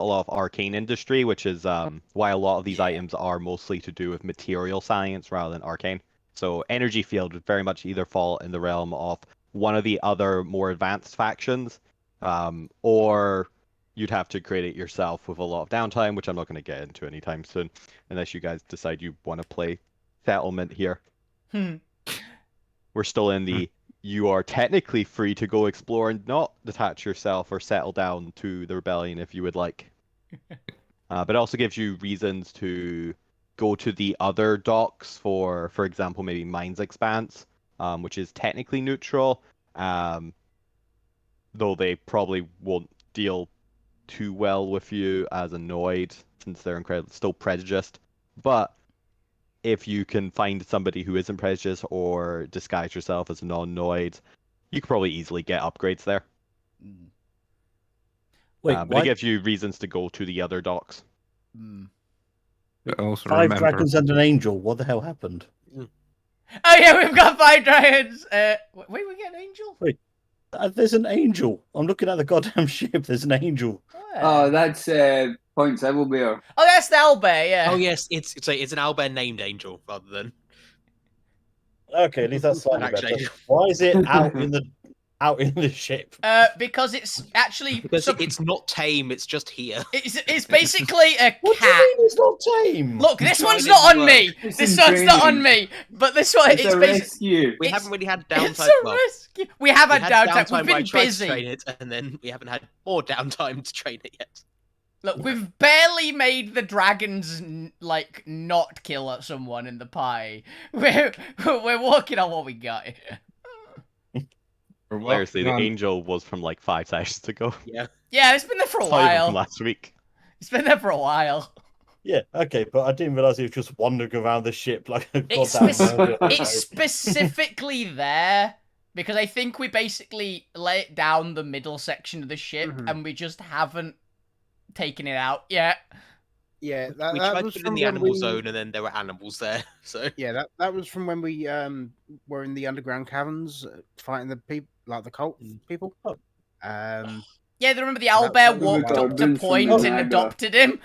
a lot of arcane industry, which is why a lot of these items are mostly to do with material science rather than arcane. So energy field would very much either fall in the realm of one of the other more advanced factions, or you'd have to create it yourself with a lot of downtime, which I'm not going to get into anytime soon, unless you guys decide you want to play settlement here. We're still in the you are technically free to go explore and not detach yourself or settle down to the rebellion if you would like. But it also gives you reasons to go to the other docks for example, maybe Mines Expanse, which is technically neutral, though they probably won't deal too well with you as annoyed since they're still prejudiced. But if you can find somebody who isn't prejudiced or disguise yourself as a non-noid, you could probably easily get upgrades there. Wait, but why? it gives you reasons to go to the other docks. Also Five remember, dragons and an angel. What the hell happened? Oh yeah, we've got 5 dragons. Wait, we get an angel? Wait, there's an angel. I'm looking at the goddamn ship. There's an angel. Oh, that's Points Owlbear. Oh, that's the owlbear, yeah. Oh yes, it's an owlbear named Angel rather than. Okay, at least that's slightly Actually. better. Why is it out in the ship? Because it's actually Because it's not tame, it's just here. it's basically a What do you cat. mean it's not tame? Look, this Trying one's to not on work. me. It's This in one's not on training. me. But this one, It's it's a basically. rescue. We It's- haven't really had It's downtime. a Well, rescue. We have we had downtime. where I We've been tried to train busy. it, and then we haven't had more downtime to train it yet. Look, we've barely made the dragons like not kill someone in the pie. We're working on what we got. Seriously, the angel was from like 5 sessions ago. Yeah. Yeah, it's been there for a It's not even from while. last week. It's been there for a while. Yeah, okay, but I didn't realize he was just wandering around the ship like a It's, goddamn murderer. it's specifically there because I think we basically let down the middle section of the ship and we just haven't taken it out yet. Yeah, that, We that tried to was put it in from the when animal we, zone, and then there were animals there. So Yeah, that was from when we were in the underground caverns fighting the people, like the cult people. Oh. Yeah, remember the That- owlbear that was walked the up to Goblins from Point the and Naga. adopted him.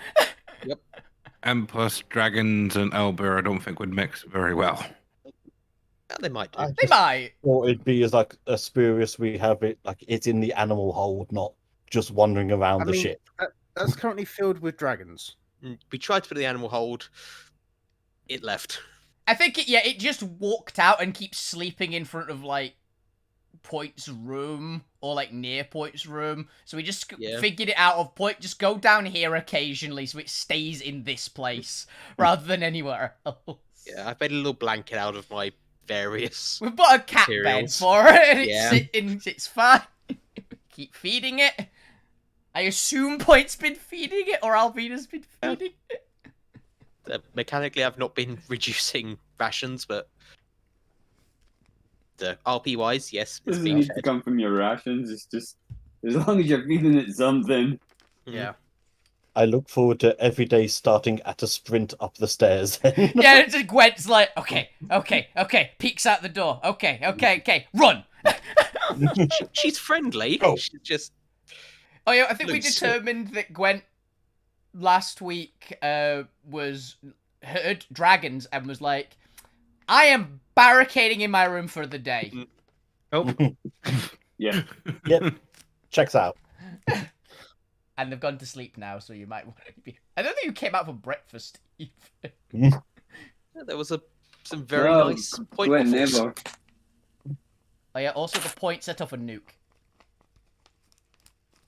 and plus dragons and Elber, I don't think would mix very well. yeah, they might do. I They just might. thought it'd be as like a spurious we have it like it's in the animal hold, not just wandering around I the mean, ship. that's currently filled with dragons. We tried to put it in the animal hold. It left. I think it just walked out and keeps sleeping in front of like Point's room or like near Point's room. So we just figured it out of Point. Just go down here occasionally so it stays in this place rather than anywhere else. Yeah, I've made a little blanket out of my various. We've got a cat Materials. bed for it and Yeah. it's fine. Keep feeding it. I assume Point's been feeding it or Alvina's been feeding it. Mechanically, I've not been reducing rations, but the RP wise, yes, it's Doesn't being need to fed. come from your rations. It's just as long as you're feeding it something. Yeah. I look forward to every day starting at a sprint up the stairs. Yeah, it's just Gwen's like, okay, peeks out the door. Okay, run. She's friendly. Oh. She's just Oh yeah, I think we Loose. determined that Gwen last week was heard dragons and was like, I am barricading in my room for the day. oh Yeah. Yep, checks out. And they've gone to sleep now, so you might want to be. I don't think you came out for breakfast, Steve. there was some very Well, nice point Gwen waffles. never. Oh yeah, also the Point set off a nuke.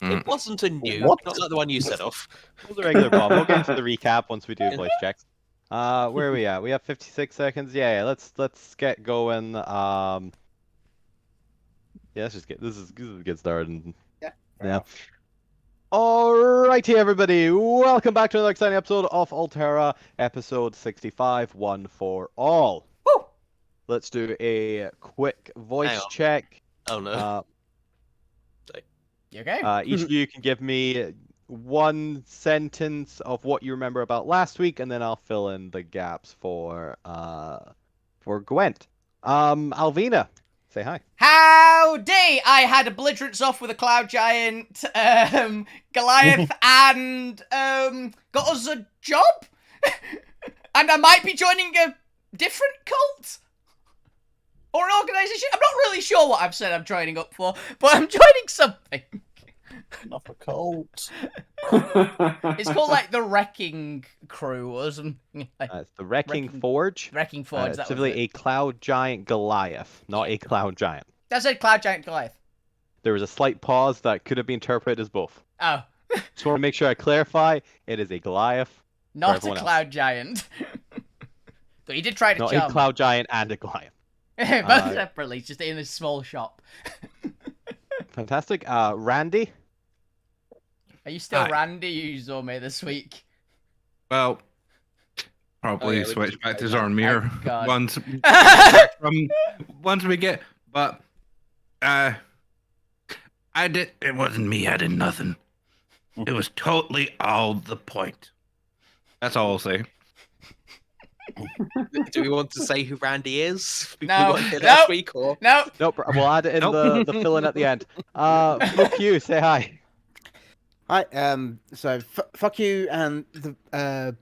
It wasn't a nuke, What? not like the one you set off. It was a regular bomb. We'll get into the recap once we do voice checks. Where are we at? We have 56 seconds. Yeah, let's get going. Yeah, let's just get this is get started. Yeah. Alrighty, everybody. Welcome back to another exciting episode of Alterra, episode 65, One for All. Woo! Let's do a quick voice Hang on. check. Oh no. You okay? Each of you can give me one sentence of what you remember about last week, and then I'll fill in the gaps for Gwent. Alvina. say hi. Howdy! I had a belligerence off with a cloud giant, Goliath, and got us a job. And I might be joining a different cult or an organization. I'm not really sure what I've said I'm joining up for, but I'm joining something. Not a cult. It's called like the Wrecking Crew or something. It's the Wrecking Wrecking- Forge. Wrecking Forge. That was Specifically it. a cloud giant Goliath, not a cloud giant. That said cloud giant Goliath. There was a slight pause that could have been interpreted as both. Oh, Just want to make sure I clarify. It is a Goliath, not a everyone else. cloud giant. But he did try to not charm a cloud giant and a Goliath. me. Both separately, just in a small shop. Fantastic. Randy. Are you still Hi. Randy? You saw me this week. Well, probably yeah, we switch did back to say that. Zormir Oh, God. once we get. But I did. It wasn't me. I did nothing. It was totally all the point. That's all I'll say. Do we want to say who Randy is? We No, got here no. last week, or No, Nope. We'll add it in Nope. the fill in at the end. Fuck you. Say hi. Hi. So fuck you and the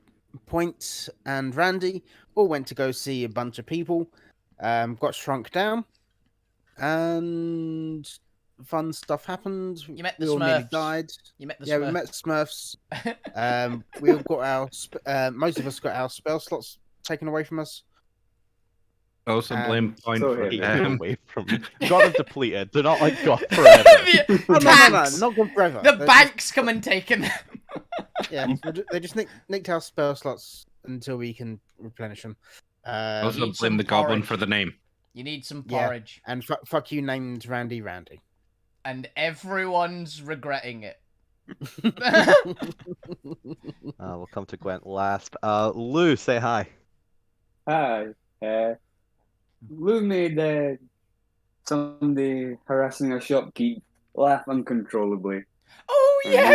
Point and Randy all went to go see a bunch of people. Got shrunk down, and fun stuff happened. You met we the all nearly Smurfs. died. you met the Yeah, we Smurf. met Smurfs. We all got our most of us got our spell slots taken away from us. Also blame Point so for heavy. Away from you. Got them depleted. They're not like gone forever. The Oh, no, tanks. not good forever. The They're banks come and take them. Yeah, they just nicked our spell slots until we can replenish them. Also need blame some the goblin porridge. for the name. You need some Yeah. porridge. And fuck you, named Randy. And everyone's regretting it. We'll come to Gwent last. Lou, say hi. Hi. Lou made somebody harassing a shopkeep laugh uncontrollably. Oh, And yeah!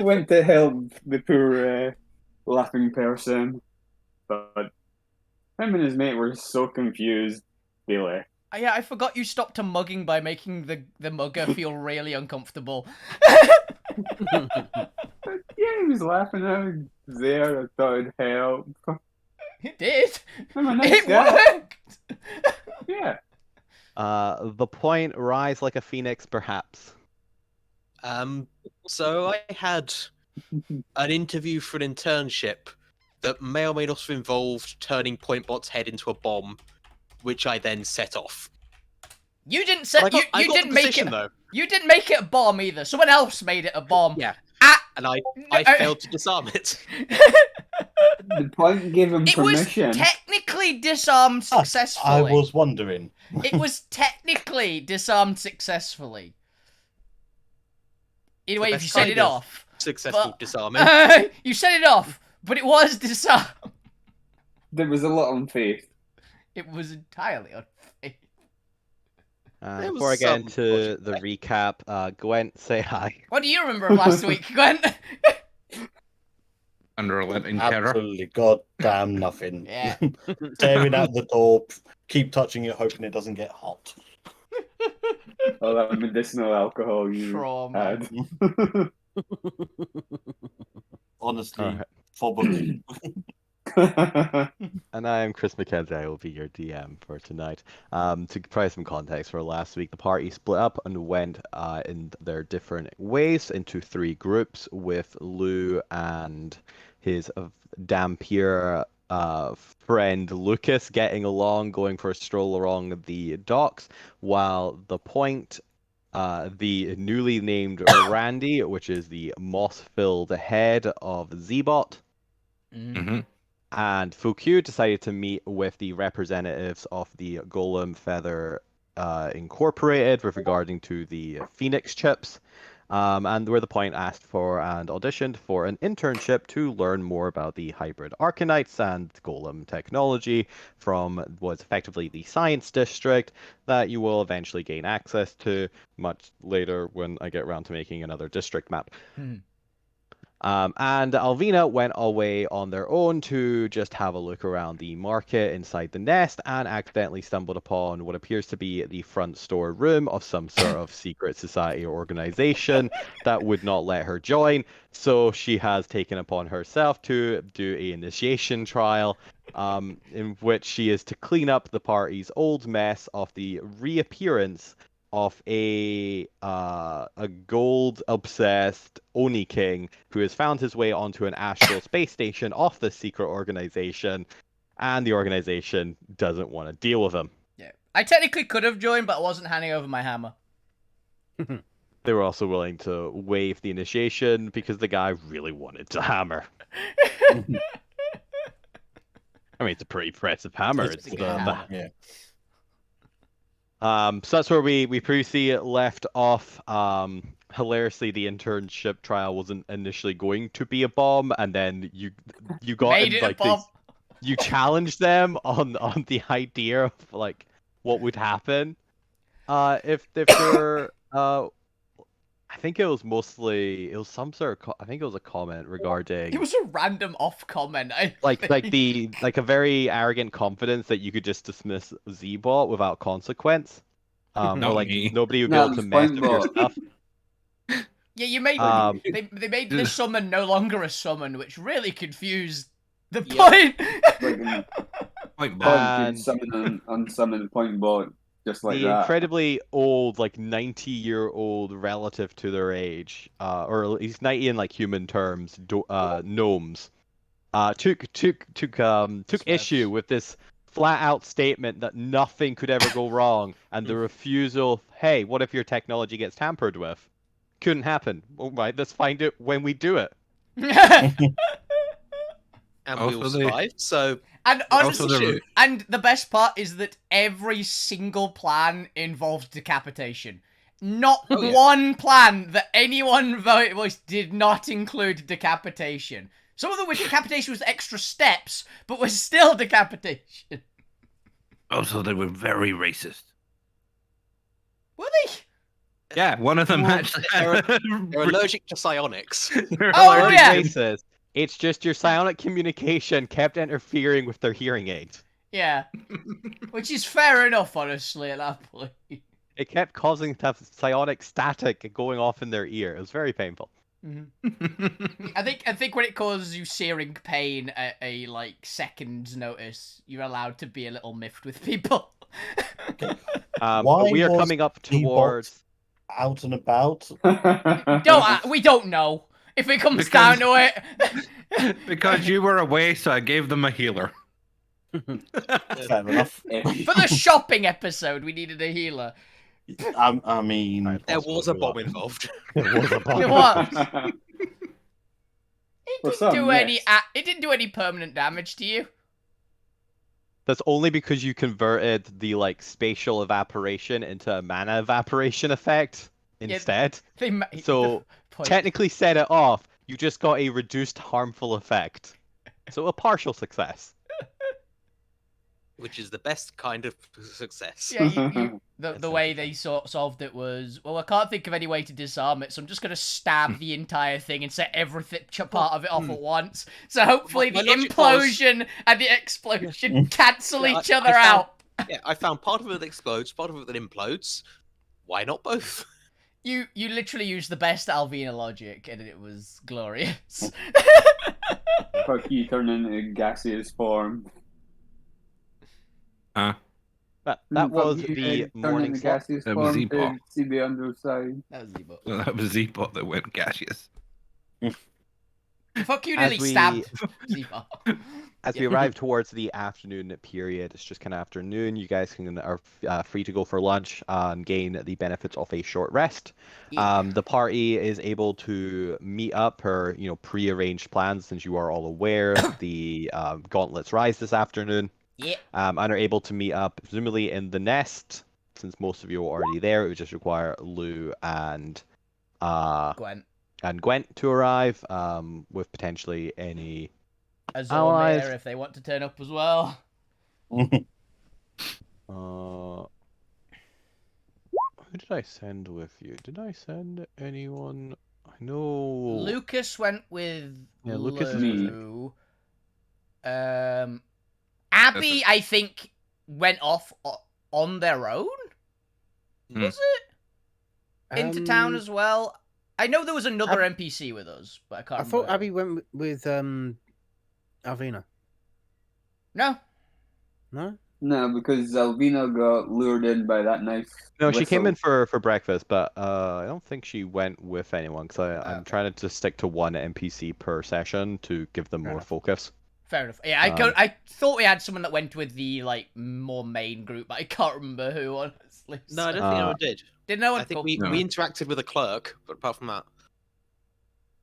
went to help the poor laughing person. But him and his mate were so confused, they left. Yeah, I forgot you stopped a mugging by making the mugger feel really uncomfortable. But yeah, he was laughing. I was there. I thought it'd help. It did. I'm a nice It guy. worked. Yeah. The point, rise like a phoenix, perhaps. So I had an interview for an internship that may or may not have involved turning Pointbot's head into a bomb, which I then set off. You didn't But I set. got, I You got didn't the make position, it. though. You didn't make it a bomb either. Someone else made it a bomb. Yeah. Ah, And I no, failed to disarm it. The point gave him It was permission. technically disarmed successfully. I was wondering. It was technically disarmed successfully. Anyway, The if you best set kind it of off. Successful But- disarming. You set it off, but it was disarmed. There was a lot on faith. It was entirely unfair. There was Before I get some into logic the there. recap, Gwent, say hi. What do you remember of last week, Gwen? Unrelenting terror. Absolutely goddamn nothing. Yeah. Staring at the door, keep touching it, hoping it doesn't get hot. All that medicinal alcohol you Trauma. had. Honestly, Alright. probably. And I am Chris McKenzie. I will be your DM for tonight. To provide some context for last week, the party split up and went in their different ways into 3 groups, with Lou and his Dampier friend Lucas getting along, going for a stroll along the docks, while the point, the newly named Randy, which is the moss-filled head of Zbot, hmm and Fukyu decided to meet with the representatives of the Golem Feather Incorporated with regarding to the Phoenix chips, and where the point asked for and auditioned for an internship to learn more about the hybrid Arcanites and Golem technology from what's effectively the science district that you will eventually gain access to much later when I get around to making another district map. And Alvina went away on their own to just have a look around the market inside the nest and accidentally stumbled upon what appears to be the front store room of some sort of secret society or organization that would not let her join. So she has taken upon herself to do an initiation trial, in which she is to clean up the party's old mess of the reappearance of a gold obsessed Oni King who has found his way onto an astral space station off this secret organization, and the organization doesn't want to deal with him. Yeah. I technically could have joined, but I wasn't handing over my hammer. They were also willing to waive the initiation because the guy really wanted to hammer. I mean, it's a pretty impressive hammer. It's It's a good hammer. Yeah. So that's where we previously left off. Hilariously, the internship trial wasn't initially going to be a bomb, and then you got Made in, it a like bomb. you challenged them on the idea of like what would happen if they're I think it was some sort of I think it was a comment regarding It was a random off comment. like a very arrogant confidence that you could just dismiss Z-bot without consequence. Or Not like me. nobody would be No, able to it's mess with your Point stuff. Yeah, you made they made the summon no longer a summon, which really confused the point. Like, Like Point And- could summon and unsummon Point Bot just like The that. incredibly old, like 90-year-old relative to their age, or at least 90 in like human terms, gnomes, took issue with this flat-out statement that nothing could ever go wrong, and the refusal. Hey, what if your technology gets tampered with? Couldn't happen. All right, let's find it when we do it. And we all Also they- survived, so And Also, honestly, they're- and the best part is that every single plan involved decapitation. Not Oh, yeah. one plan that anyone voiced did not include decapitation. Some of them were decapitation with extra steps, but was still decapitation. Also, they were very racist. Were they? Yeah, one of them Well, actually. they're allergic to psionics. Oh, Allergic yeah. racist. It's just your psionic communication kept interfering with their hearing aids. Yeah. Which is fair enough, honestly, at that point. It kept causing to have psionic static going off in their ear. It was very painful. I think when it causes you searing pain at a like second's notice, you're allowed to be a little miffed with people. But Why we are was coming up the bot- towards. Out and about. We don't know. If it comes Because- down to it. Because you were away, so I gave them a healer. Fair enough. For the shopping episode, we needed a healer. I mean, Right. There was a bomb Possibly involved. There was a bomb. It was. It For didn't some, do any. yes. It didn't do any permanent damage to you. That's only because you converted the like spatial evaporation into a mana evaporation effect instead. They So, the point- Technically set it off. You just got a reduced harmful effect. So a partial success. Which is the best kind of success. Yeah, the way they solved it was, well, I can't think of any way to disarm it, so I'm just going to stab the entire thing and set everything part of it off at once. So hopefully My the logic was- implosion and the explosion cancel Yeah, each I other found- out. Yeah, I found part of it that explodes, part of it that implodes. Why not both? You literally used the best Alvina logic, and it was glorious. Fuck you, turn into gaseous form. That Fuck was you, the turn morning into slot. gaseous That was form to Zebot. see the underside. That was Zebo. Well, that was Z-Bot that went gaseous. Fuck you, As nearly we- stabbed Zebo. As we arrive towards the afternoon period, it's just kind of afternoon. You guys are free to go for lunch and gain the benefits of a short rest. Yeah. The party is able to meet up per pre-arranged plans, since you are all aware the gauntlets rise this afternoon. Yeah. And are able to meet up presumably in the nest, since most of you are already there. It would just require Lou and Gwen. Gwent to arrive, with potentially any. As Allies. if they want to turn up as well. Who did I send with you? Did I send anyone? know. Lucas went with Yeah, Lucas is me. Lou. Abby, I think, went off on their own. Was it into town as well? I know there was another NPC with us, but I can't. I remember. thought Abby went with Alvina. No. No. No, because Alvina got lured in by that nice. No, she came in whistle. for breakfast, but I don't think she went with anyone because I'm Okay. trying to just stick to one NPC per session to give them more enough. focus. Fair enough. Yeah, I thought we had someone that went with the like more main group, but I can't remember who honestly. No, I don't think anyone did. Did no one? I think Cool. we No. interacted with a clerk, but apart from that,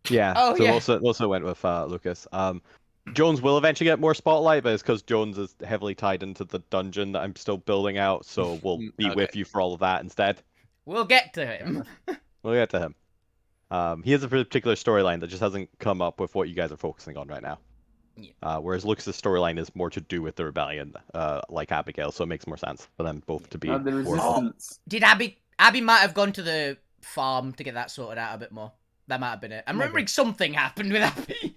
Yeah. Oh, so yeah. also went with Lucas. Jones will eventually get more spotlight, but it's because Jones is heavily tied into the dungeon that I'm still building out, so we'll be Okay. with you for all of that instead. We'll get to him. We'll get to him. He has a particular storyline that just hasn't come up with what you guys are focusing on right now. Yeah. Whereas Lucas's storyline is more to do with the rebellion, like Abigail, so it makes more sense for them both to be. Not the more resistance. Did Abby might have gone to the farm to get that sorted out a bit more. That might have been it. I'm remembering something happened with Abby.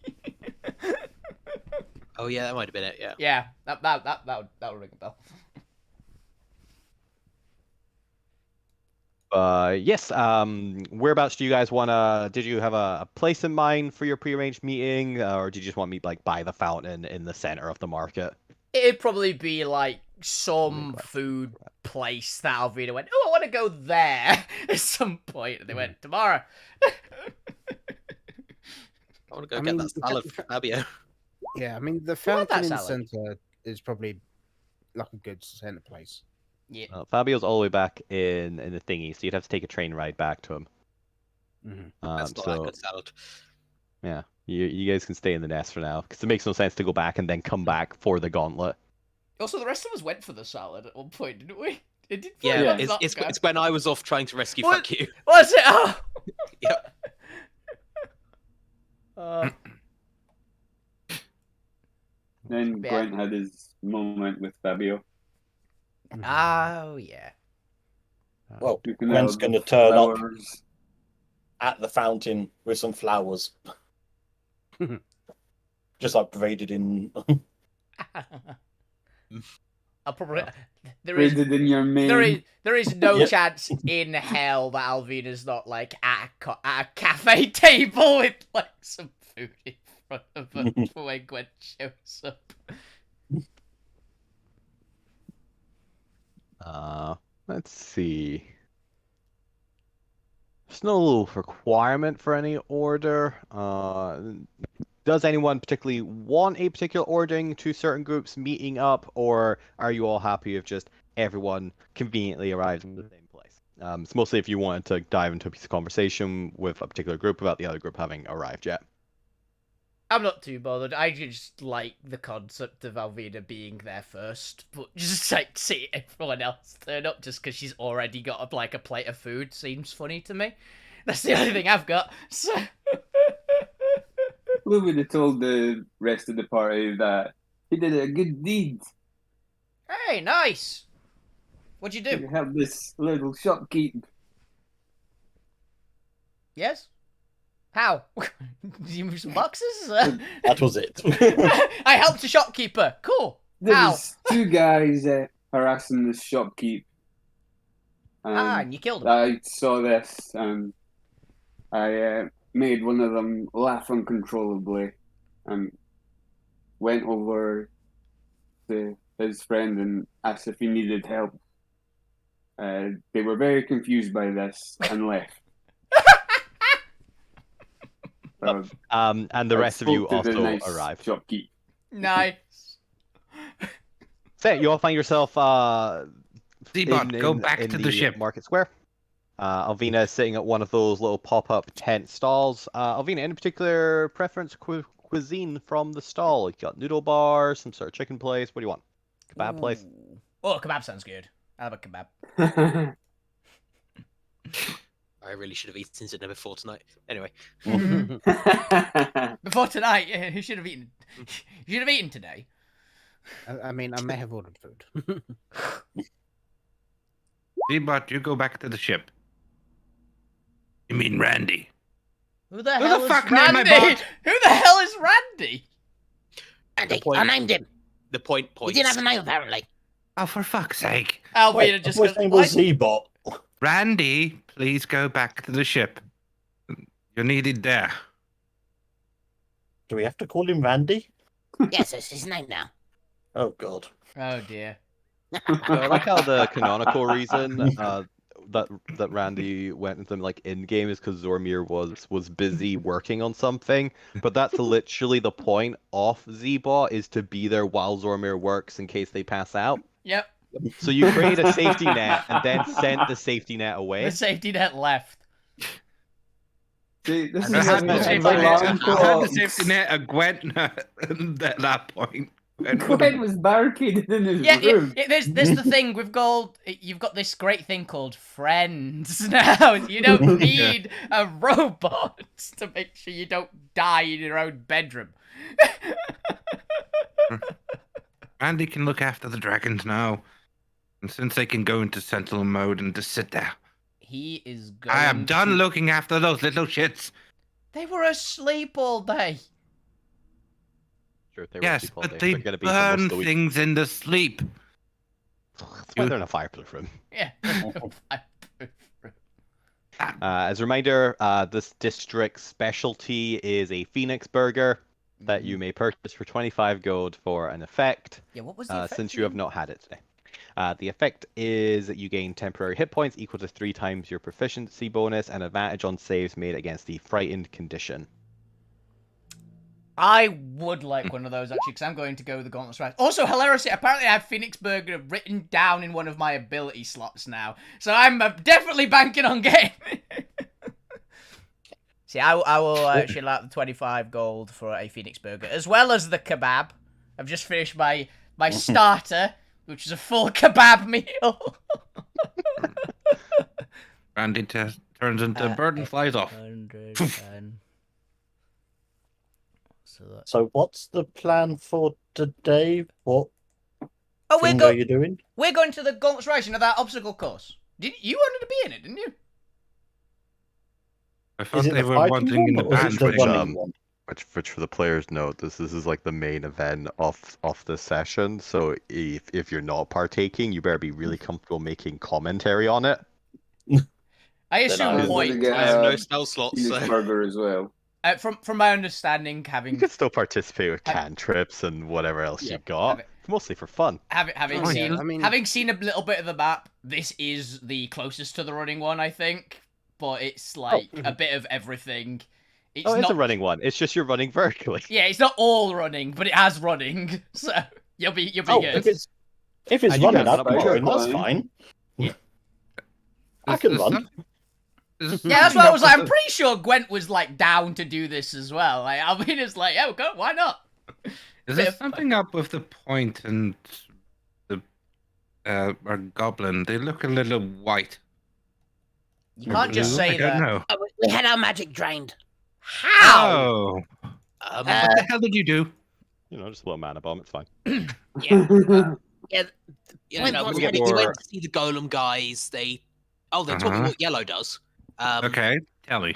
oh yeah, that might have been it. Yeah. Yeah, that would ring a bell. Yes. Whereabouts do you guys wanna? Did you have a place in mind for your prearranged meeting, or did you just want to meet like by the fountain in the center of the market? It'd probably be like some food place that Alvina went, oh, I want to go there at some point. And they went, tomorrow. I want to go get that salad from Fabio. Yeah, I mean the Who had that fountain in the salad? center is probably like a good center place. Yeah. Fabio's all the way back in the thingy, so you'd have to take a train ride back to him. Mm-hmm. That's not that good salad. Yeah, you guys can stay in the nest for now because it makes no sense to go back and then come back for the gauntlet. Also, the rest of us went for the salad at one point, didn't we? It did. Yeah, Yeah. it's when I was off trying to rescue What? Fuck You. Was it? Oh. Yep. Then Yeah. Gwent had his moment with Fabio. Oh yeah. Well, You can Gwent's have going to turn up flowers. at the fountain with some flowers. Just like paraded in. I'll probably. There is. Rated in your main. There is no Yep. chance in hell that Alvina's not like at a cafe table with like some food in front of her for when Gwen shows up. Let's see. There's no requirement for any order. Does anyone particularly want a particular ordering to certain groups meeting up, or are you all happy if just everyone conveniently arrives in the same place? It's mostly if you wanted to dive into a piece of conversation with a particular group without the other group having arrived yet. I'm not too bothered. I just like the concept of Alvina being there first, but just like see everyone else turn up just because she's already got like a plate of food seems funny to me. That's the only thing I've got. So. We would have told the rest of the party that he did a good deed. Hey, nice. What'd you He do? helped this little shopkeep. Yes. How? Did you move some boxes? That was it. I helped a shopkeeper. Cool. There How? was two guys harassing this shopkeep. And you killed him. I saw this and I made one of them laugh uncontrollably and went over to his friend and asked if he needed help. They were very confused by this and left. So And the I rest of you spoke to the also nice arrived. Shopkeep. Nice. So you all find yourself Seabot, go back to the ship. market square. Alvina is sitting at one of those little pop-up tent stalls. Alvina, any particular preference cuisine from the stall? You got noodle bar, some sort of chicken place. What do you want? Kebab place? Ooh. Oh, kebab sounds good. I have a kebab. I really should have eaten dinner before tonight. Anyway, Before tonight, you should have eaten. You should have eaten today. I mean, I may have ordered food. Seabot, you go back to the ship. You mean Randy? Who the Who hell the is fuck named my Randy? bot? Who the hell is Randy? The Andy, point- I named him. The point He points. didn't have a name, apparently. Oh, for fuck's sake. Wait, Alvina just his goes, name "What?" was Z-Bot. Randy, please go back to the ship. You're needed there. Do we have to call him Randy? Yes, that's his name now. Oh God. Oh dear. So I like how the canonical reason that Randy went with them like in game is because Zormir was busy working on something, but that's literally the point of Z-Bot is to be there while Zormir works in case they pass out. Yep. So you create a safety net and then send the safety net The away. safety net left. See, this I is had a the safety bit net. alarm I had the clock. safety net of Gwent at that point. Gwen was barricaded in his Yeah, room. there's the thing you've got this great thing called friends now. You don't need a robot to make sure you don't die in your own bedroom. Randy can look after the dragons now. And since they can go into sentinel mode and just sit there. He is going I am done to- looking after those little shits. They were asleep all day. Sure, they were Yes, asleep all but day. they They're gonna be for most burn of the week. things in the sleep. That's why they're in a fireproof room. Yeah. As a reminder, this district's specialty is a Phoenix Burger that you may purchase for 25 gold for an effect. Yeah, what was the effect Since you have again? not had it today. The effect is that you gain temporary hit points equal to 3 times your proficiency bonus and advantage on saves made against the frightened condition. I would like one of those actually, because I'm going to go with the Gauntlet Rise. Also, hilariously, apparently I have Phoenix Burger written down in one of my ability slots now, so I'm definitely banking on getting it. See, I will shell out the 25 gold for a Phoenix Burger, as well as the kebab. I've just finished my starter, which is a full kebab meal. Randy turns into a bird and flies off. 110. So what's the plan for today? What Oh, thing are you doing? we're going to the Gauntlet Rise, you know, that obstacle course. You wanted to be in it, didn't you? I Is thought it they the were fighting wanting in the one, or is band it the thing. running one? Which for the players note, this is like the main event of the session. So if you're not partaking, you better be really comfortable making commentary on it. I assume I was point. gonna I have no get spell slots, Phoenix so Burger as well. From my understanding, You having can still participate with Have- cantrips and whatever else Yeah, you got. have it. It's mostly for fun. having Oh, seen yeah, I mean- having seen a little bit of the map, this is the closest to the running one, I think. But it's like a bit of everything. It's Oh, it's not a running one. It's just you're running vertically. Yeah, it's not all running, but it has running, so you'll be Oh, good. if it's And you running can up run and up going, more. that's fine. Is I can this run. some- is this Yeah, that's something why I up was like, I'm with pretty sure Gwent was like down to do this as well. Like, I mean, it's like, oh, go, why not? Is bit there of- something up with the point and the our goblin? They look a little white. You can't just Blue? say I don't that. know. Oh, we had our magic drained. How? Oh, um, what the hell did you do? You know, just a little mana bomb. It's fine. Yeah. you Point know, was we heading went more- to see the golem guys. They taught me Uh-huh. what yellow does. Okay, tell me.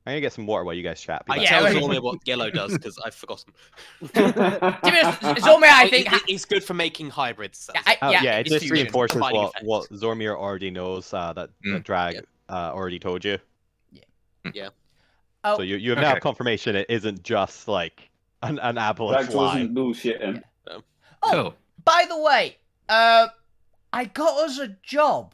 I'm gonna get some water while you guys chat. Be I back. Yeah, tell well- Zormir what yellow does because I've forgotten. To be honest, Zormir, I think. It's good for making hybrids. Yeah, that's I- it. Yeah, it it's just too reinforces Combining what effects. Zormir already knows that Drag already told you. Oh, So you have now Okay. confirmation it isn't just like an apple Drax and fly. wasn't bullshitting. oh, Cool. by the way, I got us a job.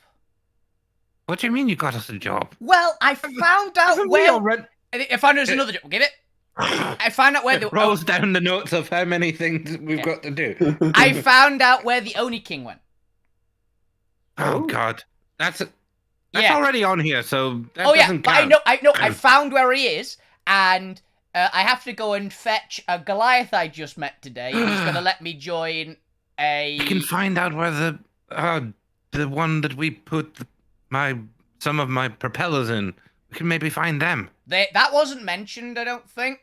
What do you mean you got us a job? Well, I found out Haven't we where. already? I found out there's another job. Get it? I found out where the. It rolls down the notes of how many things we've got to do. I found out where the Oni King went. Oh God, that's Yeah. already on here, so that Oh yeah, doesn't but count. I know. I found where he is, and I have to go and fetch a Goliath I just met today. He's gonna let me join a. We can find out where the one that we put some of my propellers in. We can maybe find them. That wasn't mentioned, I don't think.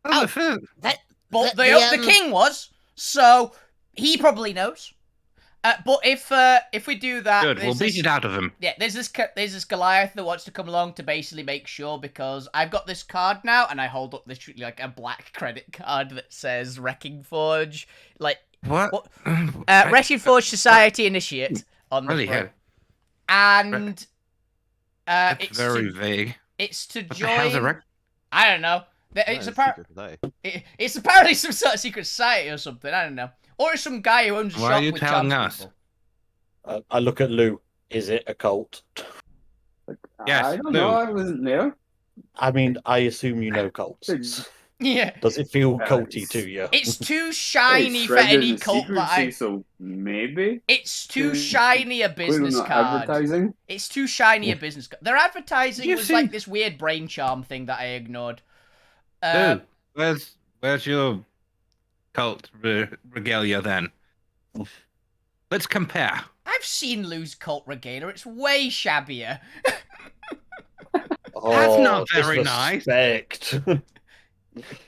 Oh, the fir- But The- the the, king was, so he probably knows. But if we do that, Good, we'll there's beat this- it out of him. Yeah, there's this Goliath that wants to come along to basically make sure, because I've got this card now, and I hold up literally like a black credit card that says Wrecking Forge, like What? Wrecking Forge Society Initiate on the Really? front. Yeah. And That's it's very to, vague. it's to What the hell's a join. rec- I don't know. It's it's apparently some sort of secret society or something. I don't know. Or it's some guy who owns a Why shop are you with telling charms us? people. I look at Lou. Is it a cult? Yes, I don't Lou. know. I wasn't there. I mean, I assume you know cults. Yeah. Does it feel Uh, culty to you? It's too It's shiny for shredded any in cult that secrecy, I. so maybe. It's too Clearly- shiny a Clearly business not card. advertising. It's too shiny a business card. Their advertising You was see- like this weird brain charm thing that I ignored. Lou, where's your cult regalia then? Let's compare. I've seen Lou's cult regalia. It's way shabbier. Oh, not very nice. disrespect.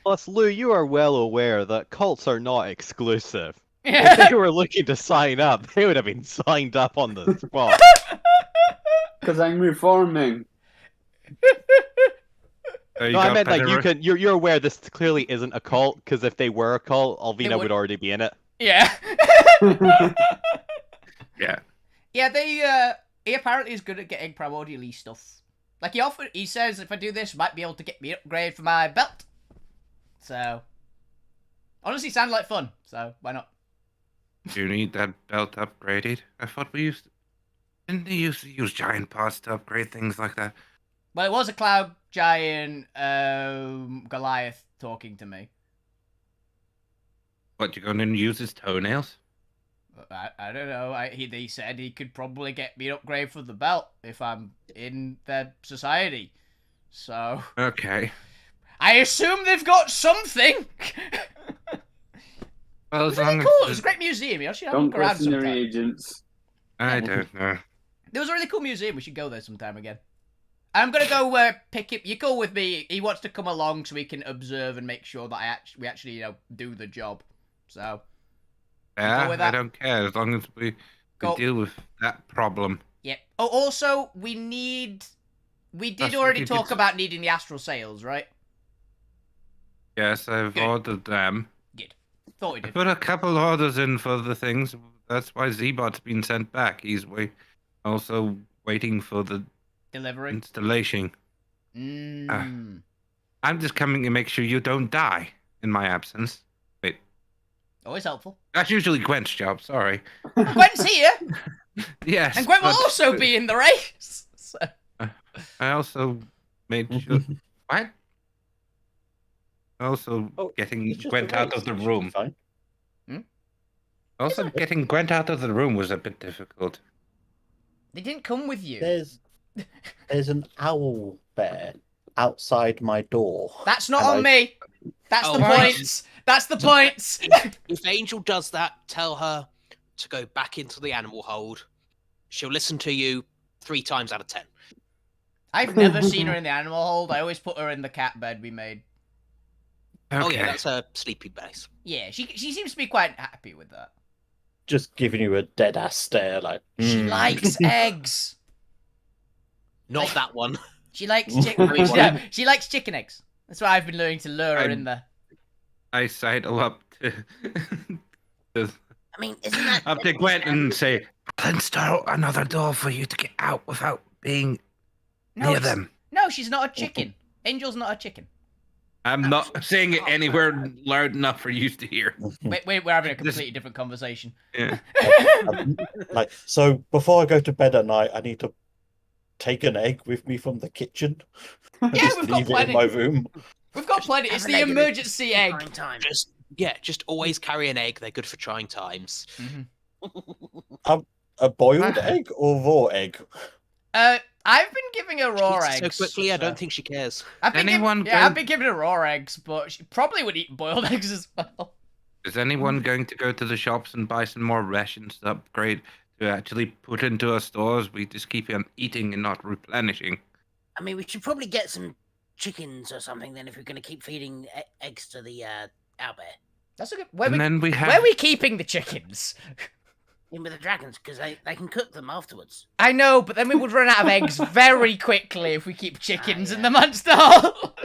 Plus, Lou, you are well aware that cults are not exclusive. If Yeah. they were looking to sign up, they would have been signed up on the spot. Because I'm reforming. Oh, you No, I got meant like better- you're aware this clearly isn't a cult, because if they were a cult, Alvina would- would already be in it. Yeah. Yeah. Yeah, he apparently is good at getting primordial stuff. Like he says if I do this, might be able to get me an upgrade for my belt. So honestly sounded like fun, so why not? Do you need that belt upgraded? I thought we didn't they used to use giant pots to upgrade things like that? Well, it was a cloud giant Goliath talking to me. What, you gonna use his toenails? I don't know. He said he could probably get me an upgrade for the belt if I'm in their society. So Okay. I assume they've got something. Well, as Really long cool. as It's a great museum. You should have a Don't look around question their sometime. agents. I don't know. There was a really cool museum. We should go there sometime again. I'm gonna go pick him. You go with me. He wants to come along so we can observe and make sure that we actually do the job. So Yeah, with I that? don't care as long as we Go. deal with that problem. yeah. Oh, also we did Yes, we already did talk get- about needing the astral sails, right? Yes, I've Good. ordered them. Good. Thought we I did. put a couple orders in for the things. That's why Z-Bot's been sent back. He's also waiting for the Delivery. installation. Mm. I'm just coming to make sure you don't die in my absence. Wait, Always helpful. that's usually Gwen's job. Sorry. Gwen's here, Yes. and Gwen will but also be in the race. So. I also made sure. What? Also, Oh, getting It's just Gwent a out race, of the it should be room. fine. Also, getting Gwent out of the room was a bit difficult. They didn't come with you. There's an owl bear outside my door. That's not And on me. That's Oh, the right. points. That's the points. If Angel does that, tell her to go back into the animal hold. She'll listen to you 3 times out of 10. I've never seen her in the animal hold. I always put her in the cat bed we made. Okay. Oh yeah, that's her sleeping base. Yeah, she seems to be quite happy with that. Just giving you a dead ass stare, like She likes eggs. Not Like- that one. She likes chicken. She likes chicken eggs. That's why I've been learning to lure her in there. I sidle up to, I mean, isn't that up to Gwent and say, "I'll install another door for you to get out without being No, near it's- them." No, she's not a chicken. Angel's not a chicken. I'm not saying it anywhere loud enough for you to hear. Wait, we're having a completely different conversation. Yeah. like so. Before I go to bed at night, I need to take an egg with me from the kitchen. Yeah, Just we've got leave it plenty. in my room. We've got plenty. It's Have the an egg in it. emergency egg. Prime time. Just always carry an egg. They're good for trying times. A boiled egg or raw egg? I've been giving her raw Eats eggs. so quickly, I so- don't think she cares. I've been Anyone I've going- been giving her raw eggs, but she probably would eat boiled eggs as well. Is anyone going to go to the shops and buy some more rations to upgrade to actually put into our stores? We just keep on eating and not replenishing. I mean, we should probably get some chickens or something then if we're going to keep feeding eggs to the owlbear. That's a good. And then we have Where are we keeping the chickens? in with the dragons because they can cook them afterwards. I know, but then we would run out of eggs very quickly if we keep chickens in yeah. the monster hole.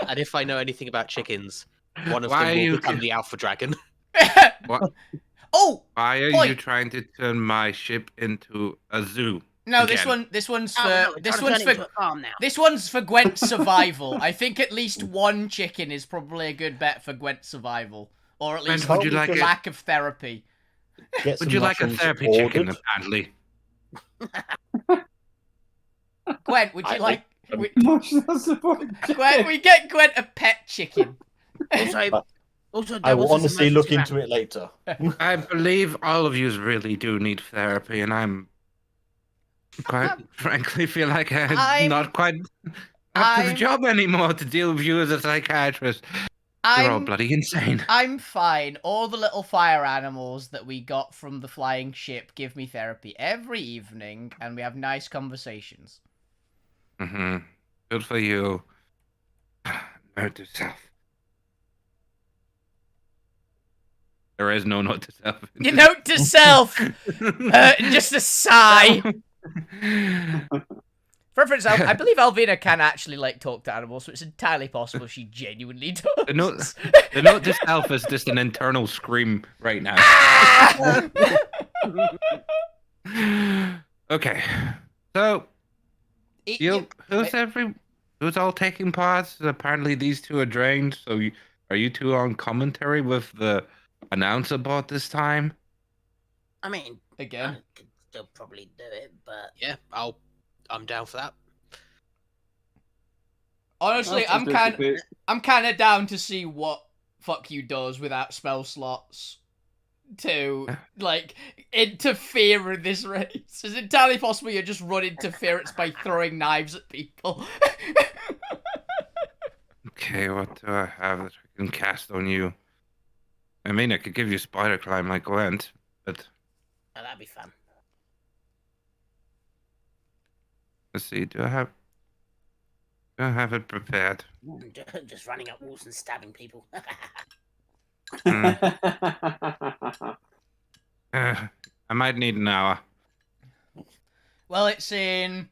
And if I know anything about chickens, one of Why them are will you become the alpha dragon. What? Oh, Why are you point. trying to turn my ship into a zoo? No, Again. this one's Oh, for no, we're this trying to one's turn it for into a farm now. this one's for Gwent's survival. I think at least one chicken is probably a good bet for Gwent's survival, or at least Gwent, would you like it? lack of therapy. Get Would some you like a mushrooms therapy ordered. chicken, apparently? Gwent, would you I like? like Gwent, we get Gwent a pet chicken. Also, I there will was this honestly look emergency into it later. I believe all of you really do need therapy, and I'm quite frankly feel like I'm I'm- not quite up to the I'm- job anymore to deal with you as a psychiatrist. You're all I'm bloody insane. I'm fine. All the little fire animals that we got from the flying ship give me therapy every evening, and we have nice conversations. Mm-hmm. Good for you. Note to self. There is no note to self. Your note to self. Just a sigh. For reference, I believe Alvina can actually like talk to animals, so it's entirely possible she genuinely does. The note to self is just an internal scream right now. Okay, so who's all taking part? Apparently, these two are drained. So, are you two on commentary with the announcer bot this time? I mean, Again. I could still probably do it, but Yeah, I'm down for that. Honestly, I'm kind of down to see what fuck you does without spell slots to like interfere in this race. It's entirely possible you just run interference by throwing knives at people. Okay, what do I have that I can cast on you? I mean, I could give you spider climb like Gwent, but oh, that'd be fun. let's see. Do I have it prepared? Just running up walls and stabbing people. I might need an hour. Well, it's in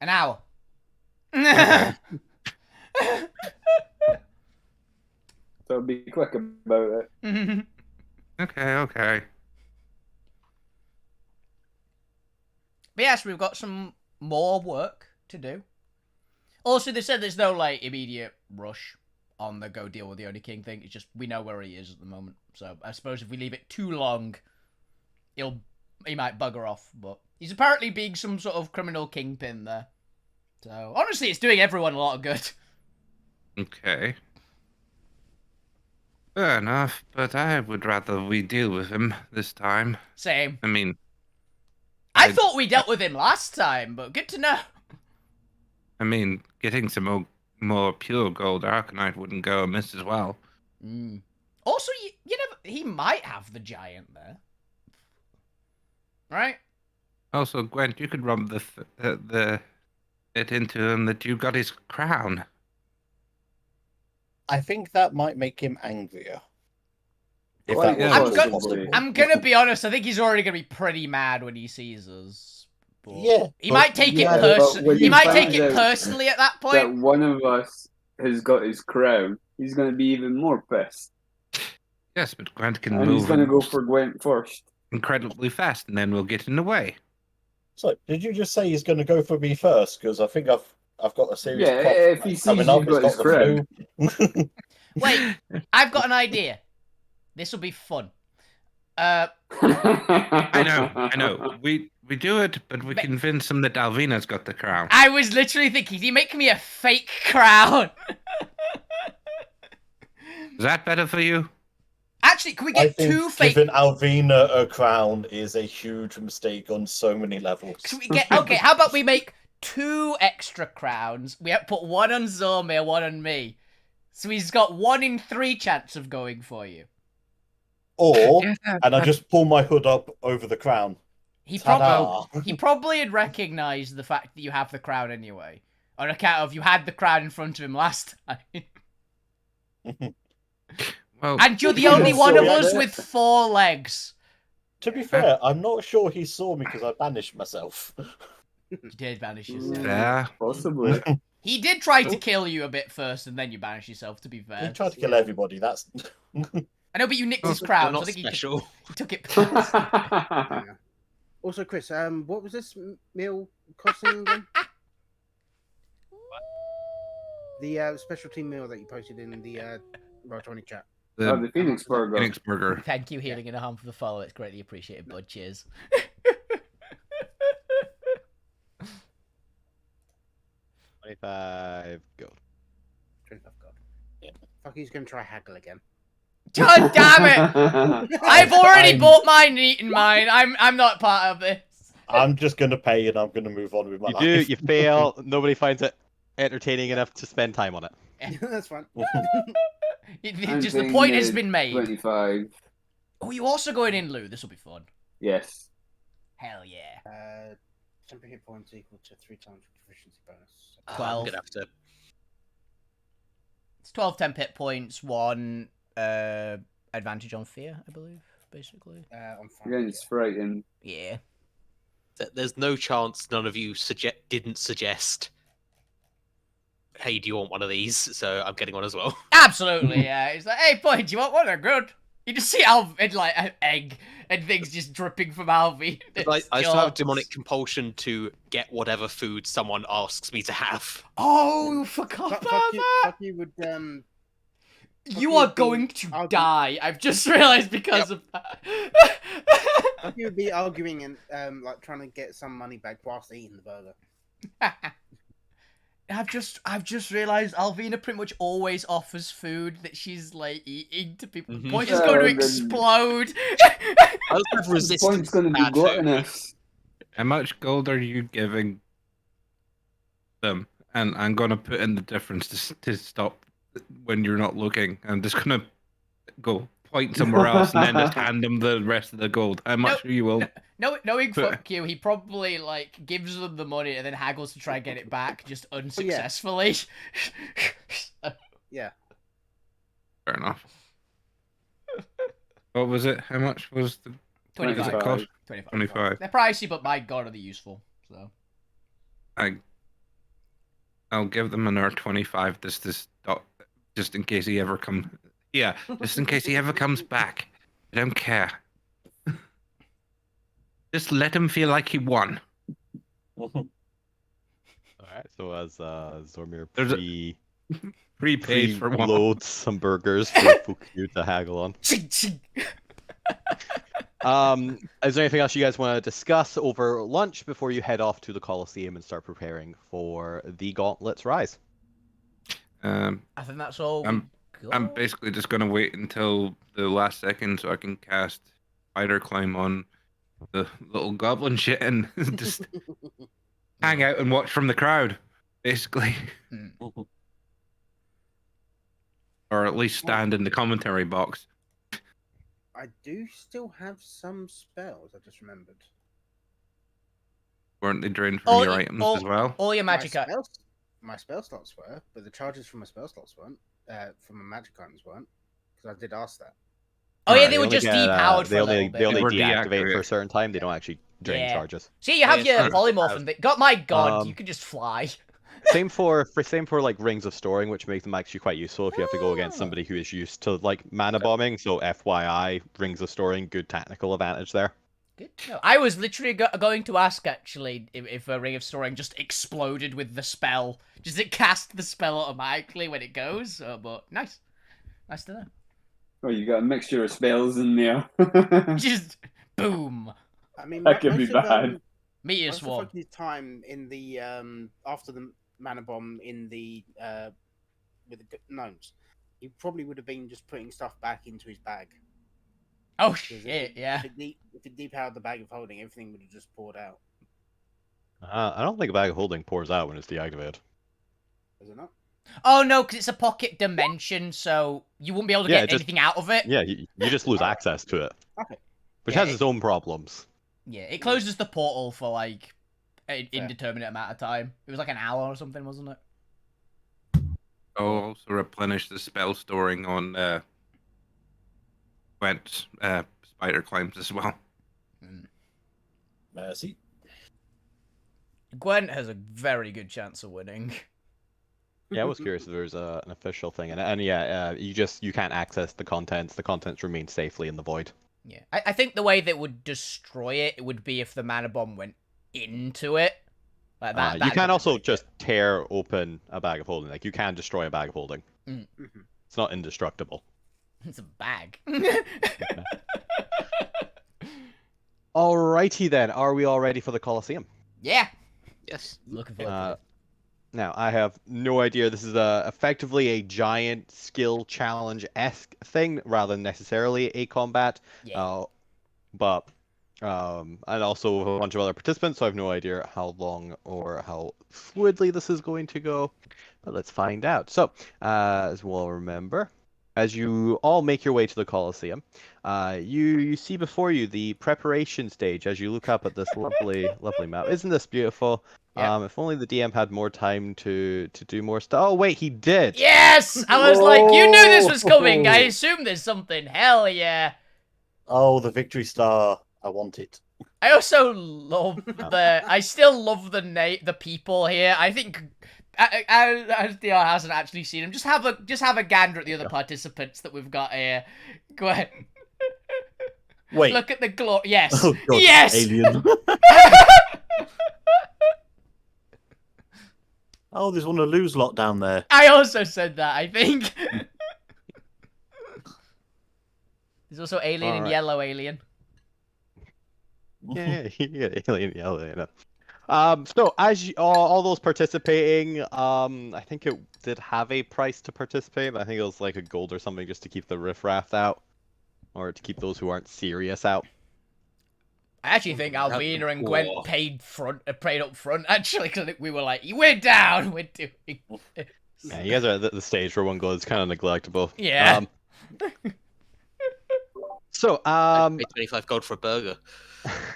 an hour. Okay. So be quick about it. Okay. But yes, we've got some more work to do. Also, they said there's no like immediate rush on the go deal with the Oni King thing. It's just we know where he is at the moment. So I suppose if we leave it too long, he might bugger off. But he's apparently being some sort of criminal kingpin there. So honestly, it's doing everyone a lot of good. Okay. Fair enough, but I would rather we deal with him this time. Same. I mean, I thought we dealt with him last time, but good to know. Getting some more pure gold Arcanite wouldn't go amiss as well. Also, you never. He might have the giant there, right? Also, Gwent, you could rub it into him that you got his crown. I think that might make him angrier. If Well, that yeah, was I'm possible. I'm gonna be honest. I think he's already gonna be pretty mad when he sees us. But Yeah, he but- might take Yeah, it but when He he might take finds it out personally at that That point. one of us has got his crown. He's going to be even more pissed. Yes, but Gwent can And move he's going to go for Gwent first. incredibly fast, and then we'll get in the way. So, did you just say he's going to go for me first? Because I think I've got a serious Yeah, cough if he sees coming you've up. got It's his got the flu. Wait, I've got an idea. This will be fun. I know. We do it, but we convince him that Alvina's got the crown. I was literally thinking, he make me a fake crown. Is that better for you? Actually, can we I get think two fake? giving Alvina a crown is a huge mistake on so many levels. Can we get okay? How about we make 2 extra crowns? We put one on Zormir, one on me. So he's got 1 in 3 chance of going for you. Or, Yeah, and I just pull my hood up over the crown. He Ta-da! probably had recognised the fact that you have the crown anyway, on account of you had the crown in front of him last time. Well, And you're the Yeah, only one of so- us with 4 legs. To be fair, I'm not sure he saw me because I banished myself. You did banish yourself. Yeah. Possibly. He did try to kill you a bit first, and then you banished yourself. To be fair, He tried to kill everybody. That's I know, but you nicked his You're crown. not So I think special. he took it. Yeah. Also, Chris, what was this meal costing again? The specialty meal that you posted in the Roll20 chat. The Phoenix Burger. Phoenix Burger. Thank you, Healing in a Harm, for the follow. It's greatly appreciated, bud. Cheers. 25 gold. 25 gold. Yeah. Fuck, he's gonna try haggle again. God damn it! I've already bought mine and eaten mine. I'm not part of this. I'm just gonna pay and I'm gonna move on with my You life. do, you fail. Nobody finds it entertaining enough to spend time on it. That's fine. Just the point has been made. 25. Oh, you also going in, Lou? This will be fun. Yes. Hell yeah. Temporary hit points equal to 3 times proficiency bonus. 12. I'm gonna have to. It's 12 temp hit points, 1 advantage on fear, I believe, basically. On fire. Against frightened. Yeah. There's no chance none of you didn't suggest. Hey, do you want one of these? So I'm getting one as well. Absolutely, yeah. It's like, hey, boy, do you want one? They're good. You just see Alvin, like, an egg and things just dripping from Alvin. I still have demonic compulsion to get whatever food someone asks me to have. Oh, forgot about that. Fuck you would, You are going to die. I've just realized because of that. Fuck you would be arguing and, like, trying to get some money back whilst eating the burger. I've just realized Alvina pretty much always offers food that she's like eating to people. The point is going to explode. I also have The resistance. point's going to be bad food. gluttonous. How much gold are you giving them? And I'm going to put in the difference to stop when you're not looking. I'm just going to go point somewhere else and then just hand them the rest of the gold. How much are you will? Knowing fuck you, he probably like gives them the money and then haggles to try and get it back, just unsuccessfully. Yeah. Fair enough. What was it? How much was the 25. cost? 25. 25. They're pricey, but my god, are they useful? So. I'll give them another 25 just in case he ever comes. Yeah, just in case he ever comes back. I don't care. Just let him feel like he won. Alright, so as Zormir There's prepaid for one. loads some burgers for Fuku to haggle on. Is there anything else you guys want to discuss over lunch before you head off to the Colosseum and start preparing for the Gauntlet's Rise? I think that's all. I'm basically just gonna wait until the last second so I can cast Spider Climb on the little goblin shit and just hang out and watch from the crowd, basically. Or at least stand in the commentary box. I do still have some spells, I just remembered. Weren't they drained from your items as well? All your magic My spell slots were, but the charges from my spell slots weren't. From my magic items weren't. Because I did ask that. Oh yeah, they were just depowered for they a only, little bit. They only They were deactivate for a certain time. They don't actually drain Yeah. charges. See, you have your Yeah, polymorph and got my god, you can just fly. Same for like rings of storing, which makes them actually quite useful if you have to go against somebody who is used to like mana bombing. So FYI, rings of storing, good technical advantage there. Good. No, I was literally going to ask actually if a ring of storing just exploded with the spell. Does it cast the spell automatically when it goes? But nice to know. Oh, you got a mixture of spells in there. Just boom. I mean, That could be most of, bad. Meteor most of swarm. Fucky's time in the after the mana bomb in the with the gnomes, he probably would have been just putting stuff back into his bag. Oh 'Cause shit! Yeah. If it depowered the bag of holding, everything would have just poured out. I don't think a bag of holding pours out when it's deactivated. Is it not? Oh no, because it's a pocket dimension, so you won't be able to get anything out of it. Yeah, you just lose access to it. Okay. Which Yeah, has its own problems. Yeah, it closes the portal for like an indeterminate amount of time. It was like an hour or something, wasn't it? I'll also replenish the spell storing on Gwent's Spider Climbs as well. Mercy. Gwent has a very good chance of winning. Yeah, I was curious if there's an official thing, and yeah, you can't access the contents. The contents remain safely in the void. Yeah, I think the way that would destroy it would be if the mana bomb went into it. Like that. You that'd can probably also break just tear open a bag of holding. Like you can destroy a bag of holding. Mm. It's not indestructible. it. It's a bag. Alrighty then, are we all ready for the Colosseum? Yeah. Yes. Looking forward to it. Now, I have no idea. This is effectively a giant skill challenge-esque thing, rather than necessarily a combat. Yeah. And also a bunch of other participants, so I have no idea how long or how fluidly this is going to go. But let's find out. So, as we'll remember, as you all make your way to the Colosseum, you see before you the preparation stage as you look up at this lovely map. Isn't this beautiful? Yeah. If only the DM had more time to do more stuff. Oh wait, he did. Yes! I was like, you knew this was coming. I assume there's something. Hell yeah. Oh, the victory star. I want it. I also love I still love the people here. I think as DR hasn't actually seen them, just have a gander at the other participants that we've got here. Go ahead. Wait. Look at the glow. Yes. Oh, God, yes. Alien. Oh, there's one of Lou's lot down there. I also said that, I think. There's also alien in Alright. yellow alien. Yeah, alien yellow. You know. So as you, all those participating, I think it did have a price to participate. I think it was like a gold or something just to keep the riffraff out, or to keep those who aren't serious out. I actually think Alvina and Gwent Whoa. paid up front, actually, because we were like, we're down, we're doing... Yeah, you guys are at the stage where one goes kind of neglectable. Yeah. So, I paid 25 gold for a burger.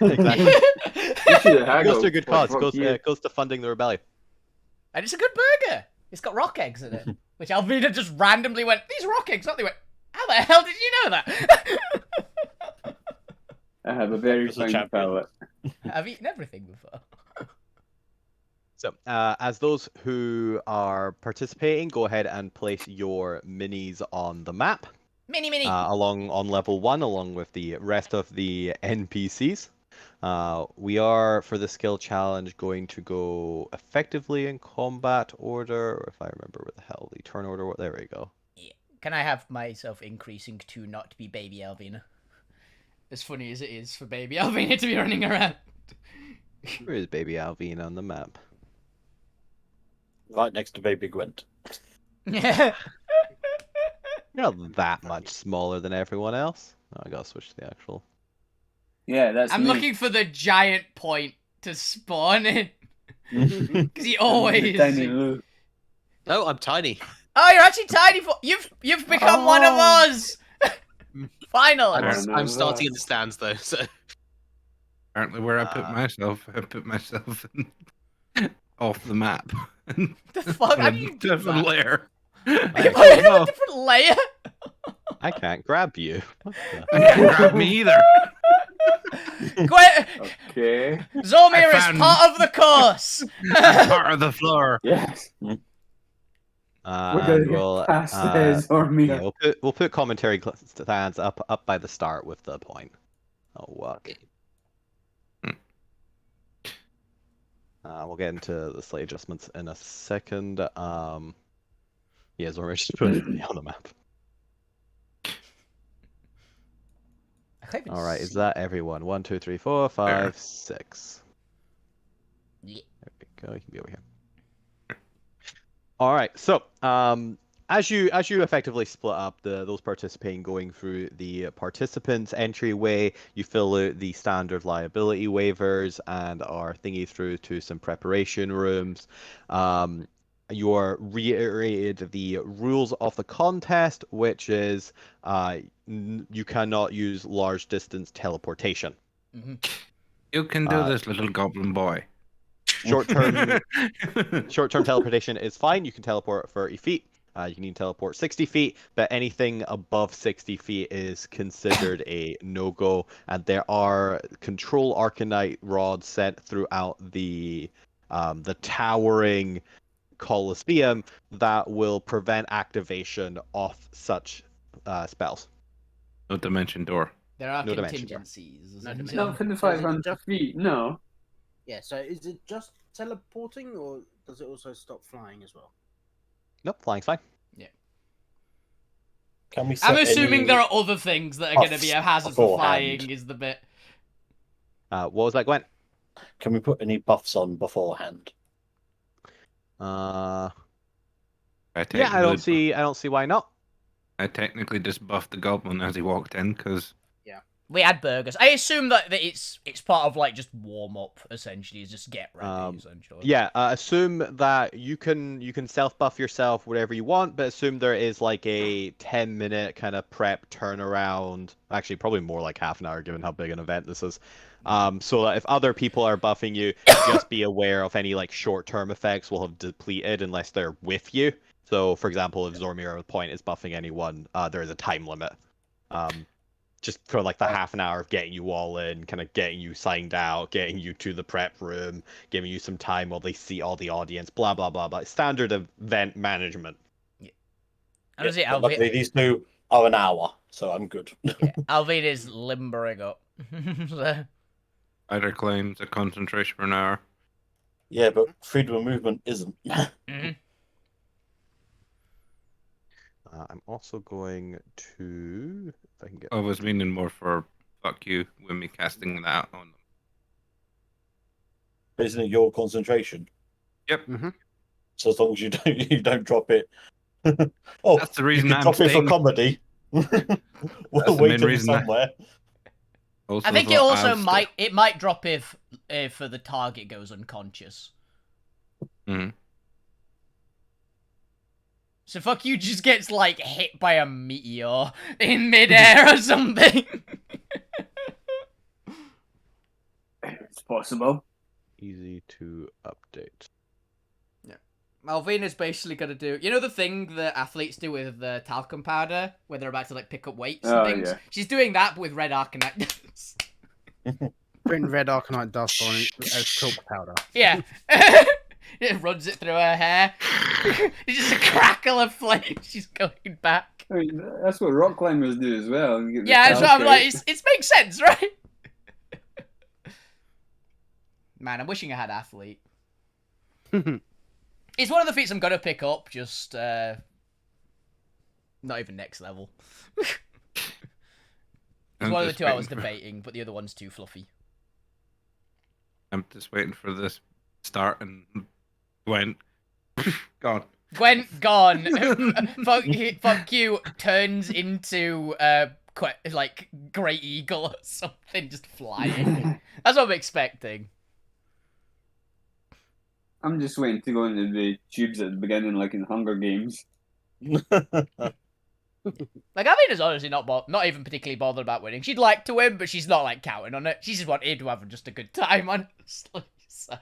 exactly. You should have haggled. Goes to a good cause. Fuck you. Goes to funding the rebellion. And it's a good burger. It's got rock eggs in it. Which Alvina just randomly went, these rock eggs, not they went, how the hell did you know that? I have a very As a fine champion. palate. I've eaten everything before. So, as those who are participating, go ahead and place your minis on the map. Mini. Along on level 1, along with the rest of the NPCs. We are, for the skill challenge, going to go effectively in combat order, or if I remember what the hell the turn order was. There we go. Can I have myself increasing to not be baby Alvina? As funny as it is for baby Alvina to be running around. Where is baby Alvina on the map? Right next to Baby Gwent. Yeah. You're not that much smaller than everyone else. Oh, I gotta switch to the actual. Yeah, that's I'm me. looking for the giant point to spawn in. Because he always... Tiny Lou. No, I'm tiny. Oh, you're actually tiny for... You've become one of us! Finally! I'm starting in the stands though, so Apparently, where I put myself off the map. The fuck? How do you do Different that? layer. Are you I putting don't in a know. different layer? I can't grab you. What the- I can't grab me either. Okay. Zormir I is found- part of the course! Part of the floor. Yes. We're And gonna we'll, get past this or me. yeah, we'll put commentary stands up by the start with the point. Oh, what? We'll get into the slate adjustments in a second. Yeah, Zormir just put it on the map. I can't even All right, is see. that everyone? 1, 2, 3, 4, 5, 6. Yeah. There we go. You can be over here. All right. So, as you effectively split up those participating going through the participants entryway, you fill out the standard liability waivers and are thingy through to some preparation rooms. You are reiterated the rules of the contest, which is you cannot use large distance teleportation. You can do this, little goblin boy. Short-term teleportation is fine. You can teleport 30 feet. You can teleport 60 feet, but anything above 60 feet is considered a no-go. And there are control Arcanite rods sent throughout the towering Colosseum that will prevent activation of such spells. No dimension door. There are No dimension door. contingencies. No isn't dimension there? Not for the So is it 500 just- feet, no. Yeah, so is it just teleporting, or does it also stop flying as well? Nope, flying's fine. Can we set I'm assuming any... there are other things that are going to be a hazard for beforehand? flying, is the bit. What was that, Gwen? Can we put any buffs on beforehand? Yeah, I technically- don't see why not. I technically just buffed the goblin as he walked in because We had burgers. I assume that it's part of like just warm up essentially, is just get ready essentially. Yeah, assume that you can self buff yourself whatever you want, but assume there is like a 10-minute kind of prep turnaround. Actually, probably more like half an hour, given how big an event this is. So that if other people are buffing you, just be aware of any like short-term effects will have depleted unless they're with you. So, for example, if Zormir Point is buffing anyone, there is a time limit. Just for like the half an hour of getting you all in, kind of getting you signed out, getting you to the prep room, giving you some time while they see all the audience, blah blah blah blah. Standard event management. And is it But luckily, these two are an hour, so I'm good. Yeah, Alvin is limbering up. So- either claims a concentration for an hour. Yeah, but freedom of movement isn't. Mhm. I'm also going to, if I can get. I was meaning more for fuck you when me casting that on them. But isn't it your concentration? Yep. So as long as you don't drop it. Oh, That's the reason you can I'm drop it for staying. comedy. We're the main waiting reason somewhere. Also, I think for it also Altsphere. might drop if the target goes unconscious. Mhm. So fuck you just gets like hit by a meteor in midair or something. It's possible. Easy to update. Malvina's basically gonna do, you know, the thing that athletes do with the talcum powder when they're about to like pick up weights and Oh, things. yeah. She's doing that but with red arcanite. Putting red arcanite dust on it as chalk powder. Yeah. It runs it through her hair. It's just a crackle of flame. She's going back. I mean, that's what rock climbers do as well. You get the Yeah, that's what I'm talc like. out. It makes sense, right? Man, I'm wishing I had athlete. It's one of the feats I'm gonna pick up. Just not even next level. It's I'm one of the just two I was waiting for- debating, but the other one's too fluffy. I'm just waiting for this start and went gone. Gwen gone. Fuck you. Turns into like Great Eagle or something, just flying. That's what I'm expecting. I'm just waiting to go into the tubes at the beginning, like in Hunger Games. Like, Alvina's honestly not even particularly bothered about winning. She'd like to win, but she's not like counting on it. She just wanted to have just a good time, honestly. So.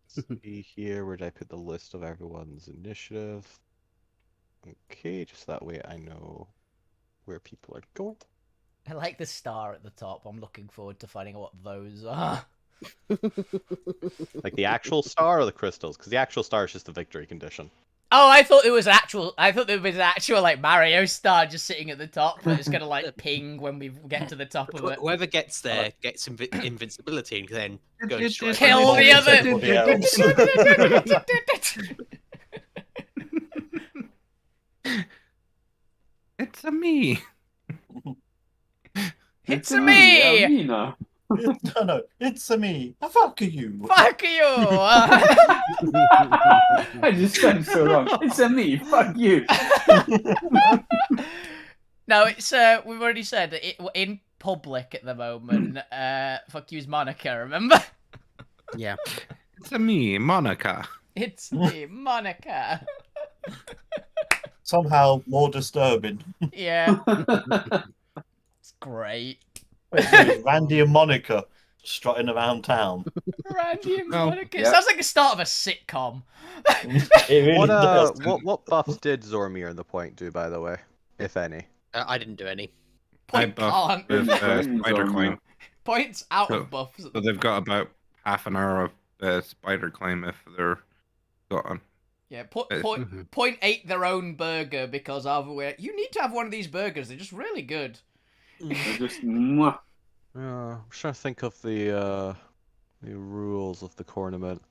See here, where did I put the list of everyone's initiative? Okay, just that way I know where people are going. I like the star at the top. I'm looking forward to finding out what those are. Like the actual star or the crystals? Because the actual star is just the victory condition. Oh, I thought there was an actual like Mario star just sitting at the top, but it's gonna like ping when we get to the top of it. Whoever gets there gets invincibility and then goes straight. Kill the other. Everybody else. It's a me. It's a me. Alvina. No, it's a me. Fuck you. Fuck you. I just said so wrong. It's a me. Fuck you. No, it's we've already said that in public at the moment. Fuck you's Monica. Remember? Yeah. It's a me, Monica. It's me, Monica. Somehow more disturbing. Yeah, it's great. Wait, so it's Randy and Monica. strutting around town. Randy and Well, Monica. It yeah. sounds like the start of a sitcom. It really What does. what buffs did Zormir and the Point do, by the way, if any? I didn't do any. I Point buff can't. with Buttons Spider on Climb. Point's out So- of buffs. So they've got about half an hour of Spider Climb if they're got on. Yeah, Mhm. Point ate their own burger because you need to have one of these burgers. They're just really good. They're just mwah. I'm trying to think of the rules of the tournament.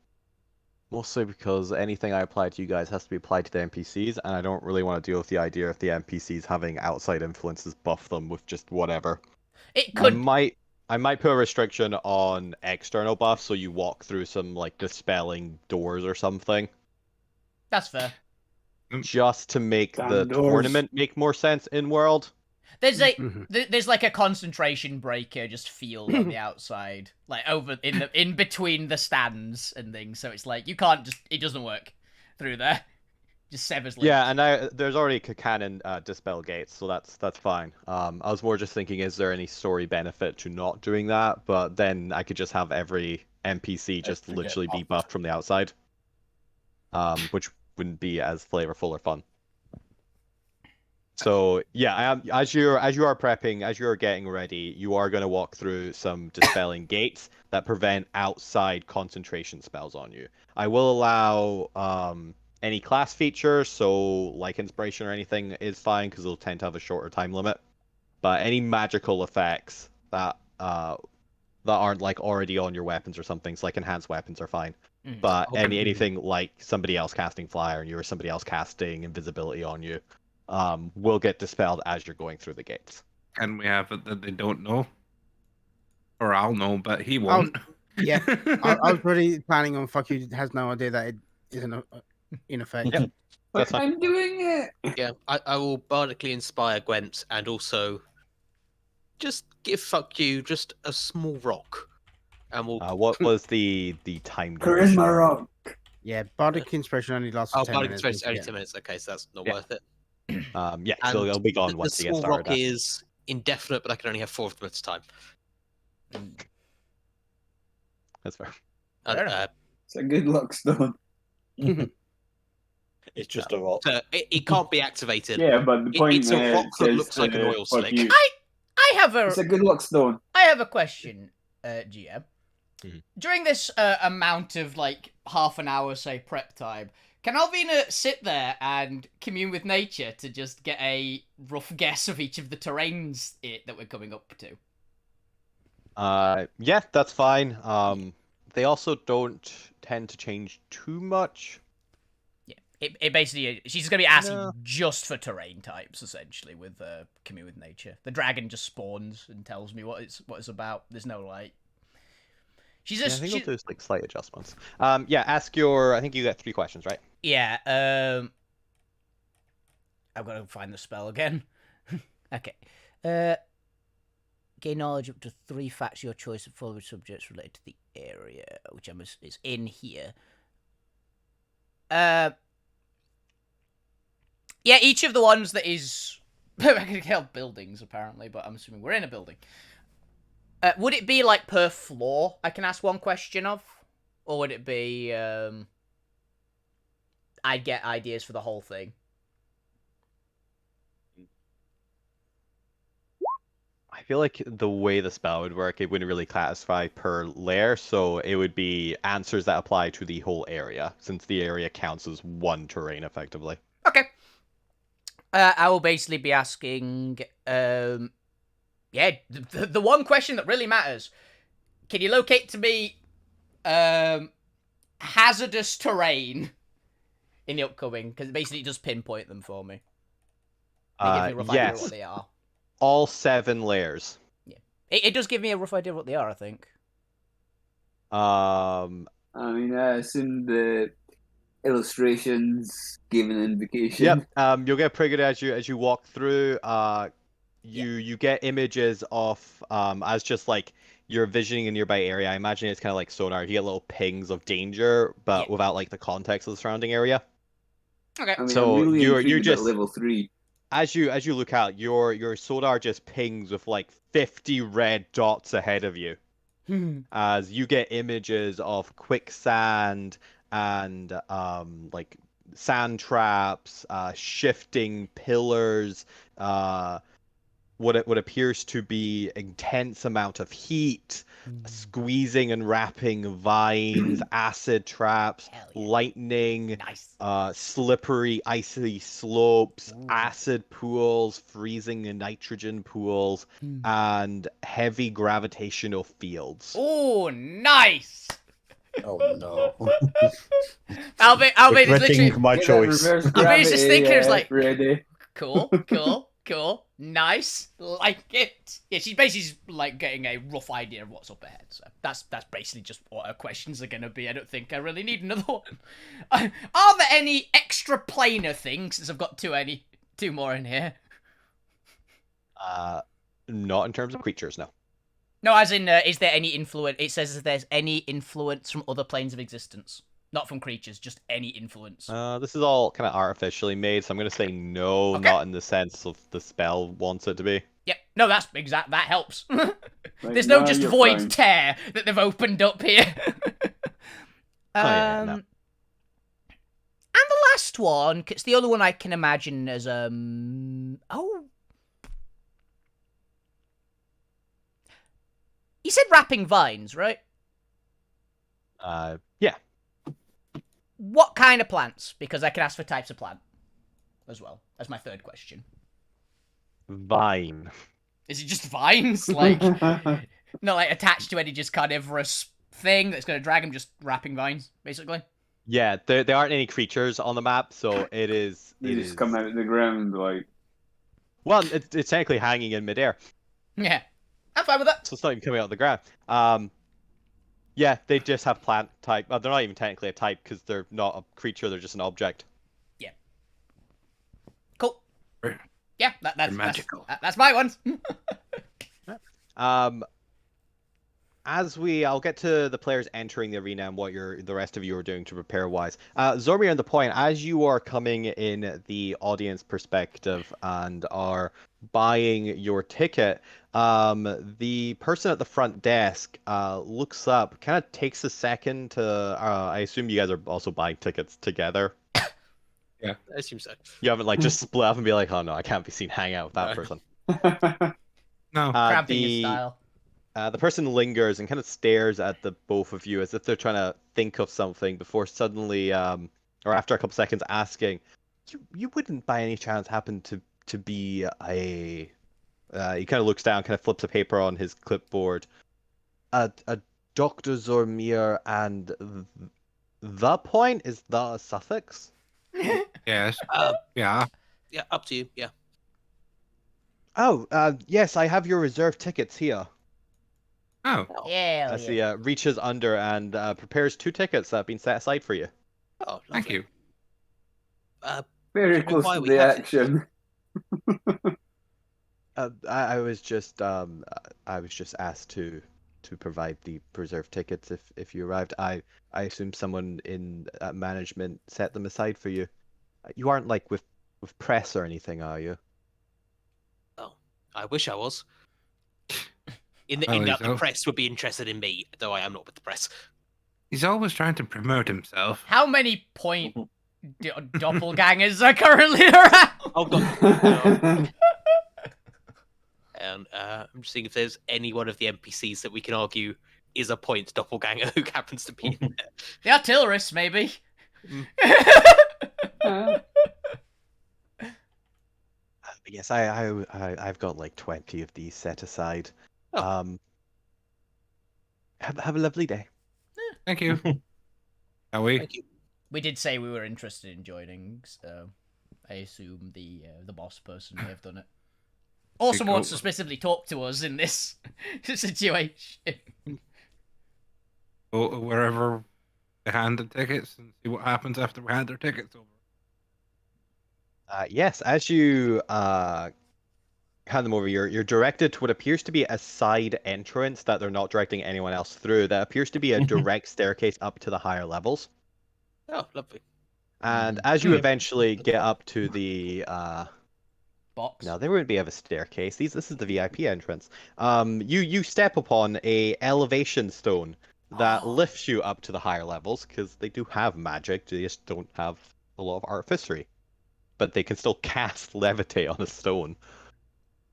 Mostly because anything I apply to you guys has to be applied to the NPCs, and I don't really want to deal with the idea of the NPCs having outside influences buff them with just whatever. It I could. might put a restriction on external buffs, so you walk through some like dispelling doors or something, That's fair. just to make Damn the doors. tournament make more sense in world. There's Mhm. there's like a concentration breaker just field on the outside, like over in between the stands and things. So it's like you can't just it doesn't work through there. Just severs link. Yeah, and there's already cannon dispel gates, so that's fine. I was more just thinking, is there any story benefit to not doing that? But then I could just have every NPC just Forget literally be buffed. buffed from the outside, which wouldn't be as flavorful or fun. So yeah, as you are prepping, as you are getting ready, you are going to walk through some dispelling gates that prevent outside concentration spells on you. I will allow any class features, so like inspiration or anything is fine because they'll tend to have a shorter time limit. But any magical effects that aren't like already on your weapons or something, so like enhanced weapons are fine. Mm. But Okay. anything like somebody else casting fire on you or somebody else casting invisibility on you, will get dispelled as you're going through the gates. Can we have it that they don't know? Or I'll know, but he won't. Yeah, I was really planning on fuck you has no idea that it isn't in effect. Yep. That's But fine. I'm doing it. Yeah, I will bardically inspire Gwent and also just give fuck you just a small rock. And we'll What was the time duration? Charisma rock. Yeah, bardic inspiration only lasts Oh, 10 bardic minutes. inspiration don't only forget. 10 minutes. Okay, so that's not Yeah. worth it. Yeah, so And it'll be gone the once you get small started. rock is indefinite, but I can only have 4 of them at a time. That's fair. Fair enough. It's a good luck stone. It's just a rock. So it can't be activated. Yeah, but the point It's a there rock that says looks like an to oil fuck slick. you. I have It's a good luck stone. I have a question, GM. Mhm. During this amount of like half an hour, say, prep time, can Alvina sit there and commune with nature to just get a rough guess of each of the terrains that we're coming up to? Yeah, that's fine. They also don't tend to change too much. Yeah, it basically she's gonna be asking No. just for terrain types essentially with commune with nature. The dragon just spawns and tells me what it's about. There's no like. She's Yeah, I just think they'll do like slight adjustments. Yeah, ask your. I think you got 3 questions, right? yeah. I've got to find the spell again. Okay. Gain knowledge up to 3 facts of your choice of following subjects related to the area, which is in here. Yeah, each of the ones that is I can help buildings apparently, but I'm assuming we're in a building. Would it be like per floor I can ask one question of? Or would it be I'd get ideas for the whole thing? I feel like the way the spell would work, it wouldn't really classify per layer, so it would be answers that apply to the whole area, since the area counts as one terrain effectively. Okay. I will basically be asking, the one question that really matters. Can you locate to me, hazardous terrain in the upcoming? Because basically it just pinpoint them for me. They give me a rough idea of Yes, what they are. all 7 layers. It does give me a rough idea of what they are, I think. I mean, I assume the illustrations give an indication. Yep. You'll get pretty good as you walk through. You get images of as just like you're visioning a nearby area. I imagine it's kind of like sonar. You get little pings of danger, but Yeah. without like the context of the surrounding area. Okay. I mean, So I'm really you're intrigued just- about level 3. As you look out, your sonar just pings with like 50 red dots ahead of you. as you get images of quicksand and like sand traps, shifting pillars, what appears to be intense amount of heat, squeezing and wrapping vines, acid traps, Hell yeah. lightning, Nice. slippery, icy slopes, Ooh. acid pools, freezing and nitrogen pools, and heavy gravitational fields. Oh, nice. Oh no. Albert is Regretting literally. my Get that choice. reverse Albert's just gravity, thinking, it's like, ready. cool, nice, like it. Yeah, she's basically just, like getting a rough idea of what's up ahead. So that's basically just what her questions are gonna be. I don't think I really need another one. Are there any extra planar things? Since I've got two more in here. Not in terms of creatures, no. No, as in, is there any influence? It says if there's any influence from other planes of existence. Not from creatures, just any influence. This is all kind of artificially made, so I'm going to say no, Okay. not in the sense of the spell wants it to be. Yep. No, that's exact. That helps. Right, There's no now just you're void fine. tear that they've opened up here. yeah, no. And the last one, it's the other one I can imagine as oh. You said wrapping vines, right? Yeah. What kind of plants? Because I can ask for types of plant as well. That's my third question. Vine. Is it just vines? Like, not like attached to any just carnivorous thing that's going to drag them, just wrapping vines, basically? Yeah, there aren't any creatures on the map, so it is. You It just is. come out of the ground like. Well, it's technically hanging in midair, Yeah. I'm fine with that. so it's not even coming out of the ground. Yeah, they just have plant type. They're not even technically a type because they're not a creature; they're just an object. Cool. Right. Yeah, that's magical. That's my one. I'll get to the players entering the arena and what the rest of you are doing to prepare wise. Zormir and the point, as you are coming in the audience perspective and are buying your ticket, the person at the front desk looks up, kind of takes a second to. I assume you guys are also buying tickets together. I assume so. You haven't like just split up and be like, oh no, I can't be seen hanging out with that No. person. No. Cramping his style. The person lingers and kind of stares at the both of you as if they're trying to think of something before suddenly, or after a couple seconds, asking, "You wouldn't by any chance happen to be a?" He kind of looks down, kind of flips a paper on his clipboard. A Dr. Zormir and the point is the suffix. Yes. Yeah. Yeah, up to you. Yeah. Oh, yes, I have your reserved tickets here. Oh. Yeah. As he reaches under and prepares 2 tickets that have been set aside for you. Oh, Thank lovely. you. Very close why to we the have it. action. I was just asked to provide the preserved tickets if you arrived. I assume someone in management set them aside for you. You aren't like with press or anything, are you? Oh, I wish I was. In Well, that the so. press would be interested in me, though I am not with the press. He's always trying to promote himself. How many point doppelgangers are currently around? Oh god. And I'm just seeing if there's any one of the NPCs that we can argue is a point doppelganger who happens to be in there. The artillerists, maybe. Yes, I've got like 20 of these set aside. Oh. Have a lovely day. Thank you. Are we? Thank you. We did say we were interested in joining, so I assume the boss person may have done it. Or someone wants to specifically talk to us in this situation. Go wherever they hand the tickets and see what happens after we hand their tickets over. Yes, as you hand them over, you're directed to what appears to be a side entrance that they're not directing anyone else through. That appears to be a direct staircase up to the higher levels. Oh, lovely. And as you eventually get up to the box? No, there wouldn't be a staircase. This is the VIP entrance. You step upon a elevation stone that lifts you up to the higher levels because they do have magic. They just don't have a lot of artistry, but they can still cast levitate on a stone.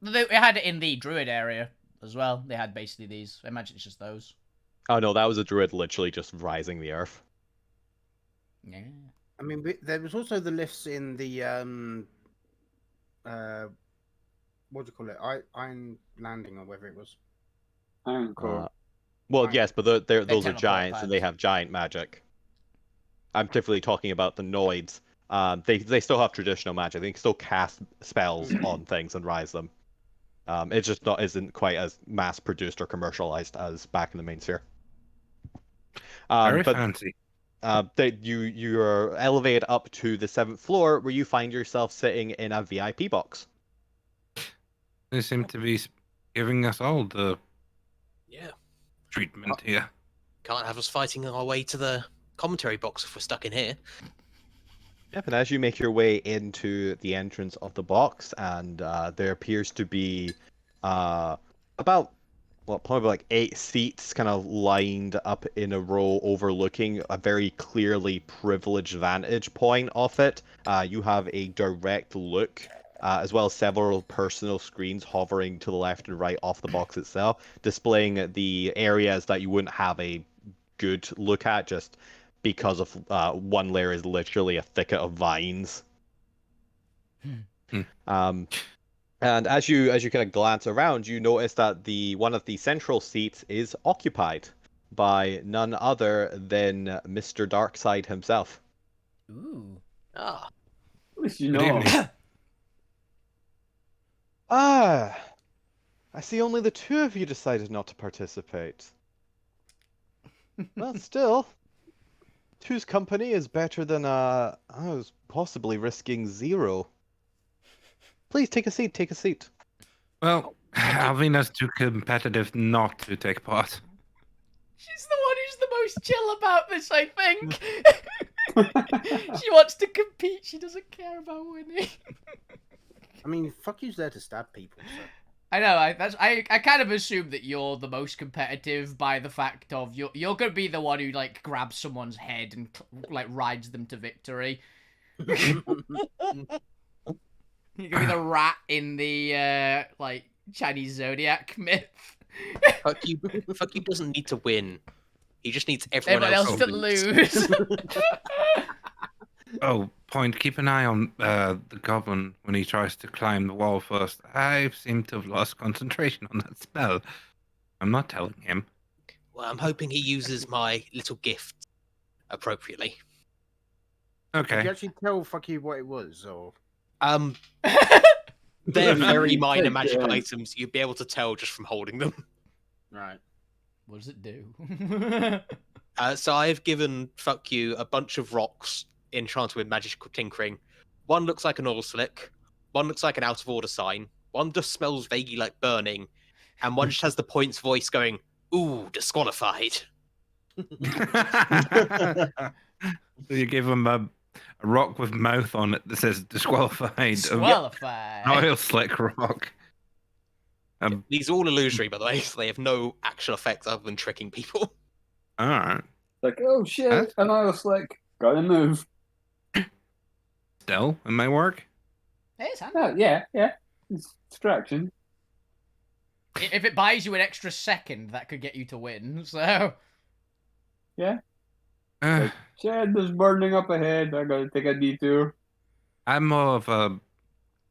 They had it in the druid area as well. They had basically these. I imagine it's just those. Oh no, that was a druid literally just rising the earth. Yeah. I mean, there was also the lifts in the what do you call it? Iron Landing or whatever it was. I'm cool. Well, Right. yes, but those are technical giants and they pads. have giant magic. I'm typically talking about the Noids. They still have traditional magic. They can still cast spells on things and rise them. It just isn't quite as mass produced or commercialized as back in the main sphere. Very But fancy. you're elevated up to the 7th floor where you find yourself sitting in a VIP box. They seem to be giving us all the Yeah. treatment here. Can't have us fighting our way to the commentary box if we're stuck in here. Yep, and as you make your way into the entrance of the box, and there appears to be about, well, probably like 8 seats kind of lined up in a row overlooking a very clearly privileged vantage point of it. You have a direct look, as well as several personal screens hovering to the left and right off the box itself, displaying the areas that you wouldn't have a good look at just because of one layer is literally a thicket of vines. And as you kind of glance around, you notice that one of the central seats is occupied by none other than Mr. Darkside himself. Ooh. Ah, At least you Good know. evening. I see only the 2 of you decided not to participate. Well, still, 2's company is better than I was possibly risking 0. Please take a seat. Take a seat. Well, Alvina's too competitive not to take part. She's the one who's the most chill about this, I think. She wants to compete. She doesn't care about winning. I mean, fuck you's there to stab people. So. I know. I kind of assume that you're the most competitive by the fact of you're gonna be the one who like grabs someone's head and like rides them to victory. You're gonna be the rat in the like Chinese zodiac myth. fuck you doesn't need to win. He just needs everyone Everyone else to lose. Oh, point, keep an eye on the goblin when he tries to climb the wall first. I seem to have lost concentration on that spell. I'm not telling him. Well, I'm hoping he uses my little gift appropriately. Did Okay. you actually tell fuck you what it was, or They're very minor Take magic it. items. You'd be able to tell just from holding them. right? What does it do? So I've given fuck you a bunch of rocks enchanted with magical tinkering. One looks like an oil slick. One looks like an out of order sign. One just smells vaguely like burning, and one just has the points voice going, "Ooh, disqualified." So you give him a rock with mouth on it that says disqualified. Disqualified. An oil slick rock. These are all illusory, by the way, so they have no actual effect other than tricking people. Alright. Like, oh shit, Huh? an oil slick. Gotta move. Still, it may work. It's handy. Oh, yeah. It's distraction. If it buys you an extra second, that could get you to win. So Shit, there's burning up ahead. I gotta take a detour. I'm more of a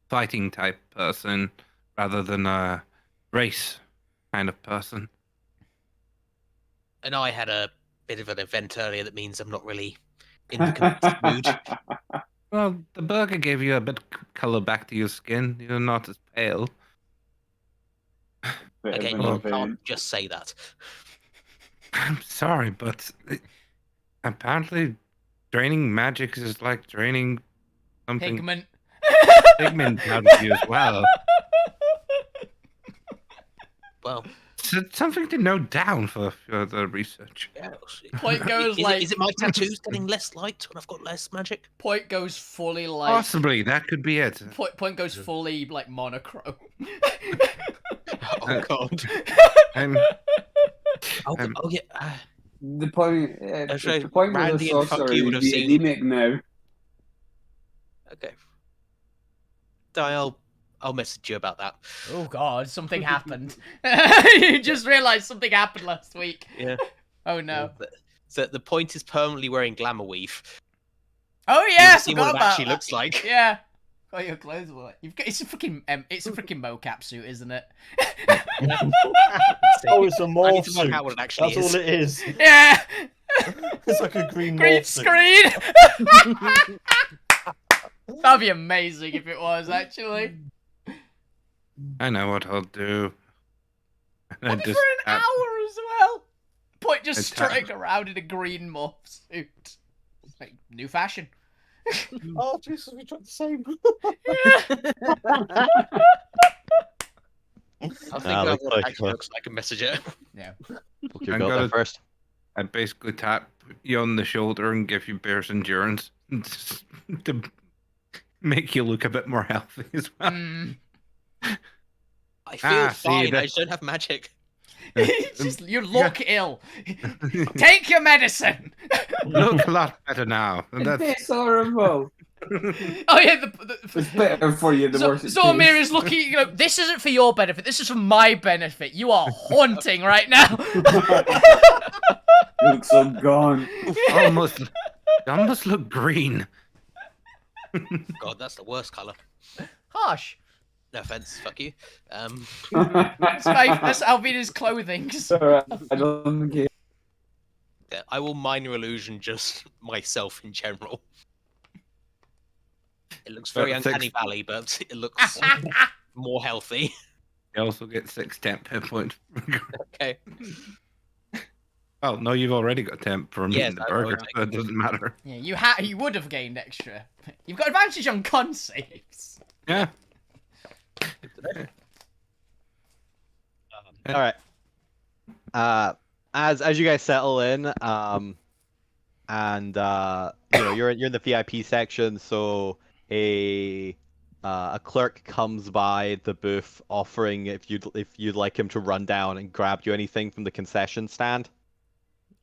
fighting type person rather than a race kind of person. And I had a bit of an event earlier that means I'm not really in the competitive mood. Well, the burger gave you a bit color back to your skin. You're not as pale. Bit of Again, an you event. can't just say that. I'm sorry, but apparently draining magic is like draining something pigment. pigment out of you as well. Well, something to note down for further research. Yeah. Point goes Is it my tattoos getting less light when I've got less magic? Point goes fully like. Possibly, that could be it. Point goes fully like monochrome. Oh god. I'm, Oh yeah. The point, sorry, the point of the Randy and fuck sorcerer you would would have be seen- anemic now. Okay. I'll message you about that. Oh god, something happened. You just realized something happened last week. Yeah. Oh no. So the point is permanently wearing glamour weave. Oh yeah, I See forgot what it about actually that. looks like. Yeah. Oh, your clothes were. You've got. It's a freaking mocap suit, isn't it? Oh, it's a I need morph to work out suit. what it actually That's is. all it is. Yeah. It's like a green Green morph suit. screen. That'd be amazing if it was actually. I know what I'll do. I Maybe for an hour as well. Point just I tap- strutting around in a green morph suit. Like new fashion. Oh, Jesus, we tried the same. I think looks what like it actually looks like a messenger. Yeah. Book your I'm goat there gonna- first. I basically tap you on the shoulder and give you bear's endurance to make you look a bit more healthy as well. Mm. I feel see, fine. I that- just don't have magic. You look ill. Take your medicine. Look a lot better now. And that's It's horrible. Oh yeah, It's better for you the worse it Zormir tastes. is looking. You know, this isn't for your benefit. This is for my benefit. You are haunting right now. You look so gone. almost look green. God, that's the worst color. Harsh. No offense, fuck you. That's Alvina's clothing. Alright, I don't care. Yeah, I will minor illusion just myself in general. It looks very Six- uncanny valley, but it looks more healthy. You also get 6 temp hit points. Okay. Oh no, you've already got temp from Yes, eating the I know, burger, so it doesn't matter. Yeah, you would have gained extra. You've got advantage on con saves. Yeah. All right. As you guys settle in, and you're in the VIP section, so a clerk comes by the booth offering if you'd like him to run down and grab you anything from the concession stand.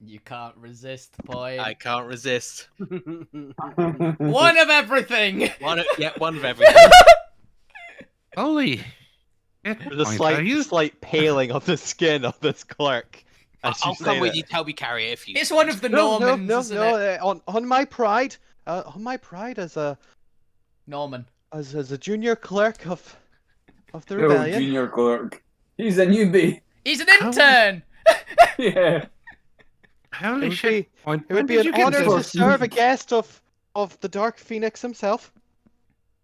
You can't resist, Point. I can't resist. One of everything. One of everything. Holy. Shit, There's a Point, are you? slight paling on the skin of this clerk. as I'll you say come with that. you to help you carry it if you. It's one of the No, Normans, no, isn't no. it? On my pride, as a Norman. as a junior clerk of the Oh, rebellion. junior clerk. He's a newbie. He's an intern. Yeah. Holy It would shit. be- Point, It when would be did an you get honor this? to serve a guest of the Dark Phoenix himself.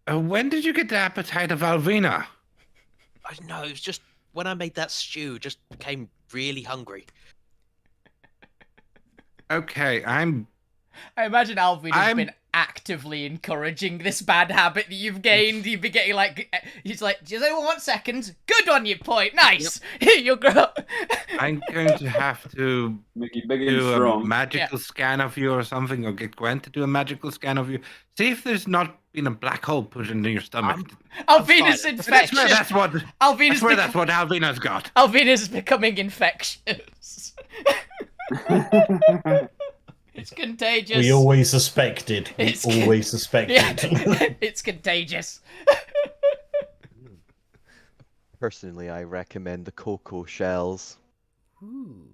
When did you get the appetite of Alvina? I don't know. It was just when I made that stew, just became really hungry. Okay, I imagine Alvin has I'm- been actively encouraging this bad habit that you've gained. You've been getting like, he's like, does anyone want seconds? Good on you, Point. Nice. You'll grow. I'm going to have to Make you big and do a strong. magical scan of you or something, or get Gwen to do a magical scan of you. See if there's not been a black hole put into your stomach. Alvina's fine. infectious. That's what Alvina's, that's what Alvina's got. Alvina's becoming infectious. It's contagious. We always suspected. We It's- always suspected. Yeah, it's contagious. Personally, I recommend the cocoa shells. Ooh.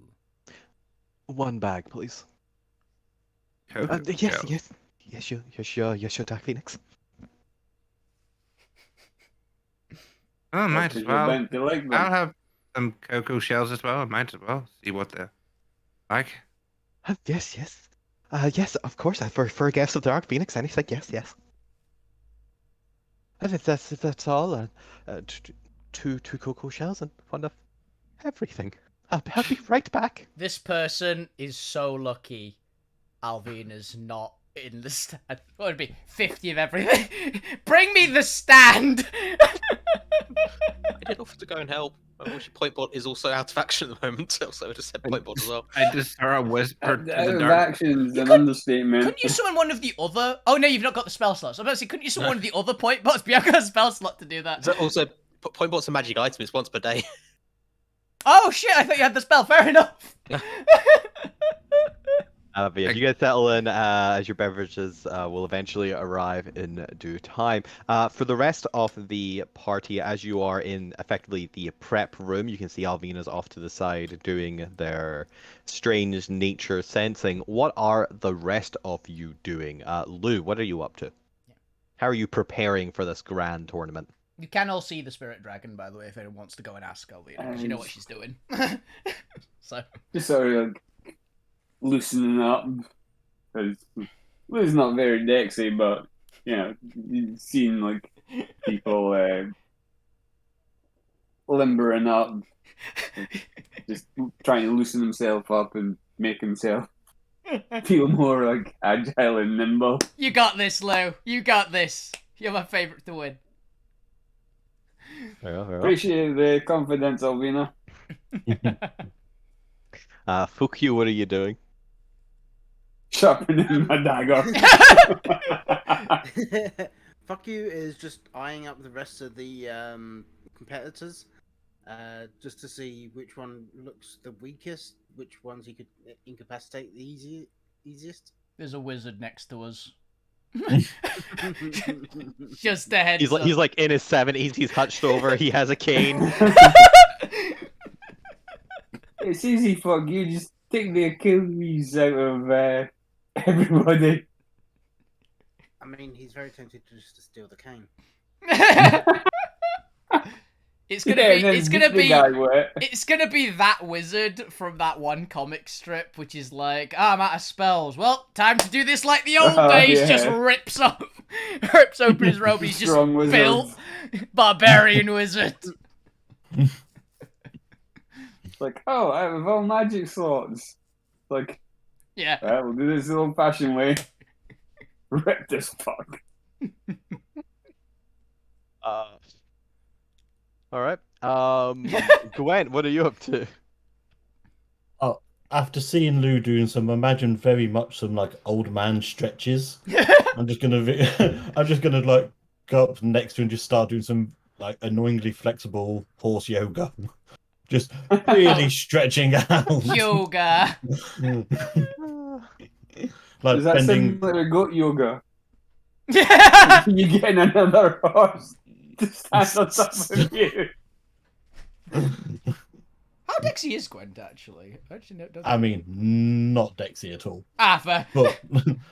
1 bag, please. Cocoa Yes, shells. yes, your Dark Phoenix. Oh, might as well. Meant to like them. I'll have some cocoa shells as well. I might as well see what they're like. Yes, of course. For a guest of the Dark Phoenix, anything. Yes. And if that's all, two cocoa shells and 1 of everything. I'll be right back. This person is so lucky Alvina's not in the stand. What would it be? 50 of everything. Bring me the stand! I did offer to go and help. Which point bot is also out of action at the moment, so I just said point bot as well. I just heard a whisper to Out the of dark. action is You an could- understatement. Couldn't you summon one of the other? Oh no, you've not got the spell slots. I'm about to say, couldn't you summon one of the other point bots? But I've got a spell slot to do that. So also, point bot's a magic item. It's once per day. Oh shit! I thought you had the spell. Fair enough. But yeah, you guys settle in as your beverages will eventually arrive in due time. For the rest of the party, as you are in effectively the prep room, you can see Alvina's off to the side doing their strange nature sensing. What are the rest of you doing? Lou, what are you up to? How are you preparing for this grand tournament? You can all see the spirit dragon, by the way, if anyone wants to go and ask Alvina, because you know what she's doing. So Just sort of like loosening up. Because Lou's not very dexy, but you know, you've seen like people limbering up, just trying to loosen himself up and make himself feel more like agile and nimble. you got this, Lou. You got this. You're my favorite to win. Very well, very well. Appreciate the confidence, Alvina. Fukyu, what are you doing? Sharpening my dagger. Fuck you is just eyeing up the rest of the competitors, just to see which one looks the weakest, which ones he could incapacitate the easiest. There's a wizard next to us. Just a heads He's up. like in his 70s. He's hunched over. He has a cane. It's easy, fuck you. Just take the Achilles out of everybody. I mean, he's very tempted to just steal the cane. It's gonna Yeah, be. then It's gonna the be. guy wet. It's gonna be that wizard from that one comic strip, which is like, I'm out of spells. Well, time to do this like the old Oh, days. yeah. Just rips open his robe. He's just Strong wizard. built barbarian wizard. Like, oh, out of all magic slots. Like, Yeah. well, we'll do this the old-fashioned way. Rip this fuck. All right. Gwen, what are you up to? After seeing Lou doing some, imagine very much some like old man stretches. I'm just gonna like go up next to him and just start doing some like annoyingly flexible horse yoga. Just really stretching out. Yoga. Like Is that bending. similar to goat yoga? How You getting another horse to stand on top of you. Dixie is Gwent actually? Actually, no, I mean, not Dexy at all. fair. But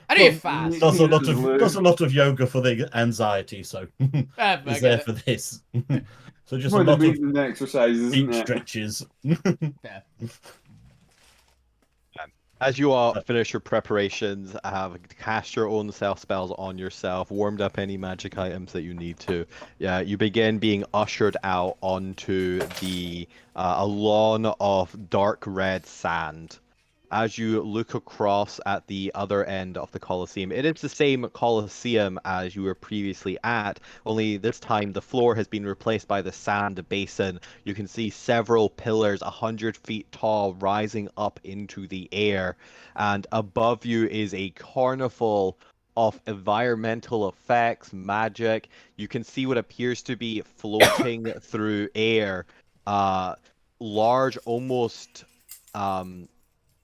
I knew you're but fast. does a lot Jesus, Lou. of yoga for the anxiety, so Fair, it's I there get for this. So just One a of the lot of breathing exercises, deep isn't it? stretches. Fair. As you all finish your preparations, have cast your own self spells on yourself, warmed up any magic items that you need to. Yeah, you begin being ushered out onto the a lawn of dark red sand. As you look across at the other end of the Colosseum, it is the same Colosseum as you were previously at, only this time the floor has been replaced by the sand basin. You can see several pillars 100 feet tall rising up into the air, and above you is a carnival of environmental effects, magic. You can see what appears to be floating through air, large, almost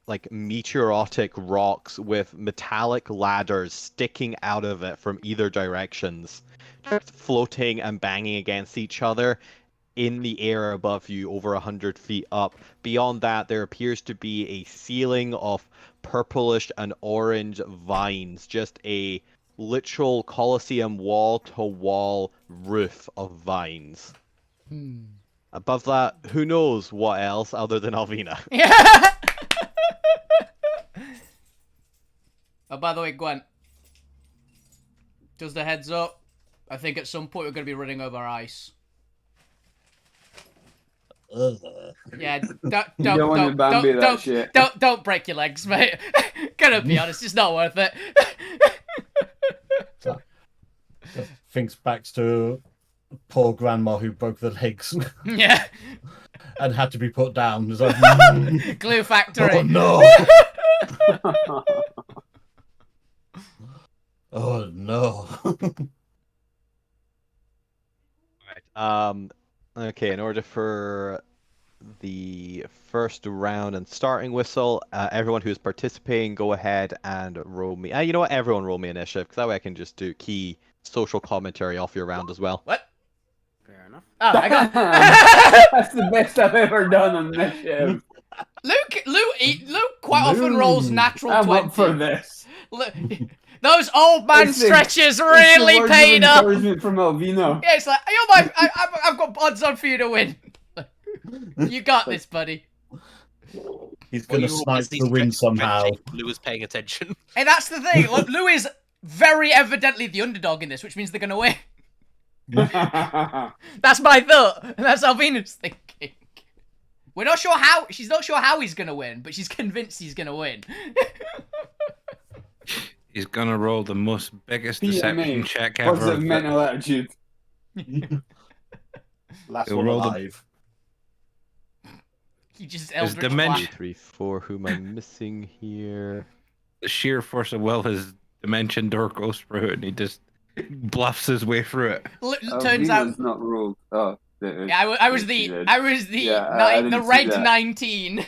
like meteoritic rocks with metallic ladders sticking out of it from either directions, just floating and banging against each other in the air above you over 100 feet up. Beyond that, there appears to be a ceiling of purplish and orange vines, just a literal Colosseum wall-to-wall roof of vines. Above that, who knows what else other than Alvina. Yeah. Oh, by the way, Gwen. Just a heads up. I think at some point we're going to be running over ice. Yeah, don't break your legs, mate. Gonna be honest, it's not worth it. Thinks back to poor grandma who broke the legs. Yeah. and had to be put down. It's like, Glue factory. oh no! Oh no! Right. Okay. In order for the first round and starting whistle, everyone who's participating, go ahead and roll me. You know what? Everyone roll me initiative, because that way I can just do key social commentary off your round as well. What? Fair enough. Oh, I got. That's the best I've ever done on this show. Luke quite often rolls natural I'm 20. up for this. Look, those old man It's the- stretches It's the really words of paid up. encouragement from Alvino. Yeah, it's like, I've got odds on for you to win. You got this, buddy. He's Well, gonna you snipe always need the to win check somehow. Lou was paying attention. And that's the thing. Look, Lou is very evidently the underdog in this, which means they're gonna win. That's my thought. And that's Alvina's thinking. We're not sure how. She's not sure how he's gonna win, but she's convinced he's gonna win. He's gonna roll the most biggest deception PMA, check ever. positive mental attitude. Last He'll one roll the- alive. He just His eldritch dimension- blast. 2, 3, 4. Who am I missing here? The sheer force of will, his dimension door goes through it, and he just bluffs his way through it. Turns out. Alvino's not rolled. Oh, there it is. Yeah, I was She the did. the I didn't see red that. 19.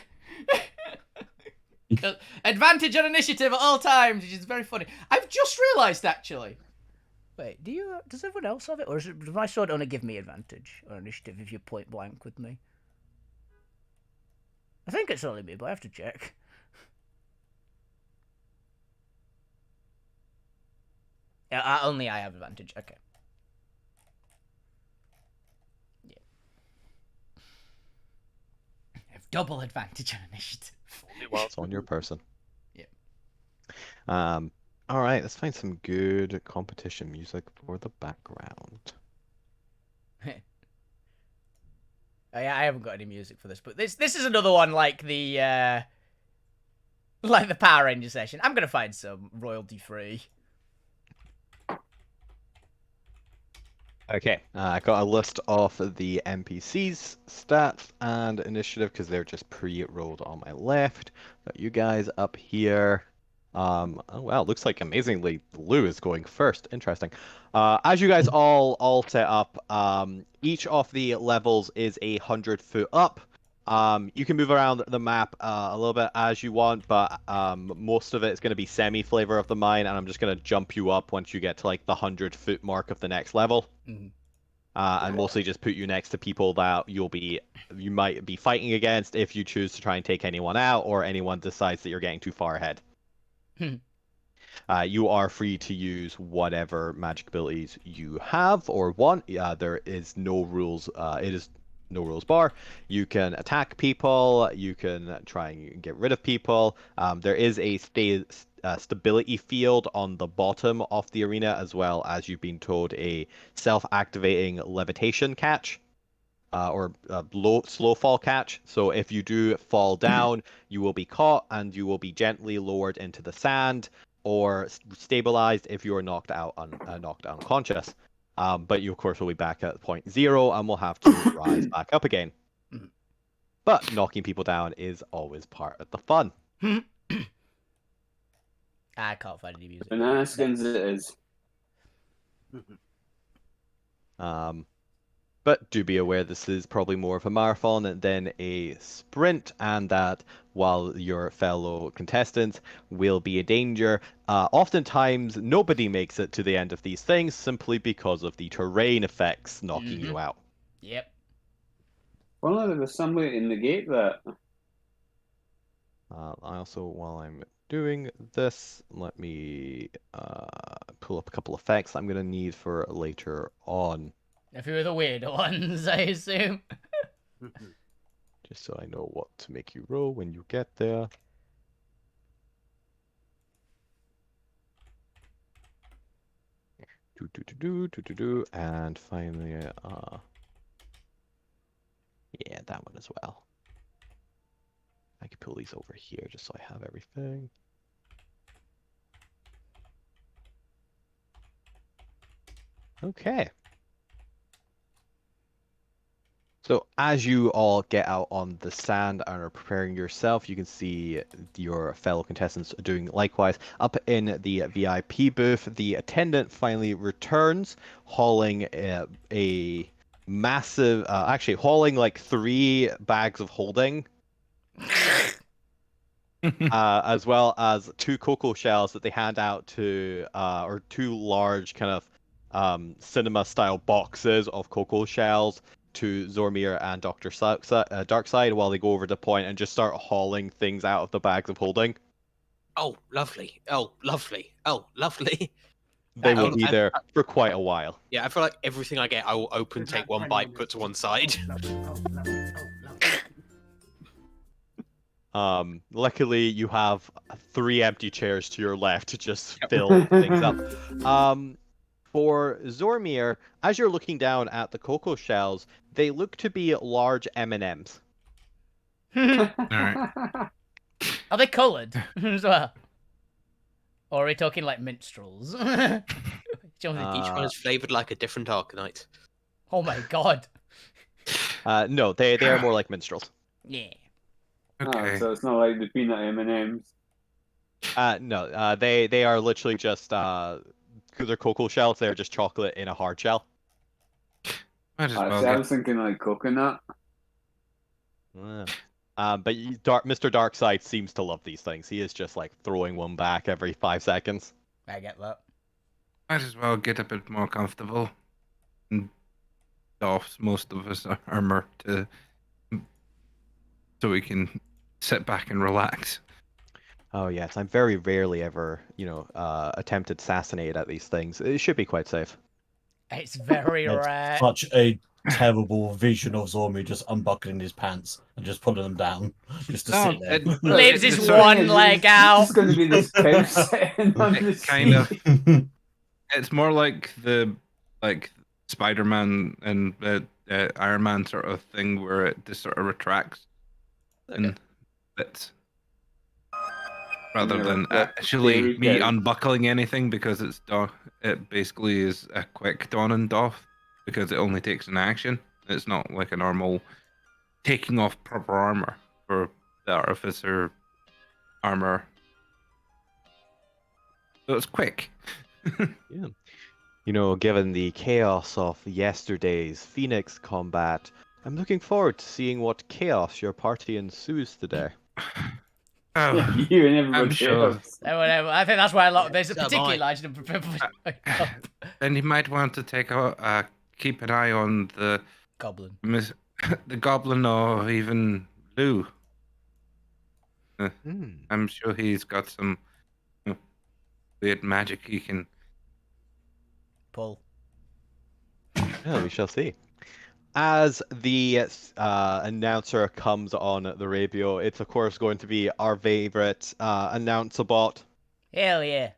Advantage on initiative at all times, which is very funny. I've just realised actually. Wait, does everyone else have it, or does my sword only give me advantage on initiative if you're point blank with me? I think it's only me, but I have to check. Yeah, only I have advantage. Okay. Yeah. I have double advantage on initiative. It's on your person. Yeah. All right. Let's find some good competition music for the background. Oh, yeah, I haven't got any music for this, but this is another one like the Power Ranger session. I'm gonna find some royalty free. Okay, I got a list of the NPCs, stats, and initiative because they're just pre-rolled on my left. Got you guys up here. Oh wow, looks like amazingly Lou is going first. Interesting. As you guys all set up, each of the levels is 100 foot up. You can move around the map a little bit as you want, but most of it is going to be semi-flavor of the mine, and I'm just going to jump you up once you get to like the 100-foot mark of the next level. Mhm. And mostly just put you next to people that you might be fighting against if you choose to try and take anyone out, or anyone decides that you're getting too far ahead. You are free to use whatever magic abilities you have or want. There is no rules. It is no rules bar. You can attack people. You can try and get rid of people. There is a stability field on the bottom of the arena, as well as you've been told a self-activating levitation catch. Or slow fall catch. So if you do fall down, you will be caught and you will be gently lowered into the sand, or stabilized if you are knocked unconscious. But you of course will be back at point 0 and will have to rise back up again. But knocking people down is always part of the fun. I can't find any music. Banana skins it is. But do be aware this is probably more of a marathon than a sprint, and that while your fellow contestants will be in danger, oftentimes nobody makes it to the end of these things simply because of the terrain effects knocking you out. Yep. Well, there was some way to negate that. I also, while I'm doing this, let me pull up a couple effects I'm going to need for later on. A few of the weird ones, I assume. Just so I know what to make you roll when you get there. And finally, yeah, that one as well. I can pull these over here just so I have everything. Okay. So as you all get out on the sand and are preparing yourself, you can see your fellow contestants doing likewise. Up in the VIP booth, the attendant finally returns, hauling a massive, actually hauling like 3 bags of holding, as well as 2 cocoa shells that they hand out to, or 2 large kind of cinema-style boxes of cocoa shells to Zormir and Dr. Darkside while they go over to point and just start hauling things out of the bags of holding. Oh, lovely. Oh, lovely. Oh, lovely. They will Oh, be there for quite a while. Yeah, I feel like everything I get, I will open, take one bite, put to one side. Luckily, you have 3 empty chairs to your left to just fill things up. For Zormir, as you're looking down at the cocoa shells, they look to be large M&Ms. Alright. Are they coloured as well? Or are we talking like minstrels? Each one is flavored like a different Arcanite. Oh my god. No, they are more like minstrels. Yeah. Okay. So it's not like the peanut M&Ms. No, they are literally just they're cocoa shells. They're just chocolate in a hard shell. Might as well See, I get... was thinking like coconut. But Mr. Darkside seems to love these things. He is just like throwing one back every 5 seconds. I get that. Might as well get a bit more comfortable. And doff most of us armor so we can sit back and relax. Oh yes, I'm very rarely ever, attempted assassinate at these things. It should be quite safe. It's very It's rare. such a terrible vision of Zormi just unbuckling his pants and just pulling them down just to sit there. Leaves his it's one leg out. It's going to be this couch sitting on the kind of. of. It's more like the Spider-Man and Iron Man sort of thing where it just sort of retracts and bits. Rather than actually me unbuckling anything, because it basically is a quick don and doff because it only takes an action. It's not like a normal taking off proper armor for the artificer armor. So it's quick. Yeah. Given the chaos of yesterday's Phoenix combat, I'm looking forward to seeing what chaos your party ensues today. Oh, You and everybody I'm sure. else. I think that's why a lot. There's a So am particularly I. large number of people. And you might want to keep an eye on the Goblin. the goblin or even Lou. Hmm. I'm sure he's got some weird magic he can. Pull. Yeah, we shall see. As the announcer comes on the radio, it's of course going to be our favorite announcer bot. Hell yeah.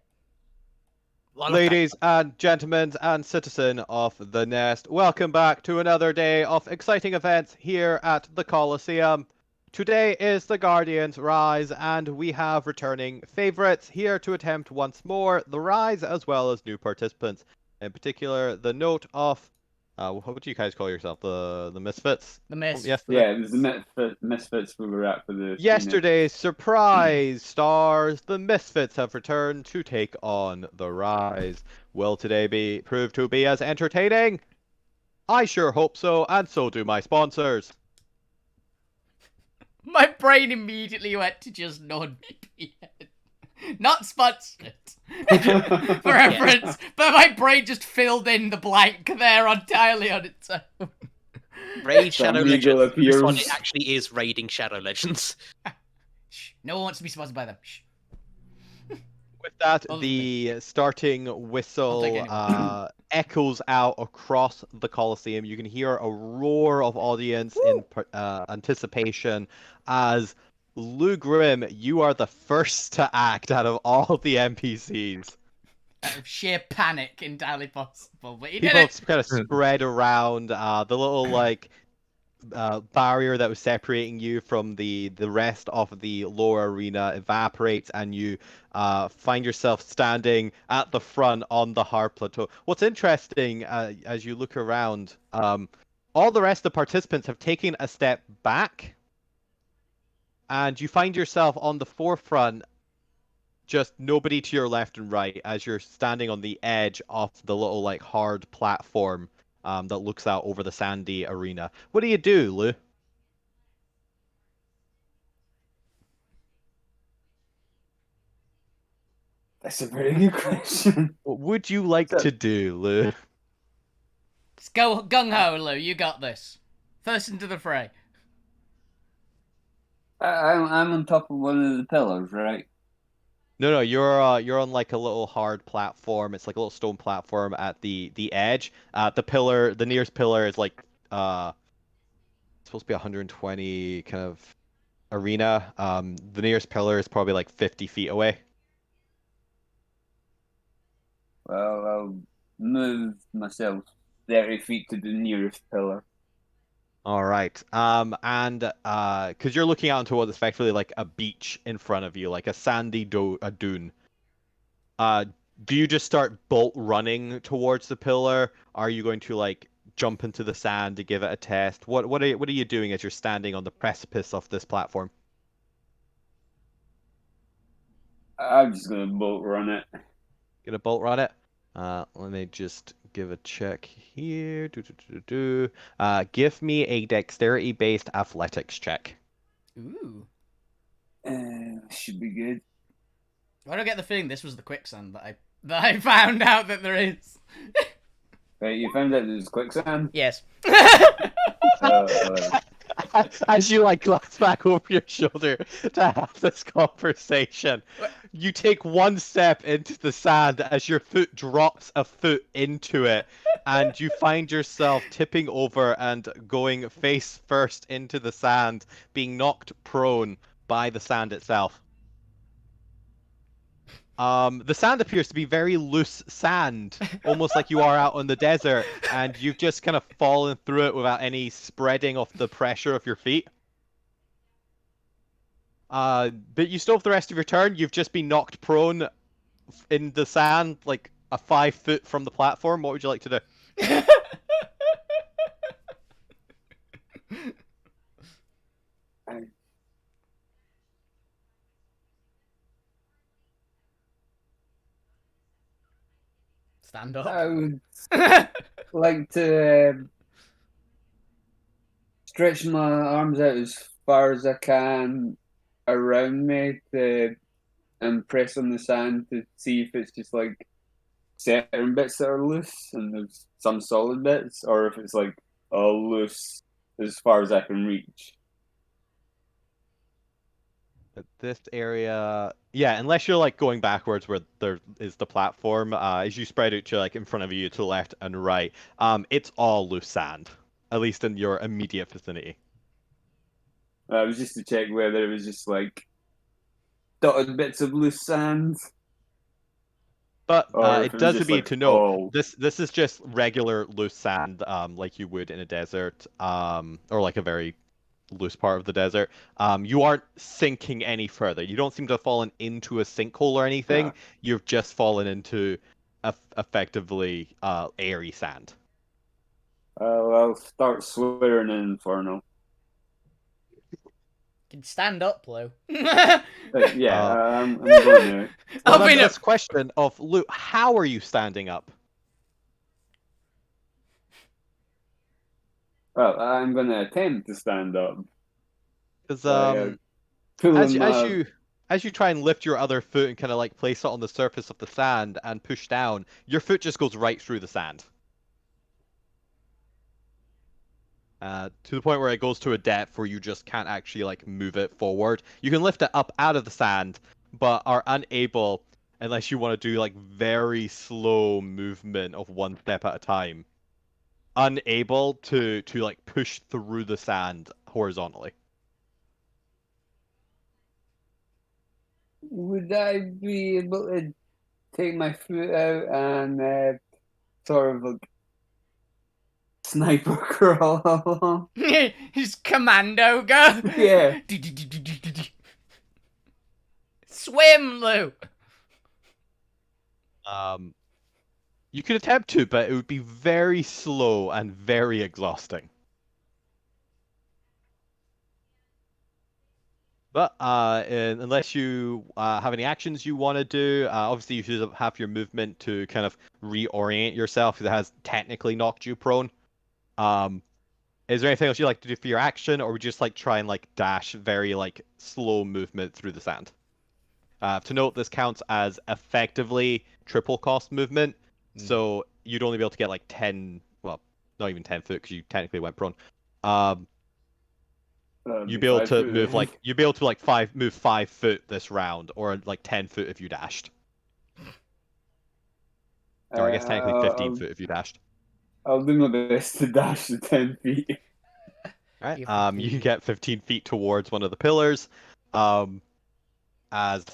Ladies and gentlemen and citizen of the Nest, welcome back to another day of exciting events here at the Coliseum. Today is the Guardians Rise, and we have returning favorites here to attempt once more the Rise, as well as new participants. In particular, the note of what do you guys call yourself? The Misfits? The miss. Yesterday? Yeah, it was the Misfits we were at for the Yesterday's surprise stars, the Misfits have returned to take on the Rise. Will today prove to be as entertaining? I sure hope so, and so do my sponsors. My brain immediately went to just non-VPN. Not sponsored. For reference. But my brain just filled in the blank there entirely on its own. Raid Shadow Some legal Legends. This one appears. it actually is raiding Shadow Legends. Shh. No one wants to be sponsored by them. Shh. With that, Other the starting I'll whistle take anyone. echoes out across the Coliseum. You can hear a roar of audience in anticipation as Lou Grimm, you are the first to act out of all the NPCs. Out of sheer panic, entirely possible. But he did People it. kind of spread around. The little barrier that was separating you from the rest of the lower arena evaporates, and you find yourself standing at the front on the hard plateau. What's interesting as you look around, all the rest of the participants have taken a step back, and you find yourself on the forefront, just nobody to your left and right, as you're standing on the edge of the little like hard platform that looks out over the sandy arena. What do you do, Lou? That's a very good question. What would you like to do, Lou? Let's go gung ho, Lou. You got this. First into the fray. I'm on top of one of the pillars, right? No, you're on like a little hard platform. It's like a little stone platform at the edge. The nearest pillar is like supposed to be 120 kind of arena. The nearest pillar is probably like 50 feet away. Well, I'll move myself 30 feet to the nearest pillar. All right. And because you're looking out into what's effectively like a beach in front of you, like a sandy dune. Do you just start bolt running towards the pillar? Are you going to like jump into the sand to give it a test? What are you doing as you're standing on the precipice of this platform? I'm just gonna bolt run it. Gonna bolt run it. Let me just give a check here. Give me a dexterity-based athletics check. Ooh. Should be good. I don't get the feeling this was the quicksand that I found out that there is. Right, you found out there's quicksand? Yes. As you like glance back over your shoulder to have this conversation, you take one step into the sand as your foot drops a foot into it, and you find yourself tipping over and going face first into the sand, being knocked prone by the sand itself. The sand appears to be very loose sand, almost like you are out on the desert, and you've just kind of fallen through it without any spreading of the pressure of your feet. But you still have the rest of your turn. You've just been knocked prone in the sand, like a 5 foot from the platform. What would you like to do? Stand up. I would like to stretch my arms out as far as I can around me and press on the sand to see if it's just like certain bits that are loose and there's some solid bits, or if it's like all loose as far as I can reach. At this area, yeah, unless you're like going backwards where there is the platform, as you spread out to like in front of you to the left and right, it's all loose sand, at least in your immediate vicinity. It was just to check whether it was just like dotted bits of loose sand. But Or it if it was does just, need like, to know all- this is just regular loose sand, like you would in a desert, or like a very loose part of the desert. You aren't sinking any further. You don't seem to have fallen into a sinkhole or anything. Yeah. You've just fallen into effectively airy sand. I'll start swearing in Inferno. Can stand up, Lou. Yeah, I'm going to. Well, I'll be that's this question of Luke. How are you standing up? Well, I'm going to attempt to stand up. Because as you try and lift your other foot and kind of like place it on the surface of the sand and push down, your foot just goes right through the sand. To the point where it goes to a depth where you just can't actually like move it forward. You can lift it up out of the sand, but are unable, unless you want to do like very slow movement of one step at a time, unable to like push through the sand horizontally. Would I be able to take my foot out and sort of like sniper crawl along? His commando go. Yeah. Swim, Lou. You could attempt to, but it would be very slow and very exhausting. But unless you have any actions you want to do, obviously you should have your movement to kind of reorient yourself because it has technically knocked you prone. Is there anything else you'd like to do for your action, or would you just like try and like dash very like slow movement through the sand? To note, this counts as effectively triple cost movement, so you'd only be able to get like 10, well, not even 10 foot because you technically went prone. You'd be able to move like move 5 foot this round, or like 10 foot if you dashed. Or I guess technically 15 foot if you dashed. I'll do my best to dash the 10 feet. Right. You're You 15. get 15 feet towards one of the pillars, as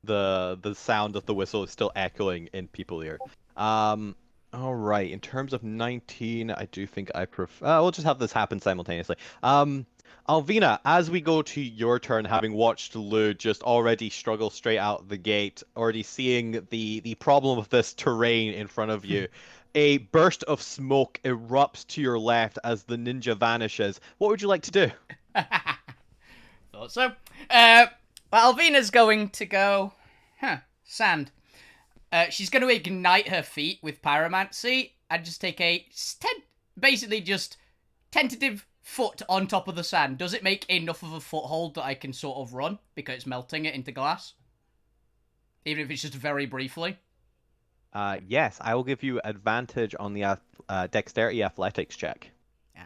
the sound of the whistle is still echoing in people's ear. All right. In terms of 19, I do think I prefer. We'll just have this happen simultaneously. Alvina, as we go to your turn, having watched Lou just already struggle straight out the gate, already seeing the problem of this terrain in front of you, a burst of smoke erupts to your left as the ninja vanishes. What would you like to do? Thought so. Well, Alvina's going to go... sand. She's going to ignite her feet with pyromancy and just take a... basically just tentative foot on top of the sand. Does it make enough of a foothold that I can sort of run because it's melting it into glass? Even if it's just very briefly. Yes, I will give you advantage on the dexterity athletics check. Yeah.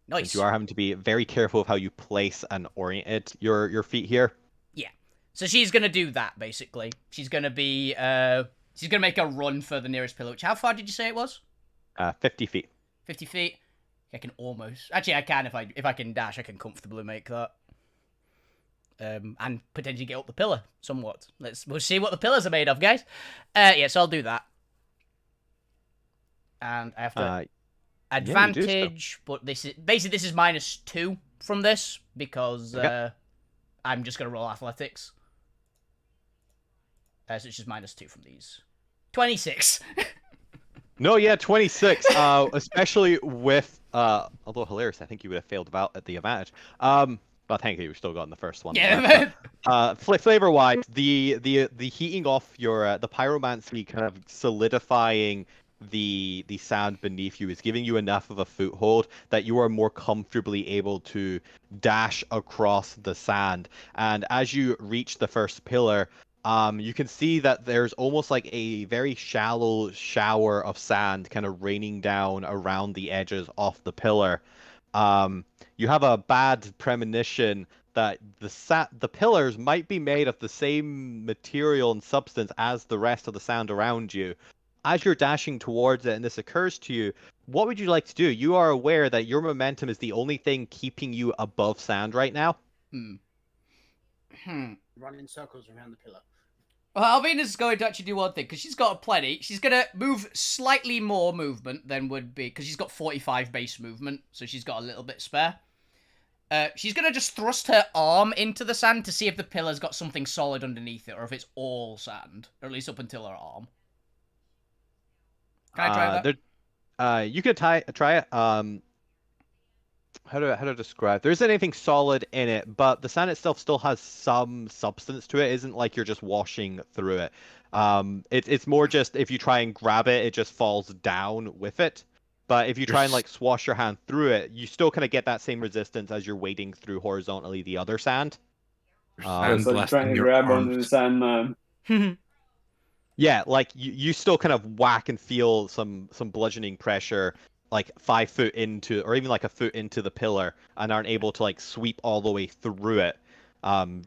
Nice. Since you are having to be very careful of how you place and orient your feet here. Yeah. So she's going to do that, basically. She's going to be... she's going to make a run for the nearest pillar, which how far did you say it was? 50 feet. 50 feet. I can almost... Actually, I can. If I can dash, I can comfortably make that. And potentially get up the pillar somewhat. We'll see what the pillars are made of, guys. Yeah, so I'll do that. And I have to advantage, but this is basically this is -2 from this because I'm just gonna roll athletics. So it's just -2 from these. 26. No, yeah, 26. Especially with although hilarious, I think you would have failed about at the advantage. But thankfully you still got in the first one. Yeah. Flavor wise, the heating off your the pyromancy kind of solidifying the sand beneath you is giving you enough of a foothold that you are more comfortably able to dash across the sand. And as you reach the first pillar, you can see that there's almost like a very shallow shower of sand kind of raining down around the edges of the pillar. You have a bad premonition that the pillars might be made of the same material and substance as the rest of the sand around you. As you're dashing towards it and this occurs to you, what would you like to do? You are aware that your momentum is the only thing keeping you above sand right now. Run in circles around the pillar. Well, Alvina's going to actually do one thing, because she's got plenty. She's going to move slightly more movement than would be, because she's got 45 base movement, so she's got a little bit spare. She's going to just thrust her arm into the sand to see if the pillar's got something solid underneath it, or if it's all sand, or at least up until her arm. Can I try that? You could try it. How do I describe? There isn't anything solid in it, but the sand itself still has some substance to it. It isn't like you're just washing through it. It's more just if you try and grab it, it just falls down with it. But if you try and like swash your hand through it, you still kind of get that same resistance as you're wading through horizontally the other sand. It's like trying to grab onto the sand, man. Yeah, like you still kind of whack and feel some bludgeoning pressure like 5 foot into, or even like a foot into the pillar, and aren't able to like sweep all the way through it.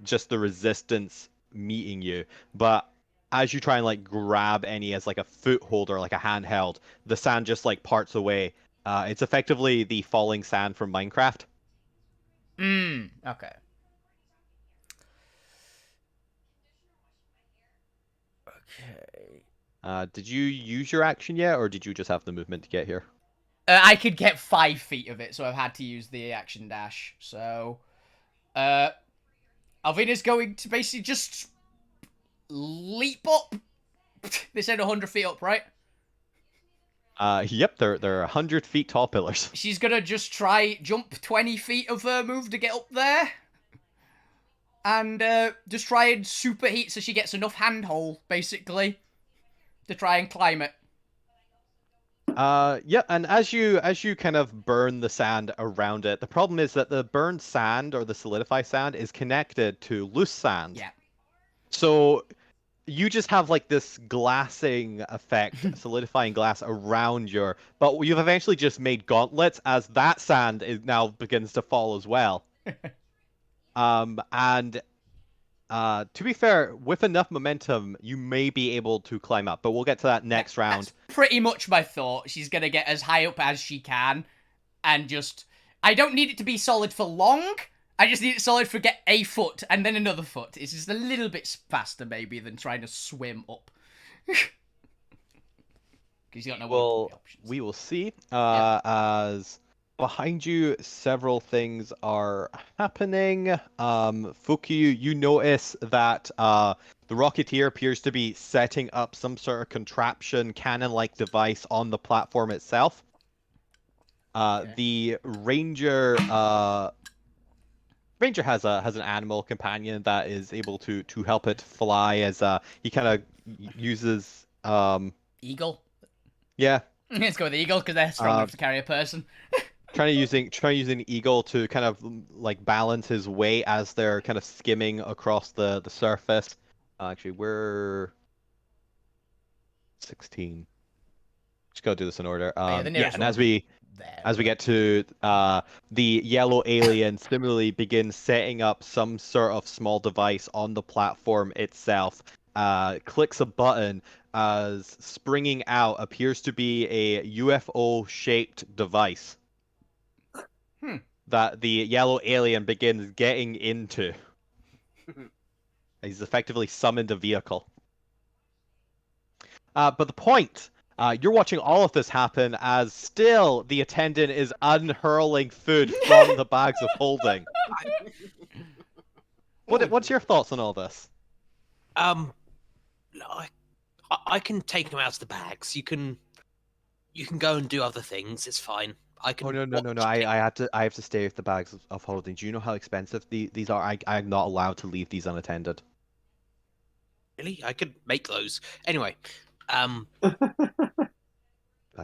Just the resistance meeting you. But as you try and like grab any as like a foothold or like a handheld, the sand just like parts away. It's effectively the falling sand from Minecraft. Okay. Okay. Did you use your action yet, or did you just have the movement to get here? I could get 5 feet of it, so I've had to use the action dash. So, Alvina's going to basically just leap up. They said 100 feet up, right? Yep, they're 100 feet tall pillars. She's gonna just try jump 20 feet of her move to get up there. and just try and superheat so she gets enough handhold, basically, to try and climb it. Yeah, and as you kind of burn the sand around it, the problem is that the burned sand or the solidified sand is connected to loose sand. Yeah. So you just have like this glassing effect, solidifying glass around your. But you've eventually just made gauntlets as that sand is now begins to fall as well. And to be fair, with enough momentum, you may be able to climb up. But we'll get to that next round. That's pretty much my thought. She's gonna get as high up as she can, and just. I don't need it to be solid for long. I just need it solid for get a foot and then another foot. It's just a little bit faster maybe than trying to swim up. Because you don't know what Well, the options. we will see. Yeah. As behind you, several things are happening. Fuku, you notice that the Rocketeer appears to be setting up some sort of contraption, cannon-like device on the platform itself. Okay. The Ranger has an animal companion that is able to help it fly as he kind of uses Eagle. yeah. Let's go with the eagle because they're strong enough to carry a person. Trying using Eagle to kind of like balance his weight as they're kind of skimming across the surface. Actually, we're 16. Just gotta do this in order. Yeah, the Yeah, nearest and one as will be we there, get to the yellow alien, similarly begins setting up some sort of small device on the platform itself. Clicks a button as springing out appears to be a UFO-shaped device that the yellow alien begins getting into. He's effectively summoned a vehicle. But the point, you're watching all of this happen as still the attendant is unhurling food from the bags of holding. What's your thoughts on all this? I can take them out of the bags. You can go and do other things. It's fine. I can. Oh no! I have to stay with the bags of holding. Do you know how expensive these are? I'm not allowed to leave these unattended. Really, I could make those anyway. I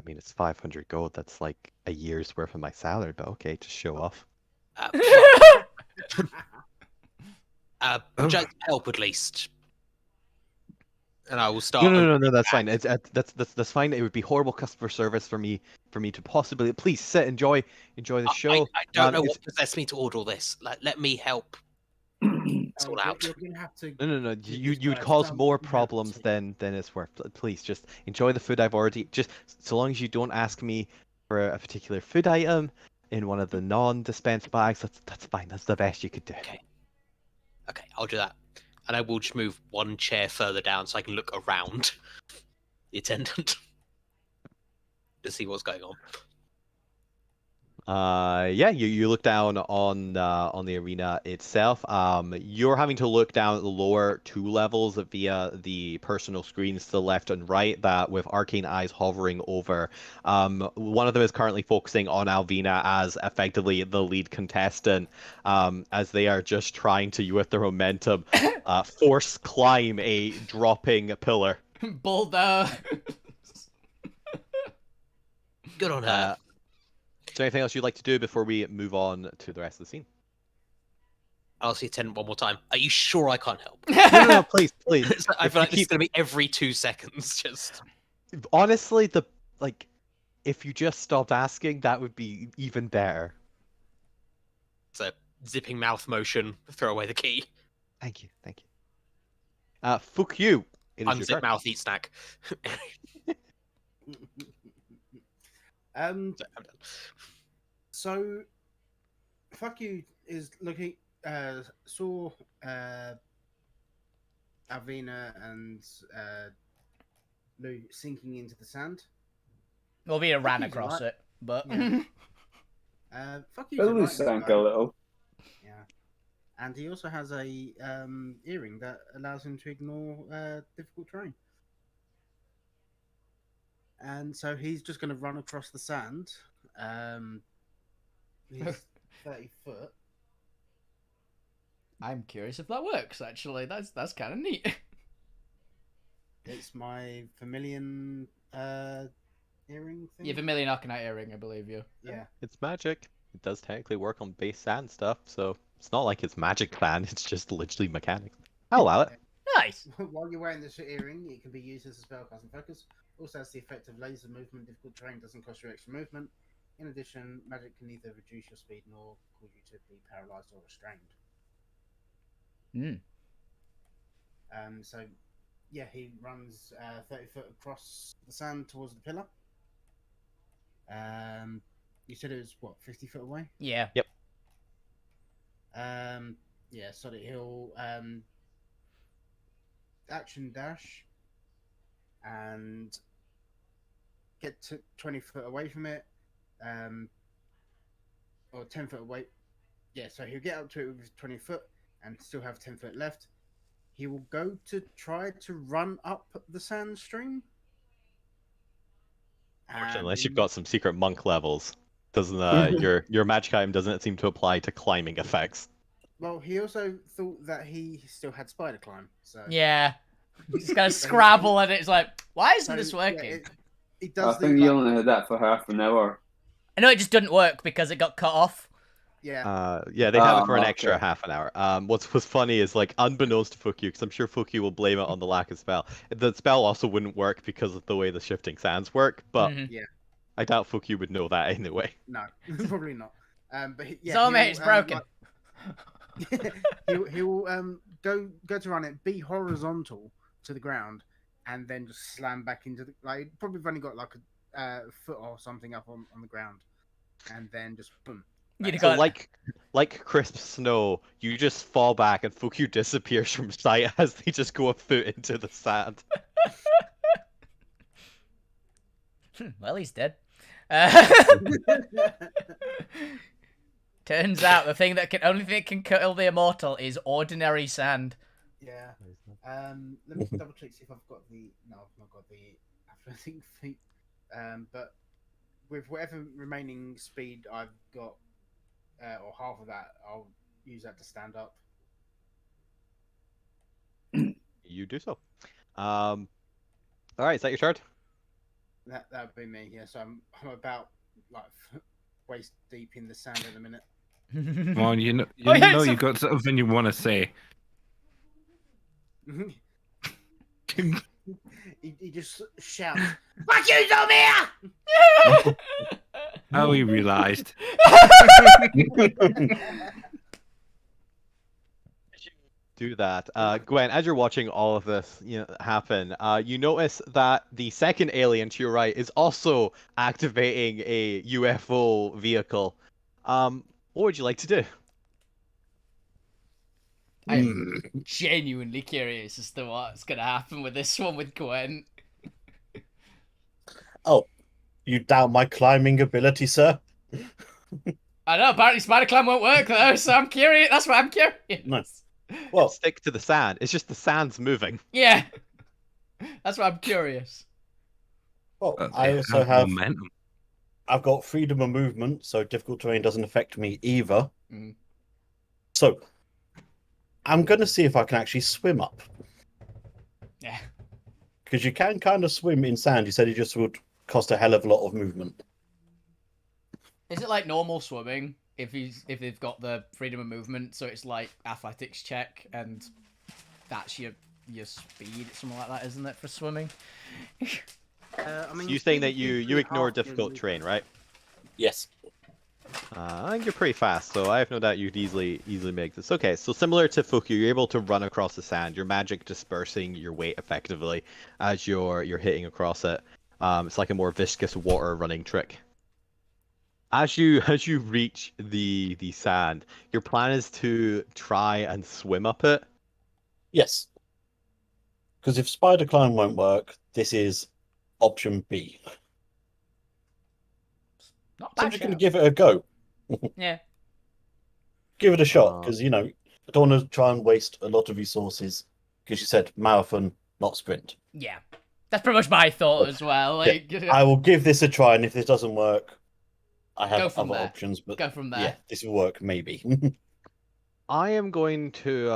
mean, it's 500 gold. That's like a year's worth of my salary. But okay, just show off. Just help at least, and I will start. No. That's fine. That's fine. It would be horrible customer service for me to possibly. Please sit, enjoy the show. I don't know what possessed me to order all this. Let me help. Sort out. You're gonna have to. No. do You'd this cause first. more You have problems to- than it's worth. Please, just enjoy the food I've already. Just so long as you don't ask me for a particular food item in one of the non-dispense bags. That's fine. That's the best you could do. Okay, I'll do that, and I will just move one chair further down so I can look around the attendant to see what's going on. Yeah, you look down on the arena itself. You're having to look down at the lower two levels via the personal screens to the left and right that with arcane eyes hovering over. One of them is currently focusing on Alvina as effectively the lead contestant, as they are just trying to, with their momentum, force climb a dropping pillar. Boulder. Good on her. Is there anything else you'd like to do before we move on to the rest of the scene? I'll see attendant one more time. Are you sure I can't help? No, please. I feel like this is going to be every 2 seconds. Just honestly, if you just stopped asking, that would be even better. it's a zipping mouth motion. Throw away the key. Thank you. Fuck you. It is your Unzip turn. mouth, eat snack. So, fuck you is looking. Saw Alvina and Lou sinking into the sand. Well, we ran Fuck you, across right? it, but Yeah. Fuck you. Billy sank a little. Yeah. And he also has a earring that allows him to ignore difficult terrain. And so he's just going to run across the sand. He's 30 foot. I'm curious if that works. Actually, that's kind of neat. It's my Vermilion earring thing. You have a million Arcanite earring, I believe you. Yeah. It's magic. It does technically work on base sand stuff, so it's not like it's magic sand. It's just literally mechanics. I'll allow it. Nice. While you're wearing this earring, it can be used as a spellcasting focus. Also has the effect of laser movement. Difficult terrain doesn't cost you extra movement. In addition, magic can neither reduce your speed nor cause you to be paralyzed or restrained. So, yeah, he runs 30 foot across the sand towards the pillar. You said it was what, 50 foot away? Yeah. Yep. Yeah, so that he'll action dash and get to 20 foot away from it, or 10 foot away. Yeah, so he'll get up to it with 20 foot and still have 10 foot left. He will go to try to run up the sand stream. Unless you've got some secret monk levels, doesn't your magic item doesn't seem to apply to climbing effects? Well, he also thought that he still had spider climb. So Yeah. Just gotta scrabble and it's like, why isn't this yeah, working? it does. I think you only had that for half an hour. I know it just didn't work because it got cut off. Yeah. Yeah, they have it for an okay. extra half an hour. What's funny is, like, unbeknownst to Fukyu, because I'm sure Fukyu will blame it on the lack of spell. The spell also wouldn't work because of the way the shifting sands work, but Mhm. Yeah. I doubt Fukyu would know that anyway. No, probably not. But yeah, Soulmate is broken. He'll go to run it, be horizontal to the ground, and then just slam back into the probably only got like a foot or something up on the ground, and then just boom. You'd have So got like crisp snow, you just fall back and Fukyu disappears from sight as they just go a foot into the sand. Well, he's dead. Turns out the only thing that can kill the immortal is ordinary sand. Yeah. Let me double check see if I've got the. No, I've not got the athletic feat. But with whatever remaining speed I've got, or half of that, I'll use that to stand up. You do so. All right, is that your turn? That would be me. Yeah. So I'm about like waist deep in the sand at the minute. Come on, you know so- you got something you want to say. he just shouts, "Fuck you, Zomia!" How he realised. Do that. Gwen, as you're watching all of this happen, you notice that the second alien to your right is also activating a UFO vehicle. What would you like to do? I'm genuinely curious as to what's gonna happen with this one with Gwen. Oh, you doubt my climbing ability, sir? I know, apparently Spider Climb won't work though, so I'm curious. That's why I'm curious. Nice. Well, Stick to the sand. It's just the sand's moving. Yeah. That's why I'm curious. well, They I also have. momentum. I've got freedom of movement, so difficult terrain doesn't affect me either. Mm. So, I'm going to see if I can actually swim up. Yeah. Because you can kind of swim in sand. You said it just would cost a hell of a lot of movement. Is it like normal swimming if they've got the freedom of movement, so it's like athletics check and that's your speed, something like that, isn't it, for swimming? I mean, You saying that speed is you usually ignore half your difficult movement. terrain, right? Yes. I think you're pretty fast, so I have no doubt you'd easily make this. Okay, so similar to Fukyu, you're able to run across the sand. Your magic dispersing your weight effectively as you're hitting across it. It's like a more viscous water running trick. As you reach the sand, your plan is to try and swim up it. Yes. Because if spider climb won't work, this is option B. Not So I'm bad. just going to shout. give it a go. Yeah. Give it a shot, because, I don't want to try and waste a lot of resources, because you said marathon, not sprint. Yeah. That's pretty much my thought as well. Like, I will give this a try, and if this doesn't work, I Go have from other there. options. But go from there. yeah, this will work, maybe. I am going to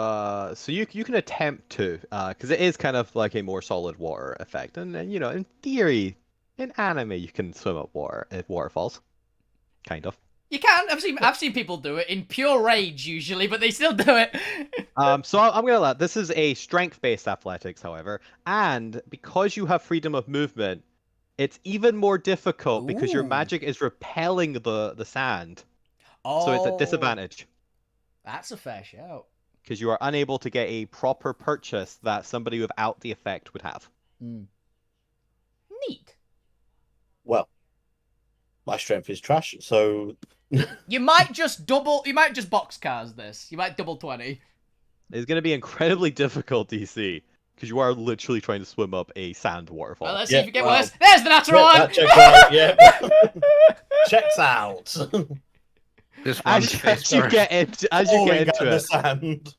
so you can attempt to because it is kind of like a more solid water effect, and you know in theory in anime you can swim up water at waterfalls, kind of. You can. I've seen people do it in pure rage usually, but they still do it. So I'm gonna let this is a strength-based athletics, however, and because you have freedom of movement, it's even more difficult because your Ooh. magic is repelling the sand, Oh, so it's at disadvantage. That's a fair shout. Because you are unable to get a proper purchase that somebody without the effect would have. Neat. Well, my strength is trash, so You might just boxcars this. You might double 20. It's going to be incredibly difficult, DC, because you are literally trying to swim up a sand waterfall. Well, let's see if you get well, worse. There's the natural one! that checks out. Yeah, checks out. This one As you get into The it, sand.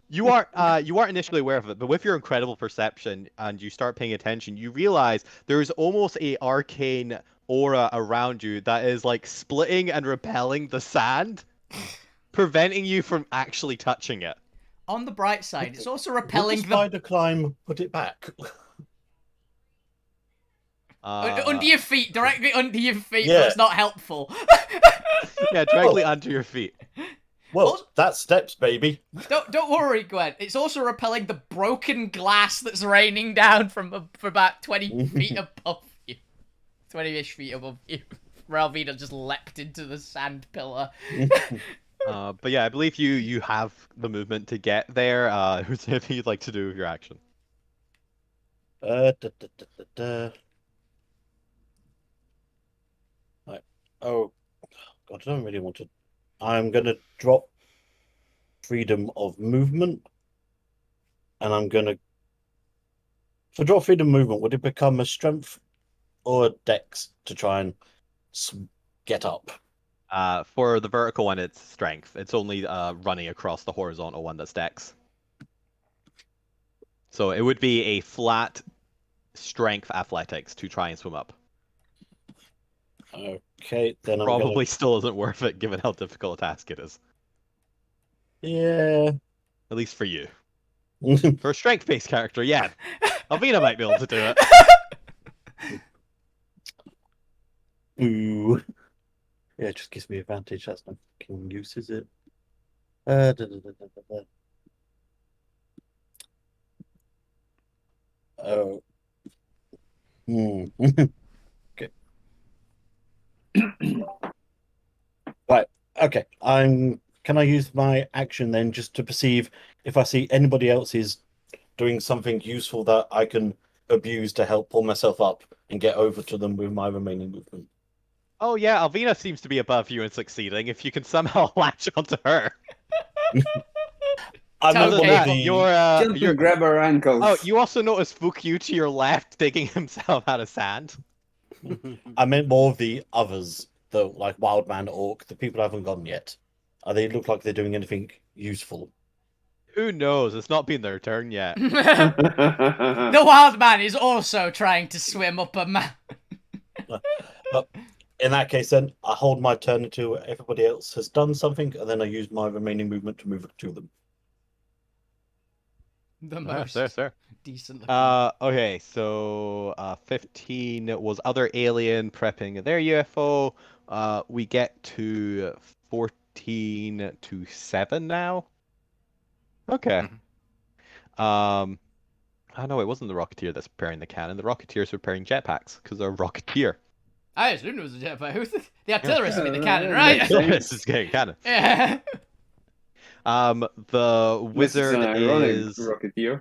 you aren't initially aware of it, but with your incredible perception and you start paying attention, you realize there is almost a arcane aura around you that is like splitting and repelling the sand, preventing you from actually touching it. On the bright side, it's also Would repelling the the... spider climb, put it back. under your feet, directly under your feet, Yeah. but it's not helpful. Yeah, directly under your feet. Well, Also- that's steps, baby. Don't worry, Gwen. It's also repelling the broken glass that's raining down from about 20 feet above you. 20-ish feet above you. Ralvina just leapt into the sand pillar. But yeah, I believe you have the movement to get there. Who's anything you'd like to do with your action? Da, da, da, da, da. Right. Oh, God, I don't really want to. I'm going to drop freedom of movement. And I'm going to. So, drop freedom of movement, would it become a strength or a dex to try and get up? For the vertical one, it's strength. It's only running across the horizontal one that's dex. So it would be a flat strength athletics to try and swim up. Okay, then I'm Probably still isn't worth it given how difficult a task it is. Yeah. At least for you. For a strength-based character, yeah. Alvina might be able to do it. Ooh. Yeah, it just gives me advantage. That's no fucking use, is it? Da, da, da, da, da, da. Oh. Okay. Right. Okay. Can I use my action then just to perceive if I see anybody else is doing something useful that I can abuse to help pull myself up and get over to them with my remaining movement? Oh yeah, Alvina seems to be above you and succeeding. If you can somehow latch onto her. I'm not Okay. one of the... Jump and grab her ankles. Oh, you also notice Fukyu to your left digging himself out of sand. I meant more of the others, the like Wildman, Orc, the people who haven't gone yet. They look like they're doing anything useful. Who knows? It's not been their turn yet. The wild man is also trying to swim up a mountain. But in that case, then I hold my turn until everybody else has done something, and then I use my remaining movement to move to them. The most Sir. decent looking. Okay, so 15 was other alien prepping their UFO. We get to 14 to 7 now. Okay. Oh no, it wasn't the Rocketeer that's preparing the cannon. The Rocketeer's preparing jetpacks because they're a Rocketeer. I assumed it was a jetpack. Who's the artillerist would be the Yeah, cannon, yeah, right? makes sense. This is getting cannon. Yeah. The wizard This is an ironic is Rocketeer.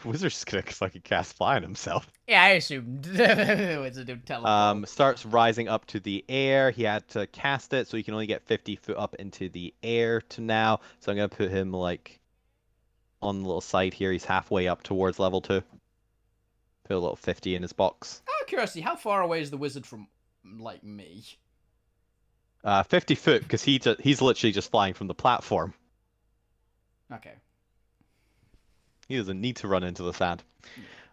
Wizard's gonna fucking cast flying himself. Yeah, I assumed the wizard would teleport. Starts rising up to the air. He had to cast it, so he can only get 50 foot up into the air to now. So I'm gonna put him like on the little side here. He's halfway up towards level 2. Put a little 50 in his box. Out of curiosity, how far away is the wizard from, like, me? 50 foot, because he's literally just flying from the platform. Okay. He doesn't need to run into the sand.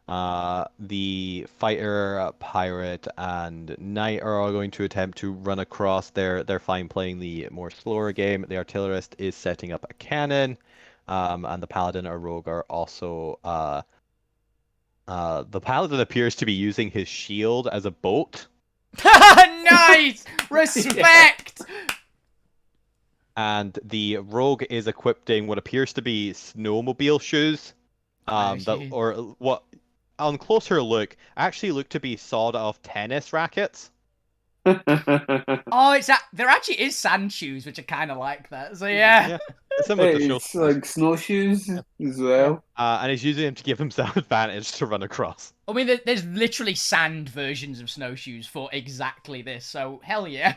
The fighter, pirate, and knight are all going to attempt to run across. They're fine playing the more slower game. The artillerist is setting up a cannon, and the paladin or rogue are also. The paladin appears to be using his shield as a boat. Nice! Respect! And the rogue is equipping what appears to be snowmobile shoes. What on closer look actually look to be sawed off tennis rackets. Oh, there actually is sand shoes, which I kind of like that. So yeah. Similar to It's like snowshoes as well. and he's using them to give himself advantage to run across. I mean, there's literally sand versions of snowshoes for exactly this. So hell yeah.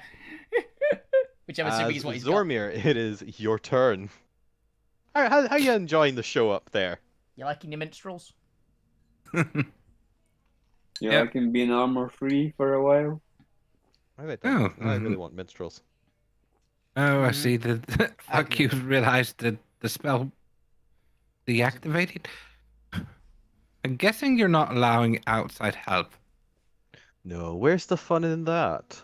Which I'm assuming is what he's got. Zormir, it is your turn. How you enjoying the show up there? You liking the minstrels? Yeah, I can be an armor free for a while. I really want minstrels. Oh, I see. Fuck you realized that the spell deactivated. I'm guessing you're not allowing outside help. No, where's the fun in that?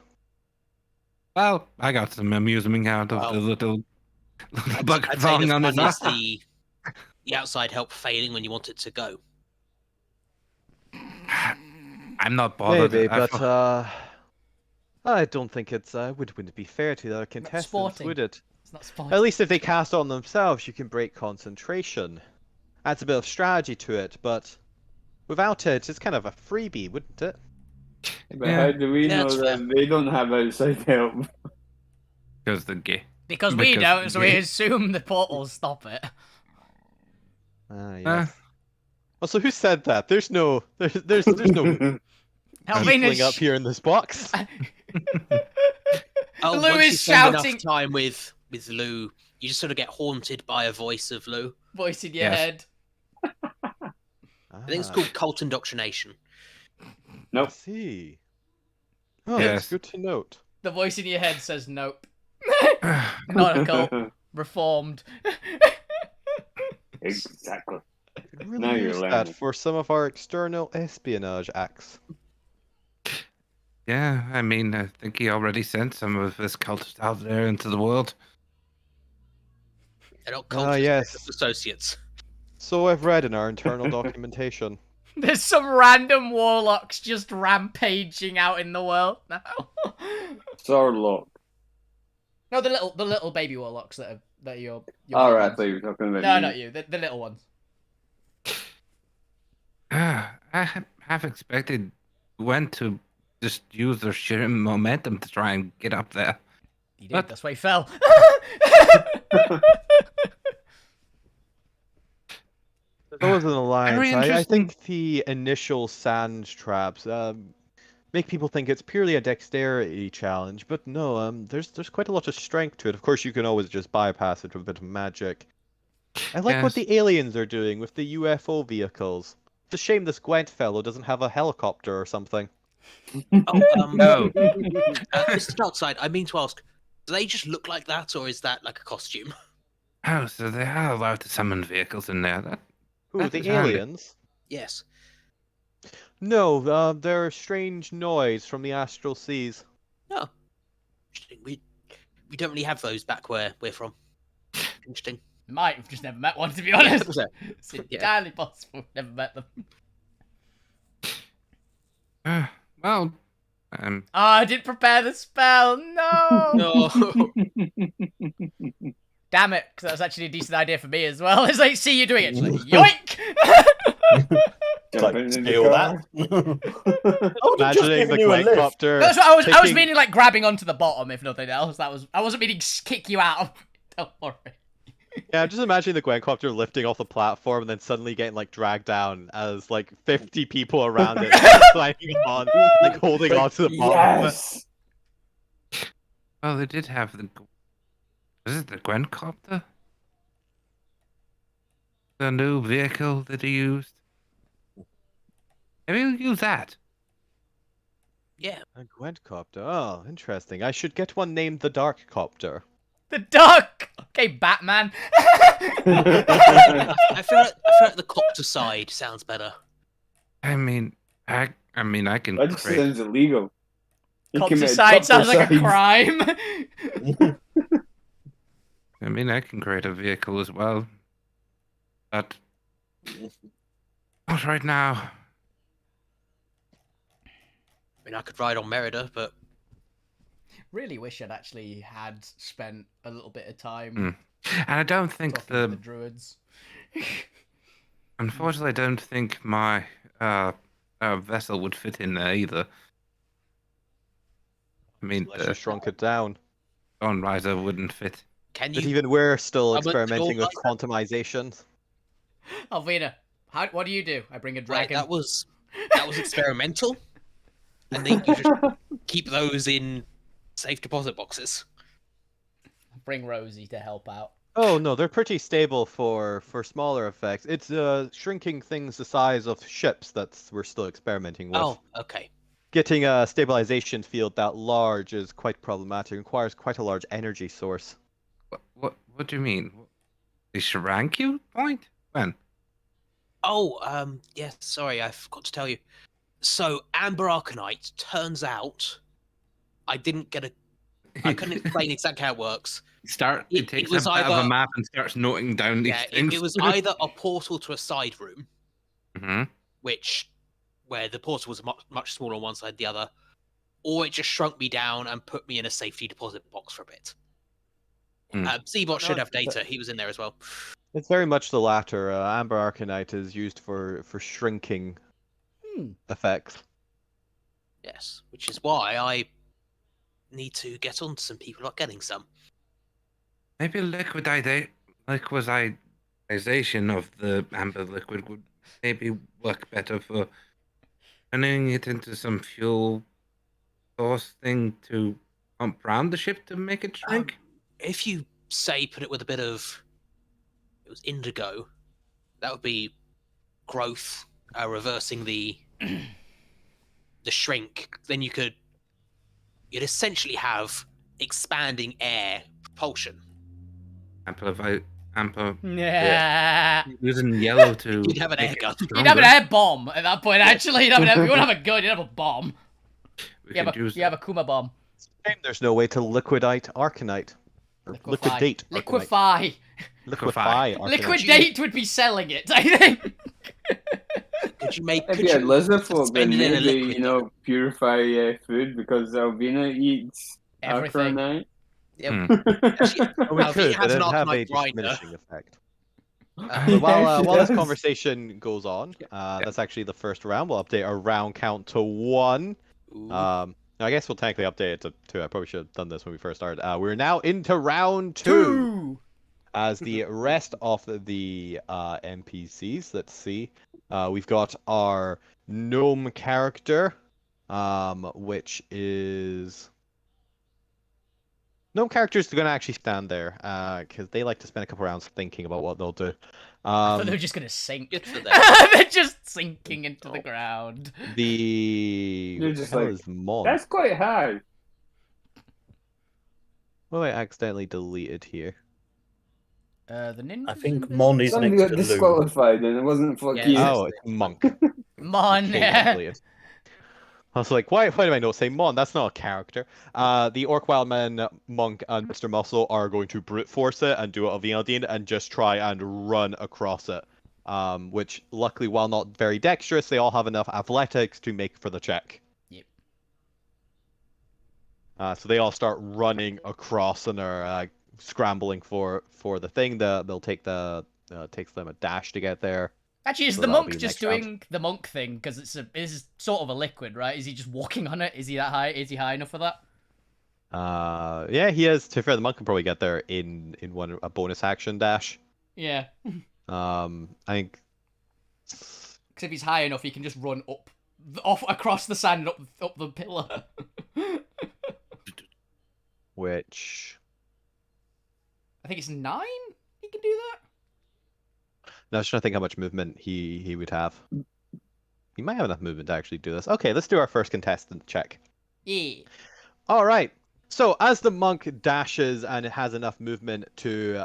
Well, I got some amusement out of the little bug I'd say falling the on his fun is arm. the outside help failing when you want it to go. I'm not bothered. Maybe, but I don't think it's wouldn't be fair to the other contestants, sporting. would it? It's not sporting. At least if they cast on themselves, you can break concentration. Adds a bit of strategy to it, but without it, it's kind of a freebie, wouldn't it? But how do we Yeah, know that's that fair. they don't have outside help? Because the gay. Because we don't, so we assume the portals stop it. Yes. Also, who said that? There's no tiefling up here in this box. Oh, Lou once is you spend shouting. enough time with Lou, you just sort of get haunted by a voice of Lou. Voice in your Yes. head. I think it's called cult indoctrination. Nope. I see. Oh, Yes. that's good to note. The voice in your head says nope. Not a cult. Reformed. Exactly. Could really Now you're use that learning. for some of our external espionage acts. Yeah, I mean, I think he already sent some of his cultists out there into the world. They're not Ah, cultists, they're yes. just associates. So I've read in our internal documentation. There's some random warlocks just rampaging out in the world now. Sarlocke. No, the little baby warlocks that you're. Alright, I thought you were talking about No, me. not you. The little ones. I have expected Gwen to just use their sheer momentum to try and get up there. He did. What? That's why he fell. There's always an alliance. Very I interesting. think the initial sand traps make people think it's purely a dexterity challenge, but no, there's quite a lot of strength to it. Of course, you can always just bypass it with a bit of magic. I like what Yes. the aliens are doing with the UFO vehicles. It's a shame this Gwent fellow doesn't have a helicopter or something. Oh, No. Mr. Darkside, I mean to ask, do they just look like that, or is that like a costume? Oh, so they are allowed to summon vehicles in there. Who, That the is handy. aliens? Yes. No, they're strange noise from the astral seas. Oh. Interesting. We don't really have those back where we're from. Interesting. Might have just never met one, to be honest. Yeah. It's entirely possible. Never met them. Well, Oh, I didn't prepare the spell. No. No. Damn it, because that was actually a decent idea for me as well. It's like, see you doing it. It's like, yoink! Jump into the steal car. that. Imagining the Glencopter. That's what I was taking- meaning, like grabbing onto the bottom, if nothing else. I wasn't meaning to kick you out. Don't worry. Yeah, just imagining the Glencopter lifting off the platform and then suddenly getting like dragged down as like 50 people around it climbing on, like holding onto the bottom. Yes. well, they did have the. Is it the Gwencopter? The new vehicle that he used. Maybe we'll use that. Yeah. A Gwencopter. Oh, interesting. I should get one named the Dark Copter. The duck! Okay, Batman. I feel like the copter side sounds better. I mean, I can That just create. sounds illegal. He committed Countryside sounds like a countryside. crime. I mean, I can create a vehicle as well, but not right now. I mean, I could ride on Merida, but Really wish I'd actually had spent a little bit of time And I don't think talking to the druids. unfortunately, I don't think my vessel would fit in there either. I mean, Unless you the shrunk it down. Dawn Riser wouldn't fit. can But you? even we're still How much experimenting with gold quantumization. Alvina, what do? I bring a Right, dragon. that was experimental, and then you just keep those in safe deposit boxes. Bring Rosie to help out. Oh no, they're pretty stable for smaller effects. It's shrinking things the size of ships that we're still experimenting with. Oh, okay. Getting a stabilization field that large is quite problematic. It requires quite a large energy source. What do you mean? They shrank you? Point? When? Oh, yes. Sorry, I forgot to tell you. So, Amber Arcanite turns out I didn't get a. I couldn't explain exactly how it works. It takes was a bit of a either- map and starts noting down these Yeah, things. it was either a portal to a side room, Mhm. where the portal was much smaller on one side than the other, or it just shrunk me down and put me in a safety deposit box for a bit. Seabot should have data. He was in there as well. It's very much the latter. Amber Arcanite is used for shrinking effects. Yes, which is why I need to get on to some people not getting some. Maybe liquidization of the amber liquid would maybe work better for turning it into some fuel source thing to pump around the ship to make it shrink. If you say put it with a bit of indigo, that would be growth, reversing the shrink. Then you'd essentially have expanding air propulsion. Amper Yeah. using yellow to You'd have an make air it gun. You'd have an stronger. air bomb at that point, actually. You wouldn't have a gun, you'd have a bomb. We You could use have a Kuma bomb. There's no way to liquidate Arcanite. Or liquidate Arcanite. Liquefy. Liquefy Arcanite. Liquidate would be selling it, I think. Could you make? If Could you had you lizard folk, then suspend it in a maybe, liquid, purify food because Alvina eats Everything. Arcanite. Yeah. Oh, we Alvina could, but has an it'd have a Arcanite grinder. diminishing effect. Uh, But while Yeah, she while this does. conversation goes on, that's actually the first round. We'll update our round count to 1. I guess we'll technically update it to 2. I probably should have done this when we first started. We're now into round 2. As the rest of the NPCs, let's see. We've got our gnome character, which is... Gnome characters are going to actually stand there, because they like to spend a couple rounds thinking about what they'll do. I thought they were just gonna sink. Good for them. They're just sinking into the ground. The... You're what just the hell like, is Mon? That's quite high. What have I accidentally deleted here? The ninja. I think Mon is Somebody next got to Lou. disqualified and it wasn't fuck Yeah. you. Oh, it's Monk. Mon. Okay, got deleted. I was like, why do I not say Mon? That's not a character. The Orc Wildman, Monk, and Mr. Muscle are going to brute force it and do it of Vienodine and just try and run across it. Which, luckily, while not very dexterous, they all have enough athletics to make for the check. Yep. So they all start running across and are scrambling for the thing. They'll take takes them a dash to get there. Actually, is So the that'll monk be just next round. doing the monk thing? Because it's sort of a liquid, right? Is he just walking on it? Is he that high? Is he high enough for that? Yeah, he is. To be fair, the monk can probably get there in a bonus action dash. Yeah. I think. Because if he's high enough, he can just run off across the sand up the pillar. Which. I think it's 9. He can do that. No, I was trying to think how much movement he would have. He might have enough movement to actually do this. Okay, let's do our first contestant check. Yeah. All right. So as the monk dashes and it has enough movement to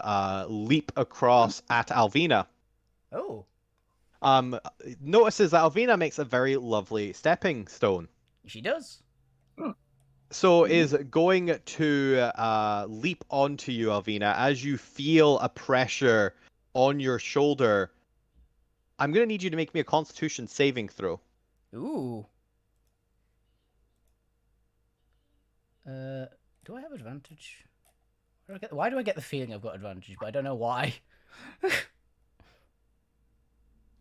leap across at Alvina, Oh. notices that Alvina makes a very lovely stepping stone. She does. So is going to leap onto you, Alvina, as you feel a pressure on your shoulder. I'm going to need you to make me a Constitution saving throw. Ooh. Do I have advantage? Why do I get the feeling I've got advantage, but I don't know why.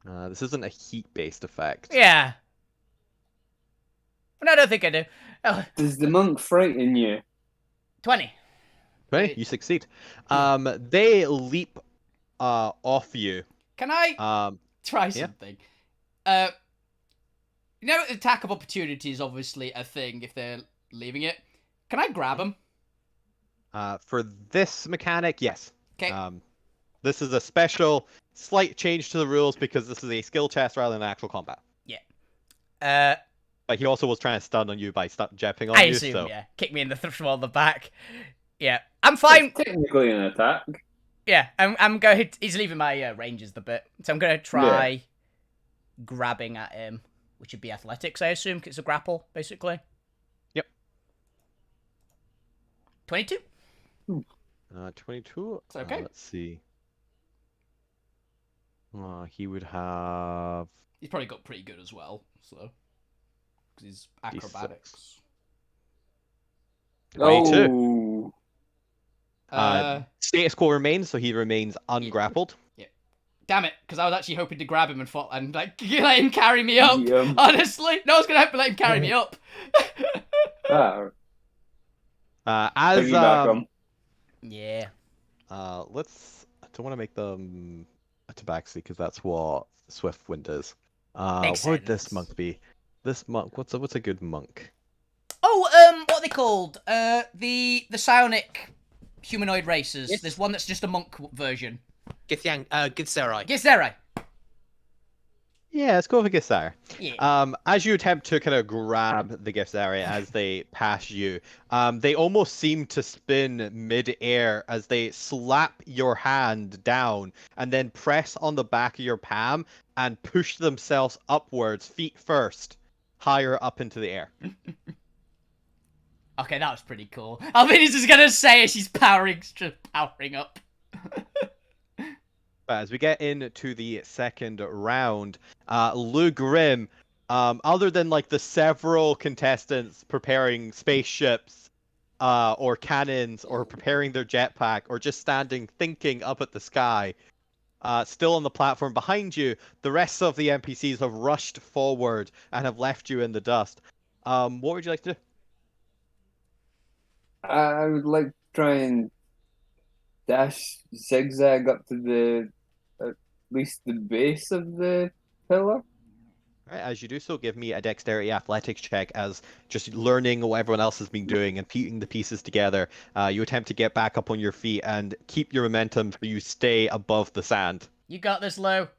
This isn't a heat-based effect. Yeah. No, I don't think I do. Oh, Does the monk frighten you? 20. 20, you succeed. They leap off you. Can I try something? You know, attack of opportunity is obviously a thing if they're leaving it. Can I grab them? For this mechanic, yes. Okay. This is a special, slight change to the rules because this is a skill test rather than actual combat. Yeah. But he also was trying to stun on you by jepping on I you. assume, So. yeah. Kick me in the throat on the back. Yeah. I'm fine. It's technically an attack. Yeah, I'm going. He's leaving my ranges the bit, so I'm going to try grabbing at him, which would be athletics, I assume, because it's a grapple, basically. Yep. 22. 22. It's okay. Let's see. He would have. He's probably got pretty good as well, so because he's acrobatics. 22. Oh. Status quo remains, so he remains ungrappled. Yeah. Damn it, because I was actually hoping to grab him and like let him carry me up. Yeah. Honestly, no, I was gonna let him carry me up. As Piggyback 'em. Yeah. let's. I don't want to make them a tabaxi because that's what Swiftwind is. Makes What would this sense. monk be? This monk. What's a good monk? Oh, what are they called? The psionic humanoid races. Yes. There's one that's just a monk version. Githzerai. Githzerai. Yeah, let's go for Githzerai. Yeah. As you attempt to kind of grab the Githzerai as they pass you, they almost seem to spin mid-air as they slap your hand down and then press on the back of your palm and push themselves upwards, feet first, higher up into the air. Okay, that was pretty cool. Alvina's just gonna say as she's powering up. But as we get into the second round, Lou Grimm, other than like the several contestants preparing spaceships, or cannons, or preparing their jetpack, or just standing thinking up at the sky, still on the platform behind you, the rest of the NPCs have rushed forward and have left you in the dust. What would you like to do? I would like to try and dash zigzag up to at least the base of the pillar. Right, as you do so, give me a dexterity athletics check as just learning what everyone else has been doing and putting the pieces together. You attempt to get back up on your feet and keep your momentum so you stay above the sand. You got this, Lou.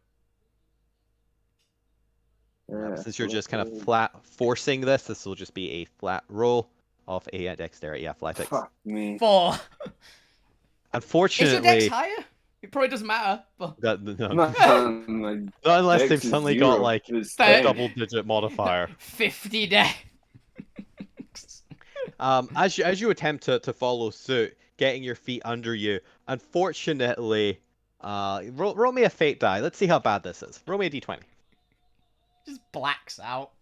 Since you're just kind of flat forcing this will just be a flat roll of a dexterity athletics. Fuck me. 4. Is your Unfortunately, dex higher? It probably doesn't matter. But... no, My not unless dex they've is suddenly 0. got like It's Fair. 10. double-digit modifier. 50 dex. As you attempt to follow suit, getting your feet under you, unfortunately, roll me a fate die. Let's see how bad this is. Roll me a d20. Just blacks out.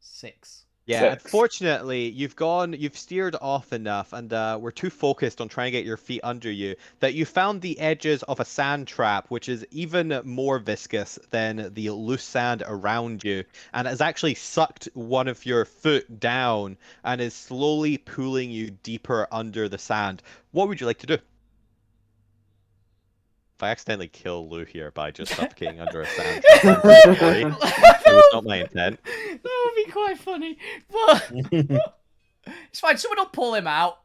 6. Yeah, 6. unfortunately, you've steered off enough, and we're too focused on trying to get your feet under you that you found the edges of a sand trap, which is even more viscous than the loose sand around you, and has actually sucked one of your foot down and is slowly pulling you deeper under the sand. What would you like to do? If I accidentally kill Lou here by just suffocating under a sand trap, I'm sorry. It was not my intent. That would be quite funny. But it's fine. Someone will pull him out.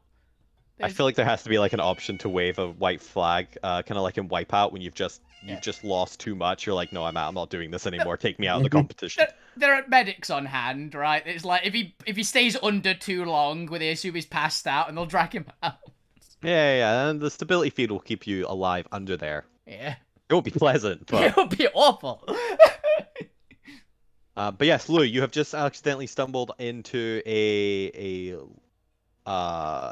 I feel like there has to be like an option to wave a white flag, kind of like in Wipeout when you've just lost too much. You're like, no, I'm out. I'm not doing this anymore. Take me out of the competition. There are medics on hand, right? It's like if he stays under too long, where they assume he's passed out, and they'll drag him out. Yeah, and the stability feed will keep you alive under there. Yeah. It won't be pleasant, but It would be awful. but yes, Louis, you have just accidentally stumbled into a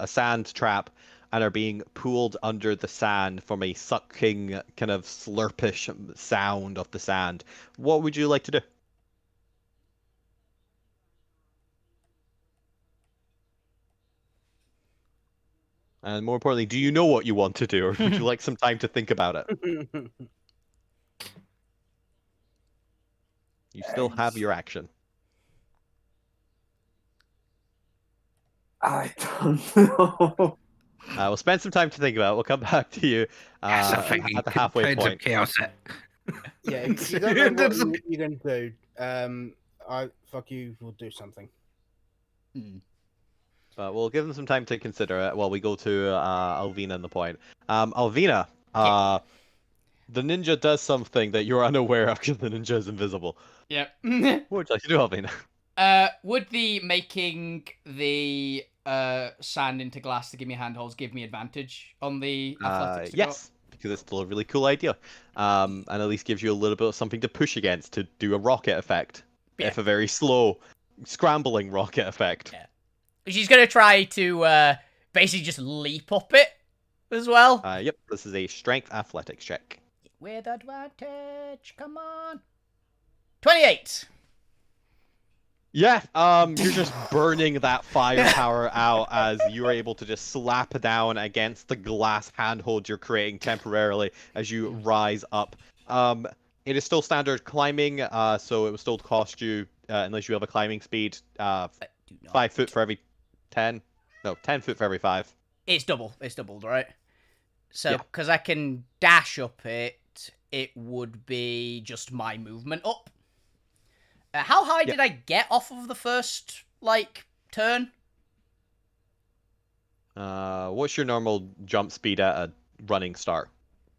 sand trap and are being pulled under the sand from a sucking kind of slurpish sound of the sand. What would you like to do? And more importantly, do you know what you want to do, or would you like some time to think about it? You still have your action. I don't know. We'll spend some time to think about it. We'll come back to you That's a at thing. the halfway Kinds of point. chaos. Yeah, if you don't know what you're going to do, fuck you, we'll do something. But we'll give them some time to consider it while we go to Alvina and the point. Alvina, the ninja does something that you're unaware of because the ninja is invisible. Yep. What would you like to do, Alvina? Would the making the sand into glass to give me handholds give me advantage on the athletics? To go up? Yes, because it's still a really cool idea. And at least gives you a little bit of something to push against to do a rocket effect. Yeah. If a very slow, scrambling rocket effect. Yeah. She's gonna try to basically just leap up it as well. Yep, this is a strength athletics check. With advantage, come on. 28. Yeah, you're just burning that firepower out as you are able to just slap down against the glass handhold you're creating temporarily as you rise up. It is still standard climbing, so it will still cost you, unless you have a climbing speed, 5 foot for every 10. No, 10 foot for every 5. It's double. It's doubled, right? So, Yeah. because I can dash up it, it would be just my movement up. How high did I get off of the first, turn? What's your normal jump speed at a running start?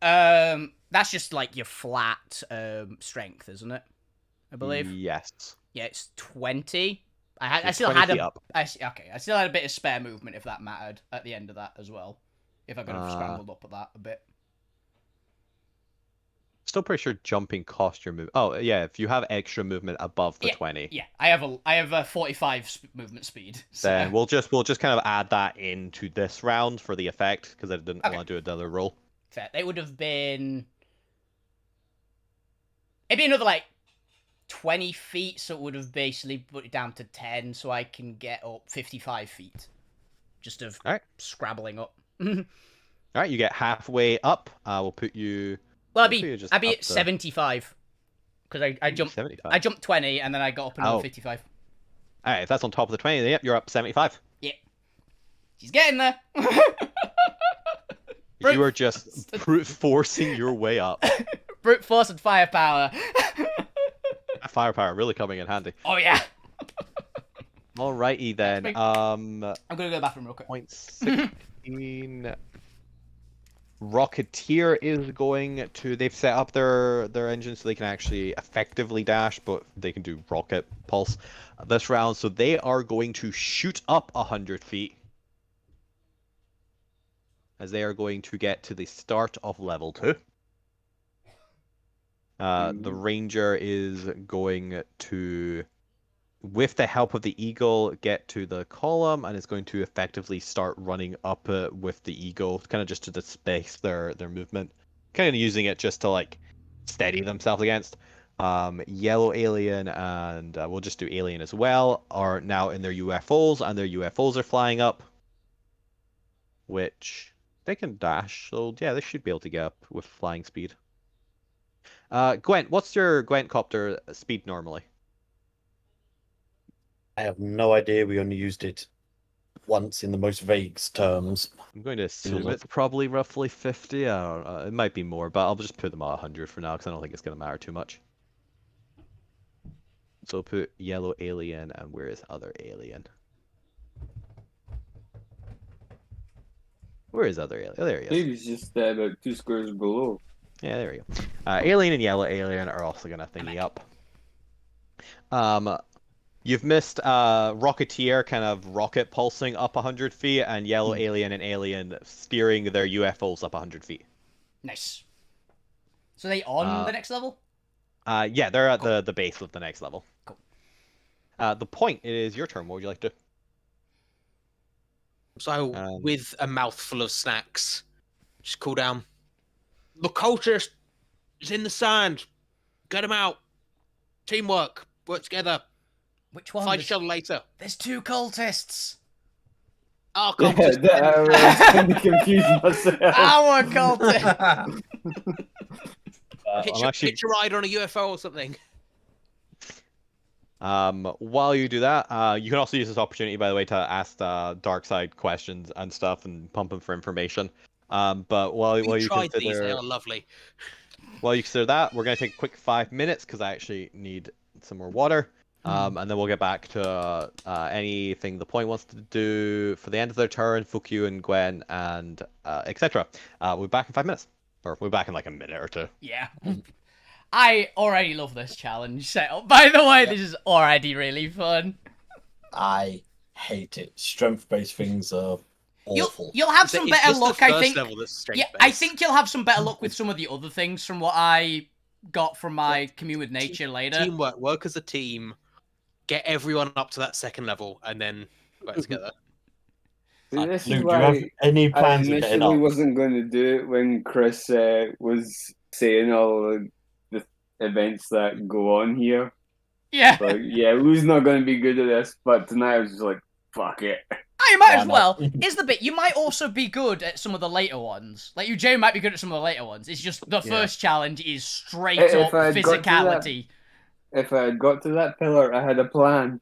That's just, your flat, strength, isn't it? I believe. Yes. Yeah, it's 20. I still 20 had feet a... up. I still had a bit of spare movement, if that mattered, at the end of that as well. If I could have scrambled up at that a bit. Still pretty sure jumping costs your move. Oh yeah, if you have extra movement above the 20. Yeah, I have a 45 movement speed. So. Then we'll just kind of add that into this round for the effect because I didn't want to do another roll. Fair. They would have been. It'd be another 20 feet, so it would have basically put it down to 10, so I can get up 55 feet, just of scrabbling up. All right, you get halfway up. We'll put you. Well, I'd be at 75 because I jumped. 75. I jumped 20 and then I got up another 55. All right, if that's on top of the 20, then yep, you're up 75. Yeah, she's getting there. You are just brute forcing your way up. Brute force and firepower. Firepower really coming in handy. Oh yeah. Alrighty then. I'm gonna go to the bathroom real quick. Point 16. Rocketeer is going to. They've set up their engine so they can actually effectively dash, but they can do rocket pulse this round. So they are going to shoot up 100 feet. As they are going to get to the start of level 2. The Ranger is going to, with the help of the Eagle, get to the column and is going to effectively start running up it with the Eagle, kind of just to displace their movement. Kind of using it just to steady themselves against. Yellow Alien and we'll just do Alien as well, are now in their UFOs and their UFOs are flying up. Which they can dash, so yeah, they should be able to get up with flying speed. Gwent, what's your Gwent copter speed normally? I have no idea. We only used it once in the most vague terms. I'm going to assume it's probably roughly 50. I don't know. It might be more, but I'll just put them at 100 for now because I don't think it's going to matter too much. So we'll put Yellow Alien, and where is other Alien? Where is other Alien? Oh, there he is. Maybe it's just about 2 squares below. Yeah, there we go. Alien and Yellow Alien are also going to thingy up. You've missed Rocketeer kind of rocket pulsing up 100 feet, and Yellow Alien and Alien steering their UFOs up 100 feet. Nice. So they on the next level? Yeah, they're at the base of the next level. Cool. The point, it is your turn. What would you like to do? So, with a mouthful of snacks, just call down. The cultist is in the sand. Get him out. Teamwork. Work together. Which one? Fight each other later. There's 2 cultists. Oh, Yeah, cultist. I was kind of confused myself. Our cultist. Hitch a ride on a UFO or something. While you do that, you can also use this opportunity, by the way, to ask dark side questions and stuff and pump them for information. But while you tried these, they consider are lovely. while you consider that, we're gonna take a quick 5 minutes because I actually need some more water. And then we'll get back to anything the point wants to do for the end of their turn, Fukyu and Gwen and etc. We'll be back in 5 minutes, or we'll be back in like a minute or two. Yeah. I already love this challenge setup. By the way, this is already really fun. I hate it. Strength-based things are awful. You'll have some better luck, I think. Yeah, I think you'll have some better luck with some of the other things from what I got from my commune with nature later. Teamwork, work as a team, get everyone up to that second level, and then work together. See, this Luke, is do you have why any I plans of getting initially up? wasn't going to do it when Chris was saying all the events that go on here. Yeah. Like, yeah, Lou's not going to be good at this, but tonight I was just like, fuck it. I might Why as not? well. Is the bit you might also be good at some of the later ones. Like Jay might be good at some of the later ones. It's just the first challenge is straight up If I had got to that- physicality. If I had got to that pillar, I had a plan.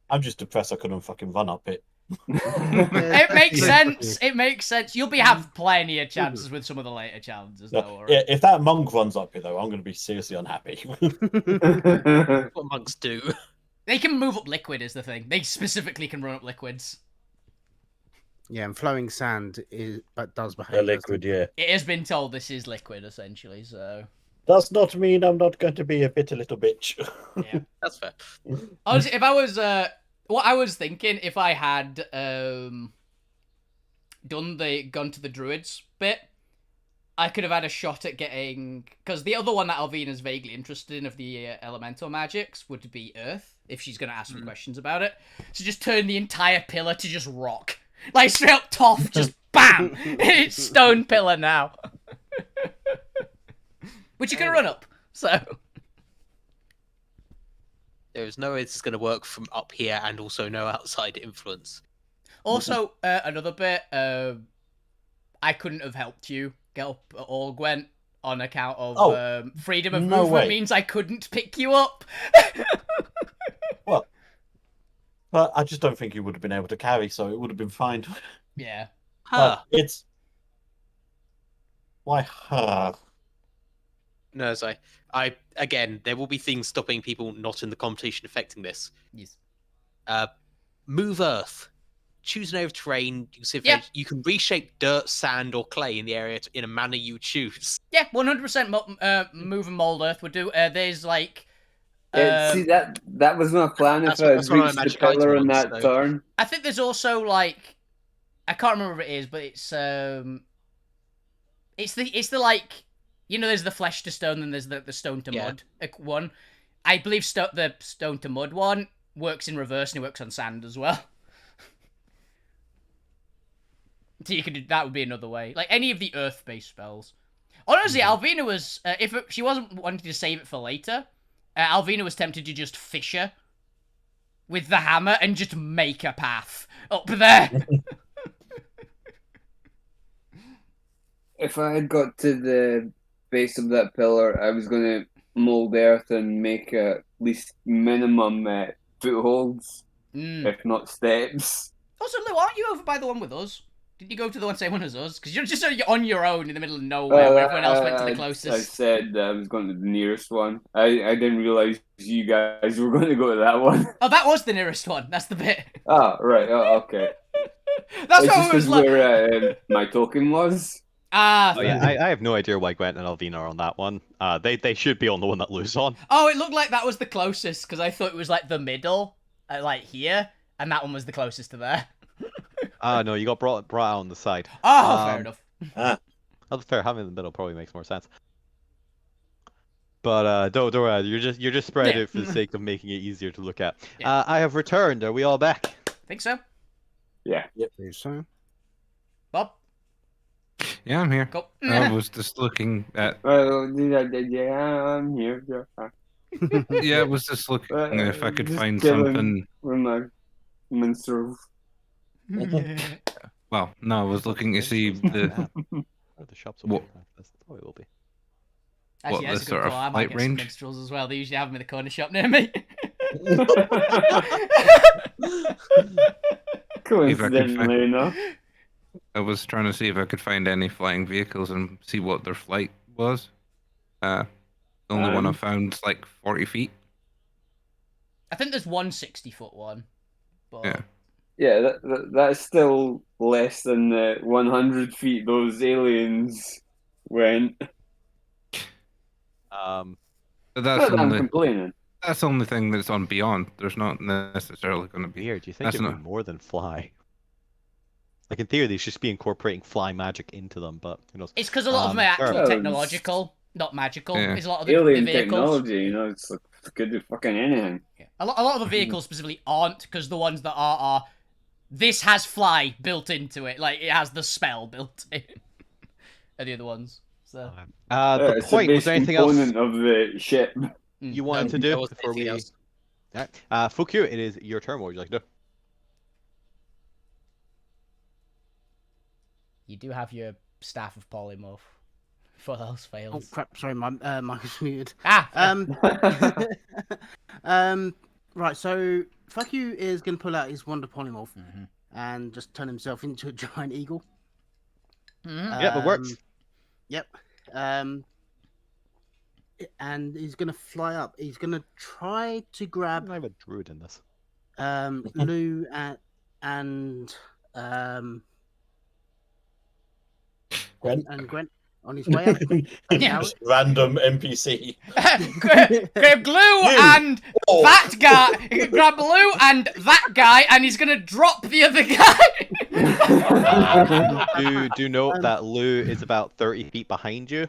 I'm just depressed I couldn't fucking run up it. It makes sense. It makes sense. You'll have plenty of chances with some of the later challenges, though. Yeah, if that monk runs up it though, I'm going to be seriously unhappy. What monks do. They can move up liquid is the thing. They specifically can run up liquids. Yeah, and flowing sand does behave. The liquid, yeah. It has been told this is liquid, essentially, so... Does not mean I'm not going to be a bitter little bitch. Yeah. That's fair. Honestly, if I was... what I was thinking, if I had gone to the druids bit, I could have had a shot at getting... Because the other one that Alvina's vaguely interested in of the elemental magics would be Earth, if she's going to ask me questions about it. So just turn the entire pillar to just rock. Like, straight up Toff, just BAM! It's stone pillar now. Which you can run up, so... There's no way this is going to work from up here and also no outside influence. Also, another bit, I couldn't have helped you get up at all, Gwen, on account of freedom of no movement way. means I couldn't pick you up. Well, but I just don't think he would have been able to carry, so it would have been fine. Yeah. Huh. It's... Why, huh? No, so again, there will be things stopping people not in the competition affecting this. Yes. Move Earth. Choose an area of terrain. Yeah. You can reshape dirt, sand, or clay in the area in a manner you choose. Yeah, 100% move and mold Earth would do. There's like... See, that was my plan if I that's one of my reached the magic pillar item on ones, that so- turn. I think there's also like... I can't remember what it is, but it's the like... You know, there's the flesh to stone, and there's the stone to mud one. I believe the stone to mud one works in reverse, and it works on sand as well. So you could do, that would be another way. Like any of the earth-based spells. Honestly, Alvina was she wasn't wanting to save it for later. Alvina was tempted to just fish her with the hammer and just make a path up there. If I had got to the base of that pillar, I was going to mold earth and make at least minimum footholds, if not steps. Also, Lou, aren't you over by the one with us? Did you go to the same one as us? Because you're just on your own in the middle of nowhere where everyone else went to the closest. I said that I was going to the nearest one. I didn't realise you guys were going to go to that one. Oh, that was the nearest one. That's the bit. Oh, right. Oh, okay. That's It's what just it was 'cause like. where my token was. Ah. Oh yeah, I have no idea why Gwent and Alvina are on that one. They should be on the one that Lou's on. Oh, it looked like that was the closest because I thought it was like the middle, like here, and that one was the closest to there. Ah no, you got brought out on the side. Oh, fair enough. Altsphere having in the middle probably makes more sense. But don't worry, you're just spread Yeah. out for the sake of making it easier to look at. Yeah. I have returned. Are we all back? Think so. Yeah. So Bob, Yeah, I'm here. go. I was just looking at. Well, yeah, I'm here. Yeah, I was just looking if I could Just find chilling something. with my minstrels. Well, no, I was looking to see the Are the shops What- open? That's probably will be. Actually, What, that's the a good sort of call. I might flight get some range? minstrels as well. They usually have them in the corner shop near me. Coincidentally enough. I was trying to see if I could find any flying vehicles and see what their flight was. The only one I found's like 40 feet. I think there's one 60-foot one. But... Yeah. Yeah, that's still less than the 100 feet those aliens went. But Not that's that I'm only complaining. that's the only thing that's on Beyond. There's not necessarily going to be. Weird. Do you think That's it'd be not- more than fly? Like in theory, they should just be incorporating fly magic into them, but who knows? It's because a lot of them are actual sure. technological, not magical. Yeah. It's a lot of the Alien vehicles. technology, you know, it's like, it could do fucking anything. Yeah. A lot of the vehicles specifically aren't, because the ones that are this has fly built into it, like it has the spell built in. Are the other ones? So The It's point a was base there anything else component of the ship. you wanted to do there wasn't before anything we? else. Alright. Fukyu, it is your turn. What would you like to do? you do have your staff of polymorph. For else oh fails. crap! Sorry, my mic was muted. Ah. Right. So fuck you is gonna pull out his wonder polymorph Mhm. and just turn himself into a giant eagle. Mhm. Yep, it works. Yep. And he's gonna fly up. He's gonna try to grab I have a druid in this. Lou and Gwent. and Gwent on his way up. Just random NPC. Grab Glue and Oh. that guy. Grab Blue and that guy, and he's gonna drop the other guy. Do note that Lou is about 30 feet behind you,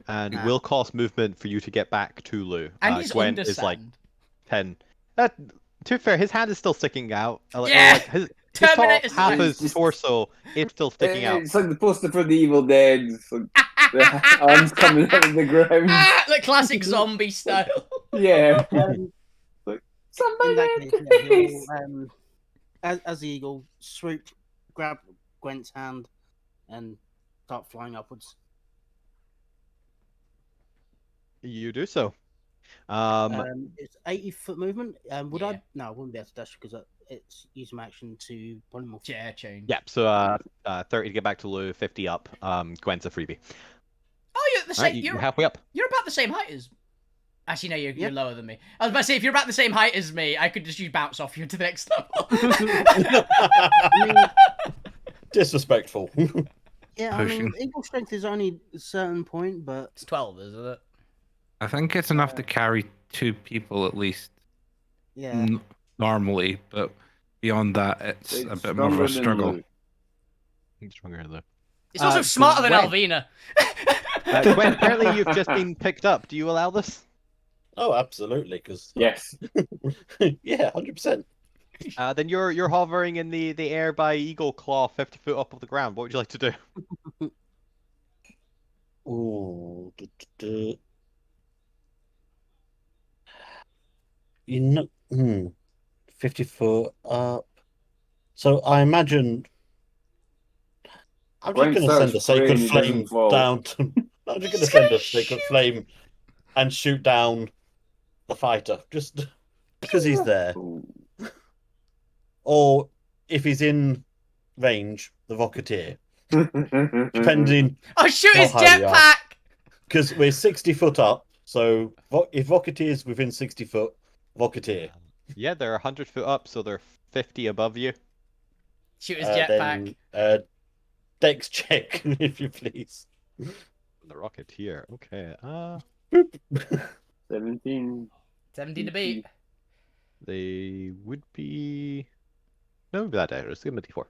and will cost movement for you to get back to Lou. And he's Gwent under is like sand. 10. To be fair, his hand is still sticking out. Yeah! Like his Terminator top half style. his torso is still sticking out. It's like the poster for the Evil Dead. It's like the arms coming out of the ground. The classic zombie style. Yeah. In Somebody that case, yeah, please. he'll, as the eagle, swoop, grab Gwent's hand, and start flying upwards. You do so. It's 80-foot movement. Would Yeah. I? No, I wouldn't be able to dash because it's use my action to polymorph. Yeah, change. Yeah, so 30 to get back to Lou, 50 up. Gwent's a freebie. Oh, you're the same. Alright, you're halfway up. You're about the same height as. Actually, no, you're lower than me. I was about to say, if you're about the same height as me, I could just use bounce off you to the next level. Disrespectful. Yeah, I mean, Pushing. eagle strength is only a certain point, but It's 12, isn't it? I think it's enough to carry 2 people at least yeah. normally, but beyond that, it's a bit more of stronger a than struggle. Lou. He's stronger than Lou. It's also smarter than Gwen. Alvina. Gwen, apparently you've just been picked up. Do you allow this? Oh, absolutely. Because Yes. yeah, 100%. Then you're hovering in the air by eagle claw, 50 foot up off the ground. What would you like to do? Ooh, you know, 50 foot up. So I imagine I'm just Gwen going to send starts a sacred praying he doesn't flame fall. down. I'm just going to send a sacred flame and shoot down the fighter, just because he's there. Ooh. Or if he's in range, the Vocateer, depending. Oh, shoot his How high we are. jetpack! Because we're 60 foot up, so if Vocateer is within 60 foot, Vocateer. Yeah, they're 100 foot up, so they're 50 above you. Shoot his jetpack. Then, Dex check, if you please. The Rocketeer. Okay. 17. 17 to beat. They would be. No, that dangerous. Give him a d4.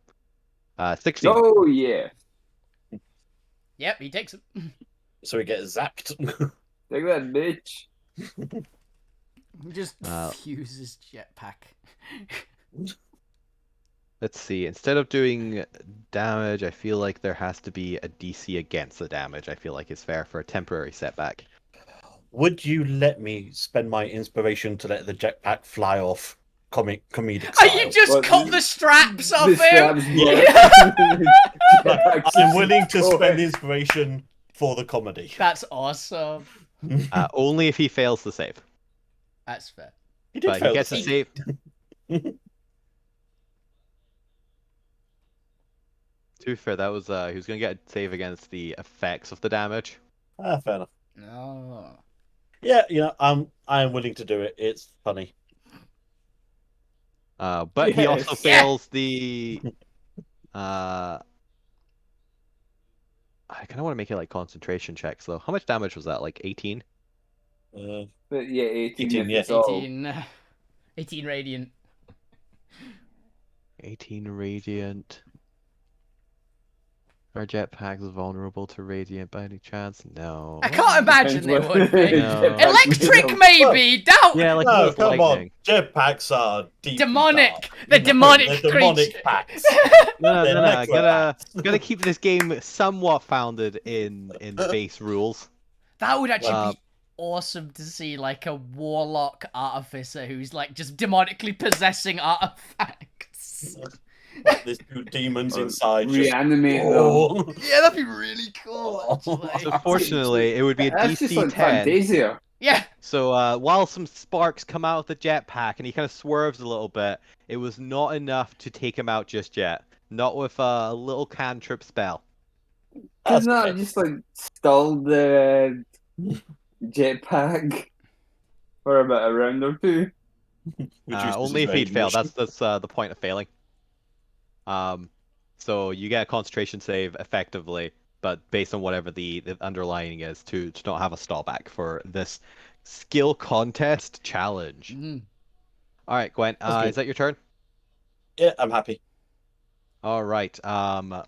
16. Oh, yeah. Yep, he takes it. So he gets zapped. Take that, bitch. He just Uh, fuses jetpack. Let's see. Instead of doing damage, I feel like there has to be a DC against the damage. I feel like it's fair for a temporary setback. Would you let me spend my inspiration to let the jetpack fly off comedic Are style? you just What, cut the- the straps off The him? straps Like, I'm willing to spend inspiration for the comedy. That's awesome. Only if he fails to save. That's fair. He did But he fail gets to to save. save. To be fair, that was he was gonna get a save against the effects of the damage. Fair enough. No. Yeah, I am willing to do it. It's funny. But he also Yes. fails the I kind of want to make it like concentration checks though. How much damage was that? Like 18? But yeah, 18, 18, if yeah. it's all. 18 radiant. 18 radiant. Are jetpacks vulnerable to radiant by any chance? No. I can't imagine they Depends would what- be. No. Electric, maybe. Doubt. Yeah, like No, most come lightning. on. Jetpacks are deeply Demonic. dark. The demonic They're demonic creature. packs. No, They're gotta keep this game somewhat founded in base rules. That would actually Wow. be awesome to see, like a warlock artificer who's like just demonically possessing artifacts. Like there's two demons Or inside. Just, reanimate them. oh. Yeah, that'd be really cool. Actually. So fortunately, it would be a That's just DC like 10. Fantasia. Yeah. So while some sparks come out of the jetpack and he kind of swerves a little bit, it was not enough to take him out just yet. Not with a little cantrip spell. That's Doesn't that okay. just like stall the jetpack for about a round or two? Reduces Only if his he'd fail. range. That's the point of failing. So you get a concentration save effectively, but based on whatever the underlying is to not have a stallback for this skill contest challenge. Mm. All right, Gwen, That's good. is that your turn? Yeah, I'm happy. All right.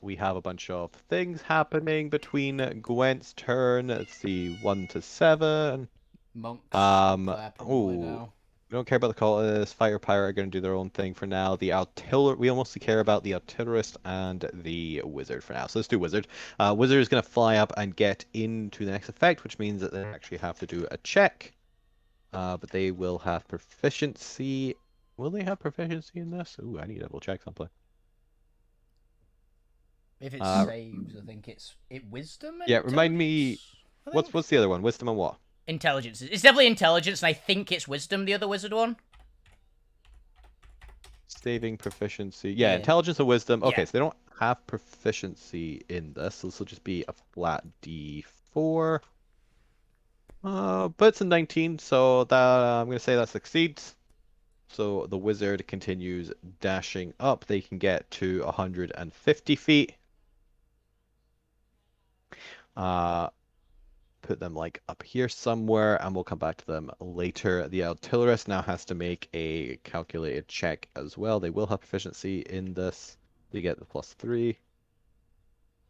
We have a bunch of things happening between Gwent's turn. Let's see, 1 to 7. Monks. Oh, Probably now. we don't care about the cultists. Fire Pirate are going to do their own thing for now. The Alterra, we mostly care about the Artillerist and the Wizard for now. So let's do Wizard. Wizard is going to fly up and get into the next effect, which means that they actually have to do a check. But they will have proficiency. Will they have proficiency in this? Ooh, I need to double check something. If it saves, I think it's wisdom. Yeah, remind me. Intelligence? I What's think? the other one? Wisdom and what? Intelligence? It's definitely intelligence, and I think it's wisdom. The other wizard one. Saving proficiency. Yeah, Yeah. intelligence and wisdom. Okay, Yeah. so they don't have proficiency in this. So this will just be a flat D4. But it's a 19, so that I'm gonna say that succeeds. So the wizard continues dashing up. They can get to 150 feet. Put them like up here somewhere, and we'll come back to them later. The Artillerist now has to make a calculated check as well. They will have proficiency in this. They get the +3.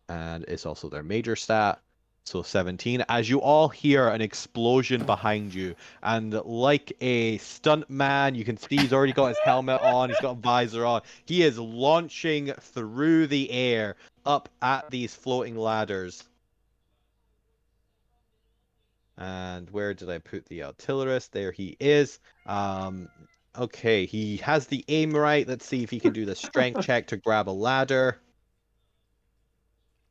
And it's also their major stat. So 17. As you all hear an explosion behind you, and like a stunt man, you can see he's already got his helmet on, he's got a visor on. He is launching through the air up at these floating ladders. And where did I put the Artillerist? There he is. Okay, he has the aim right. Let's see if he can do the strength check to grab a ladder.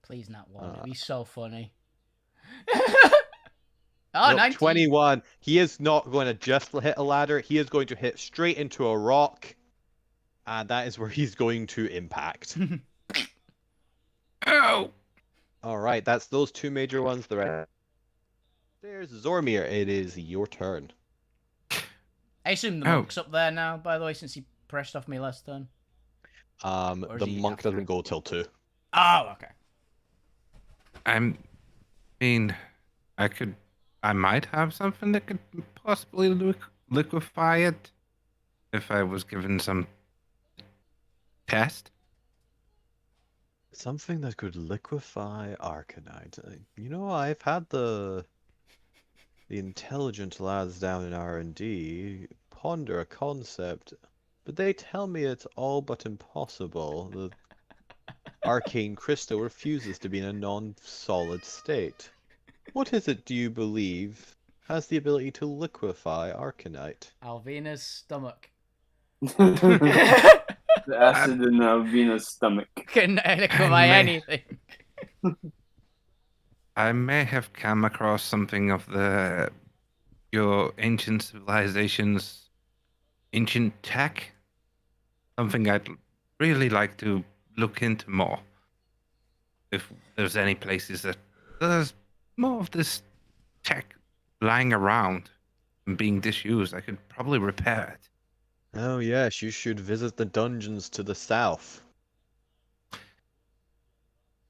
Please not one. It'd be so funny. Oh, Nope, 19. 21. He is not going to just hit a ladder. He is going to hit straight into a rock. And that is where he's going to impact. Ow! All right, that's those two major ones. The rest. There's Zormir. It is your turn. I assume the monk's up there now, by the way, since he pressed off me last turn. Or is The he monk after? doesn't go till 2. Oh, okay. I might have something that could possibly liquefy it if I was given some test. Something that could liquefy Arcanite. I've had the intelligent lads down in R&D ponder a concept, but they tell me it's all but impossible. The arcane crystal refuses to be in a non-solid state. What is it, do you believe, has the ability to liquefy Arcanite? Alvina's stomach. The acid in Alvina's stomach. Can liquefy anything. I may have come across something of your ancient civilization's ancient tech. Something I'd really like to look into more. If there's any places that there's more of this tech lying around and being disused, I could probably repair it. Oh yes, you should visit the dungeons to the south.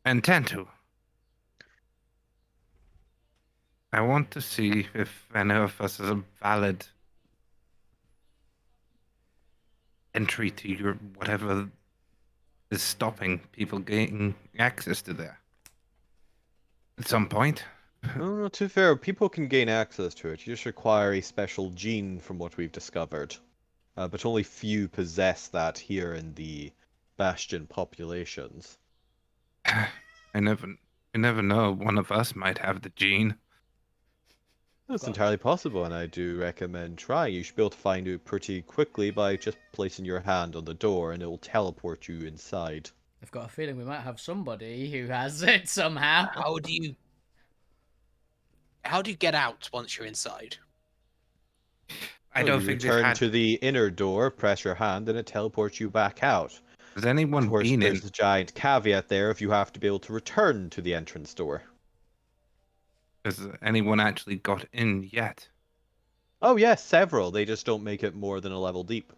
I intend to. I want to see if any of us has a valid entry to your whatever is stopping people getting access to there. At some point. Oh, not too fair. People can gain access to it. You just require a special gene from what we've discovered. But only few possess that here in the Bastion populations. I never know. One of us might have the gene. That's entirely possible, and I do recommend trying. You should be able to find it pretty quickly by just placing your hand on the door, and it will teleport you inside. I've got a feeling we might have somebody who has it somehow. How do you get out once you're inside? I don't you think return to the inner door, press your hand, and it teleports you back out. Has anyone Of course, been in? there's a giant caveat there if you have to be able to return to the entrance door. Has anyone actually got in yet? Oh yes, several. They just don't make it more than a level deep.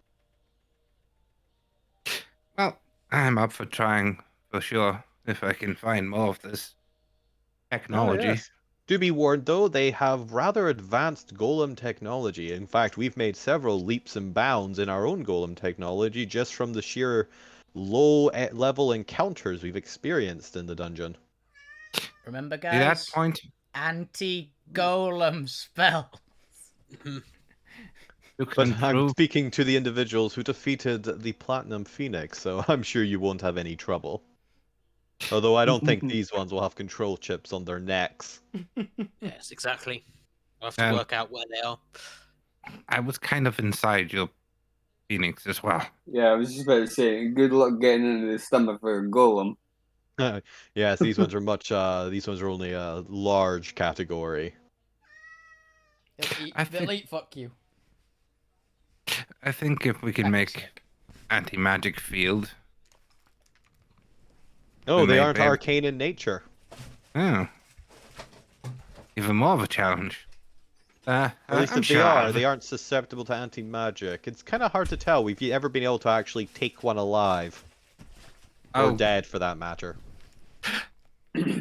Well, I'm up for trying for sure if I can find more of this technology. Oh, yes. Do be warned though, they have rather advanced golem technology. In fact, we've made several leaps and bounds in our own golem technology just from the sheer low-level encounters we've experienced in the dungeon. Remember, At that guys? point, Anti-golem spell. you But can I'm prove speaking to the individuals who defeated the Platinum Phoenix, so I'm sure you won't have any trouble. Although I don't think these ones will have control chips on their necks. Yes, exactly. We'll have to Um, work out where they are. I was kind of inside your Phoenix as well. Yeah, I was just about to say, good luck getting into the stomach for a golem. Yes, these ones are these ones are only a large category. They'll eat fuck you. I think if we can make anti-magic field. Oh, We they may aren't be able- arcane in nature. Oh. Even more of a challenge. At least I'm if they sure are, I'll- they aren't susceptible to anti-magic. It's kind of hard to tell. We've ever been able to actually take one alive. Or Oh. dead, for that matter.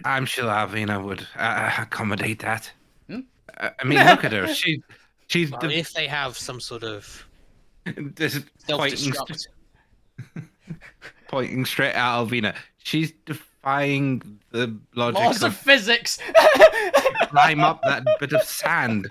I'm sure Alvina would accommodate that. Hmm? I mean, look at her. She's Well, if they have some sort of just pointing, self-destruct. pointing straight at Alvina. She's defying the logic Laws of of physics. climb up that bit of sand.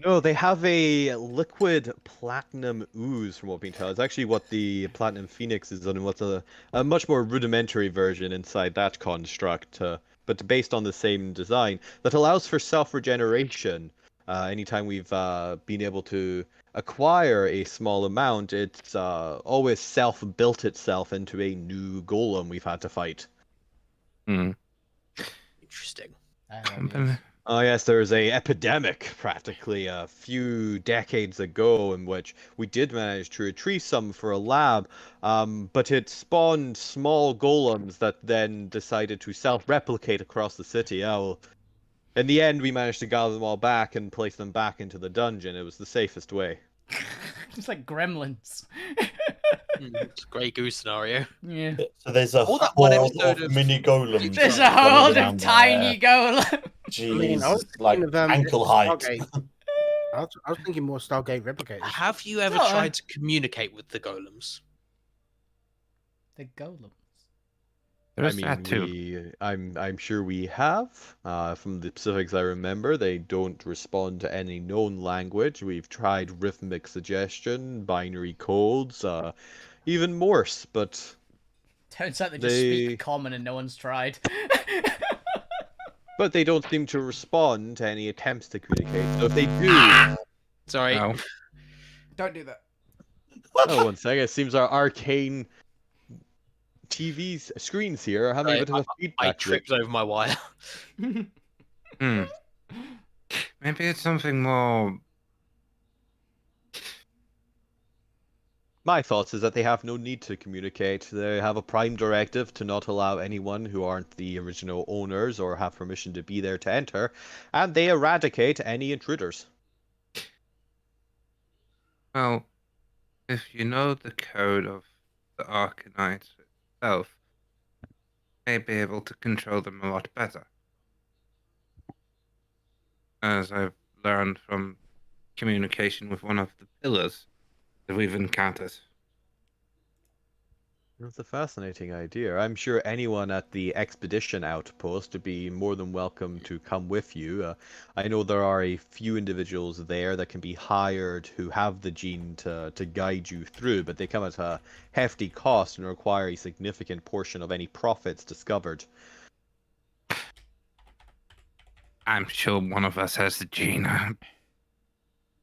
No, they have a liquid platinum ooze, from what we can tell. It's actually what the Platinum Phoenix is, and what's a much more rudimentary version inside that construct, but based on the same design, that allows for self-regeneration. Anytime we've been able to acquire a small amount, it's always self-built itself into a new golem we've had to fight. Interesting. Oh yes, there was a epidemic practically a few decades ago in which we did manage to retrieve some for a lab, but it spawned small golems that then decided to self-replicate across the city. Well, in the end, we managed to gather them all back and place them back into the dungeon. It was the safest way. Just like gremlins. It's a Grey Goose scenario. Yeah. So there's a All that one horde episode of of- mini golems. There's a running horde around of tiny there. golems. Jeez, I was like thinking of, ankle height. Stargate. I was thinking more Stargate replicators. Have you ever No, tried to communicate with the golems? The golems. There's that too. I'm sure we have. From the specifics I remember, they don't respond to any known language. We've tried rhythmic suggestion, binary codes, even Morse, but Turns out they just speak common and no one's tried. but they don't seem to respond to any attempts to communicate. So if they do, Sorry. No. Don't do that. oh, one second. It seems our arcane TV screens here are having a Sorry, bit of a I feedback. tripped over my wire. Hmm. Maybe it's something more. My thoughts is that they have no need to communicate. They have a prime directive to not allow anyone who aren't the original owners or have permission to be there to enter, and they eradicate any intruders. Well, if you know the code of the Arcanite itself, you may be able to control them a lot better. As I've learned from communication with one of the pillars that we've encountered. That's a fascinating idea. I'm sure anyone at the expedition outpost would be more than welcome to come with you. I know there are a few individuals there that can be hired who have the gene to guide you through, but they come at a hefty cost and require a significant portion of any profits discovered. I'm sure one of us has the gene.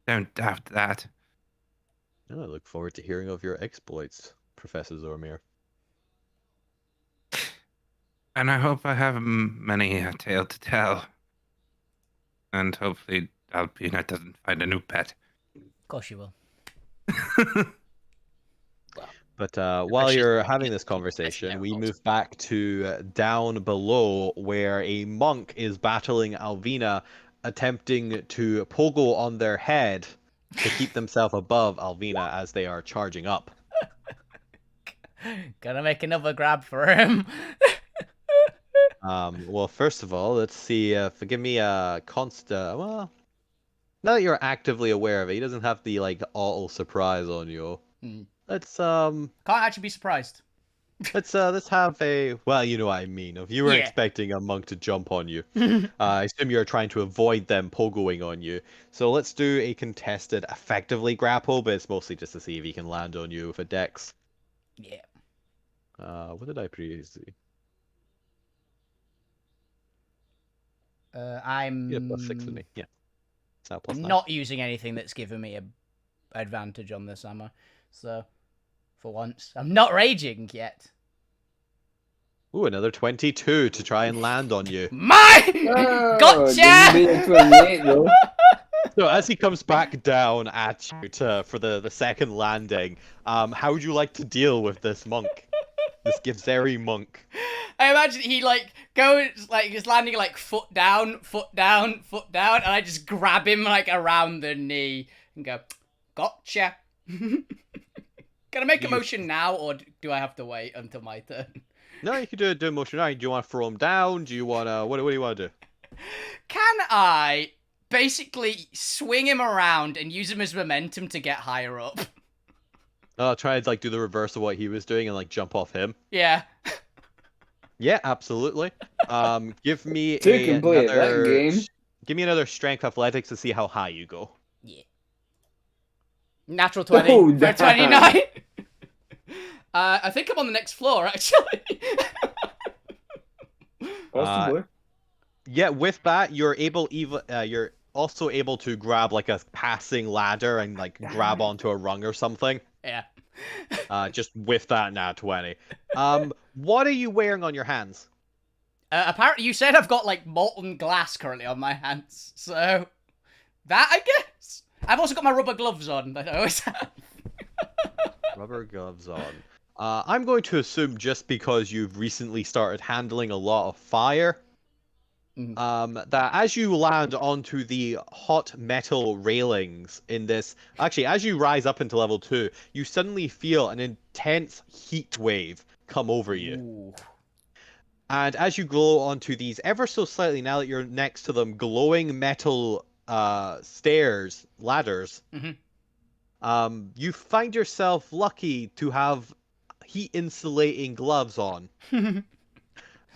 Don't doubt that. I look forward to hearing of your exploits, Professor Zormir. And I hope I have many a tale to tell. And hopefully Alpina doesn't find a new pet. Of course you will. But while you're having this conversation, we move back to down below where a monk is battling Alvina, attempting to pogo on their head to keep themselves above Alvina as they are charging up. Gotta make another grab for him. Well, first of all, let's see. Give me a well, now that you're actively aware of it, he doesn't have the like auto surprise on you. Let's Can't actually be surprised. let's have a well, you know what I mean. If you were expecting a monk to jump on you, I assume you're trying to avoid them pogoing on you. So let's do a contested, effectively grapple, but it's mostly just to see if he can land on you with a dex. Yeah. What did I previously? I'm Yeah, +6 to me. Yeah. It's now +9. not using anything that's given me a advantage on this, am I? So, for once, I'm not raging yet. Ooh, another 22 to try and land on you. Oh, Gotcha! didn't make it 28 though. So as he comes back down at you for the second landing, how would you like to deal with this monk? This Givzeri monk. I imagine he like goes like he's landing like foot down, and I just grab him like around the knee and go, gotcha. Can I make a motion now, or do I have to wait until my turn? No, you can do a motion now. Do you want to throw him down? Do you want to what do you want to do? Can I basically swing him around and use him as momentum to get higher up? Try and like do the reverse of what he was doing and like jump off him. Yeah. Yeah, absolutely. Give me Two can play that game. Give me another strength athletics to see how high you go. Yeah. Natural 20 Oh, for damn. 29. I think I'm on the next floor actually. Possibly. Yeah, with that, you're you're also able to grab like a passing ladder and like grab onto a rung or something. Yeah. Just with that nat 20. What are you wearing on your hands? Apparently you said I've got like molten glass currently on my hands, so that I guess. I've also got my rubber gloves on that I always have. Rubber gloves on. I'm going to assume just because you've recently started handling a lot of fire, that as you land onto the hot metal railings in this, actually, as you rise up into level 2, you suddenly feel an intense heat wave come over you. Ooh. And as you glow onto these ever so slightly, now that you're next to them, glowing metal ladders, you find yourself lucky to have heat insulating gloves on.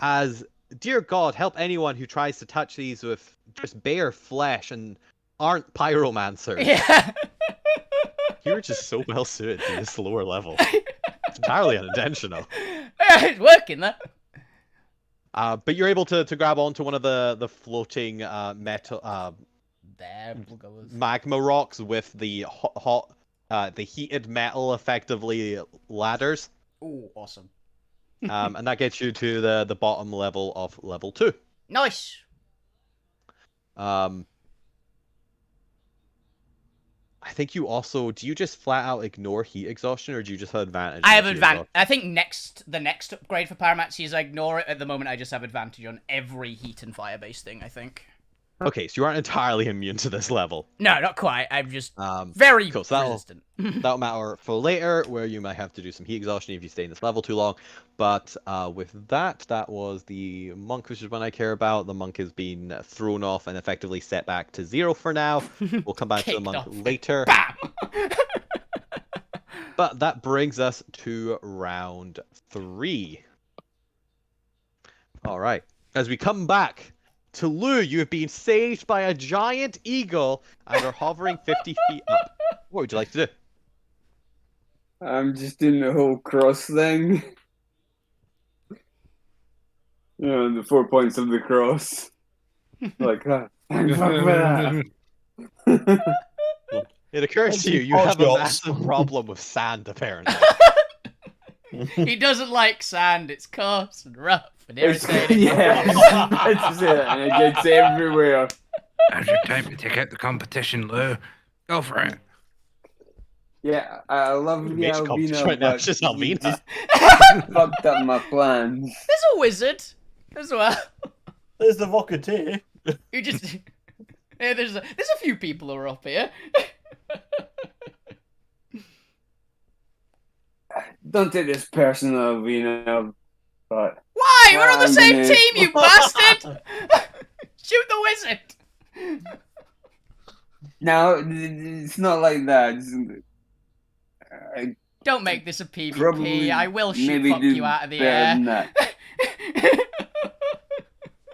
as, dear God, help anyone who tries to touch these with just bare flesh and aren't pyromancers. Yeah. You're just so well suited to this lower level. It's entirely unintentional. It's working, that. But you're able to grab onto one of the floating metal There, we'll go with. magma rocks with the the heated metal effectively ladders. Ooh, awesome. And that gets you to the bottom level of level 2. Nice. I think you also, do you just flat out ignore heat exhaustion, or do you just have advantage? I on have heat advantage. I think the next upgrade for Pyromancy is I ignore it. At the moment, I just have advantage on every heat and fire based thing, I think. Okay, so you aren't entirely immune to this level. No, not quite. I'm just Very very so resistant. that'll matter for later, where you might have to do some heat exhaustion if you stay in this level too long. But with that was the monk, which is one I care about. The monk has been thrown off and effectively set back to 0 for now. We'll come back to the Kicked monk off. later. Bam! But that brings us to round 3. All right. As we come back to Lou, you have been saved by a giant eagle and are hovering 50 feet up. What would you like to do? I'm just doing the whole cross thing. You know, the 4 points of the cross. Like that. Thank fuck for that. It occurs to you, you have a massive problem with sand, apparently. He doesn't like sand. It's coarse and rough and irritating. Yeah, that's it. And it gets everywhere. Now's your time to take out the competition, Lou. Go for it. Yeah, I love the Mage competition Albina, right now, but it's just you Albina. just fucked up my plans. There's a wizard as well. There's the Vocateer. You just yeah, there's a few people who are up here. Don't take this personal, Albina, but Why? We're on the I'm same gonna- team, you bastard! Shoot the wizard! no, it's not like that. I Don't make this a PvP. probably I will shoot maybe fuck do you out of the better air. than that.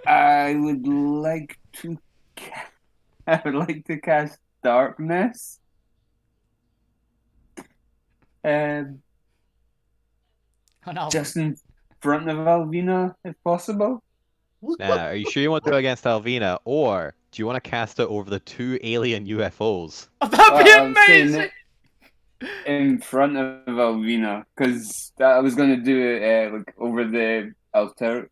I would like to. I would like to cast darkness. Oh, no. Just in front of Alvina, if possible. Now, are you sure you want to go against Alvina, or do you want to cast it over the 2 alien UFOs? Oh, that'd be I'm saying amazing! in front of Alvina, because I was going to do it like over the Alterra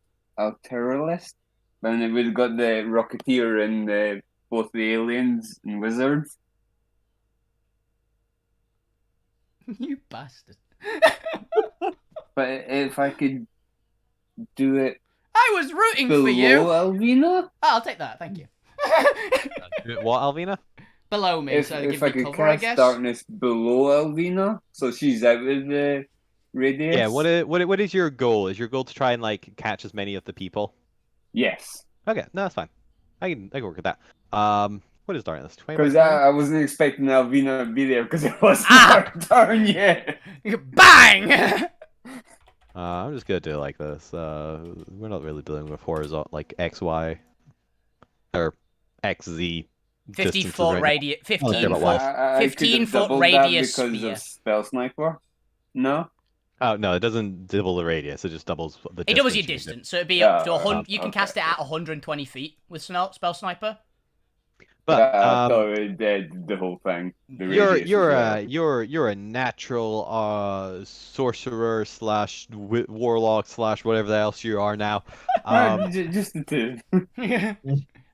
list, and it would have got the Rocketeer and both the aliens and wizards. You bastard. But if I could do it I was rooting below for you. Alvina, Oh, I'll take that, thank you. What, Alvina? Below me, so they if give I me could cover, I cast guess. darkness below Alvina, so she's out of the radius. Yeah, what is your goal? Is your goal to try and like catch as many of the people? Yes. Okay, no, that's fine. I can work with that. What is darkness? 20 by Because 20? I wasn't expecting Alvina to be there because it wasn't Ah! her turn yet. Bang! I'm just gonna do it like this. We're not really dealing with horizontal, like X, Y, or X, Z. 50 distances foot right now. radius. I don't care 15 about foot. life. I could 15 have foot doubled radius that because sphere. of Spell Sniper. No? Oh no, it doesn't double the radius. It just doubles the. It doubles your you can do. distance, so it'd be up to Oh, 100. You can okay. cast it at 120 feet with Spell Sniper. But I thought it did the whole thing. The radius you're as a natural sorcerer slash warlock slash whatever else you are now. well. Just the two. You're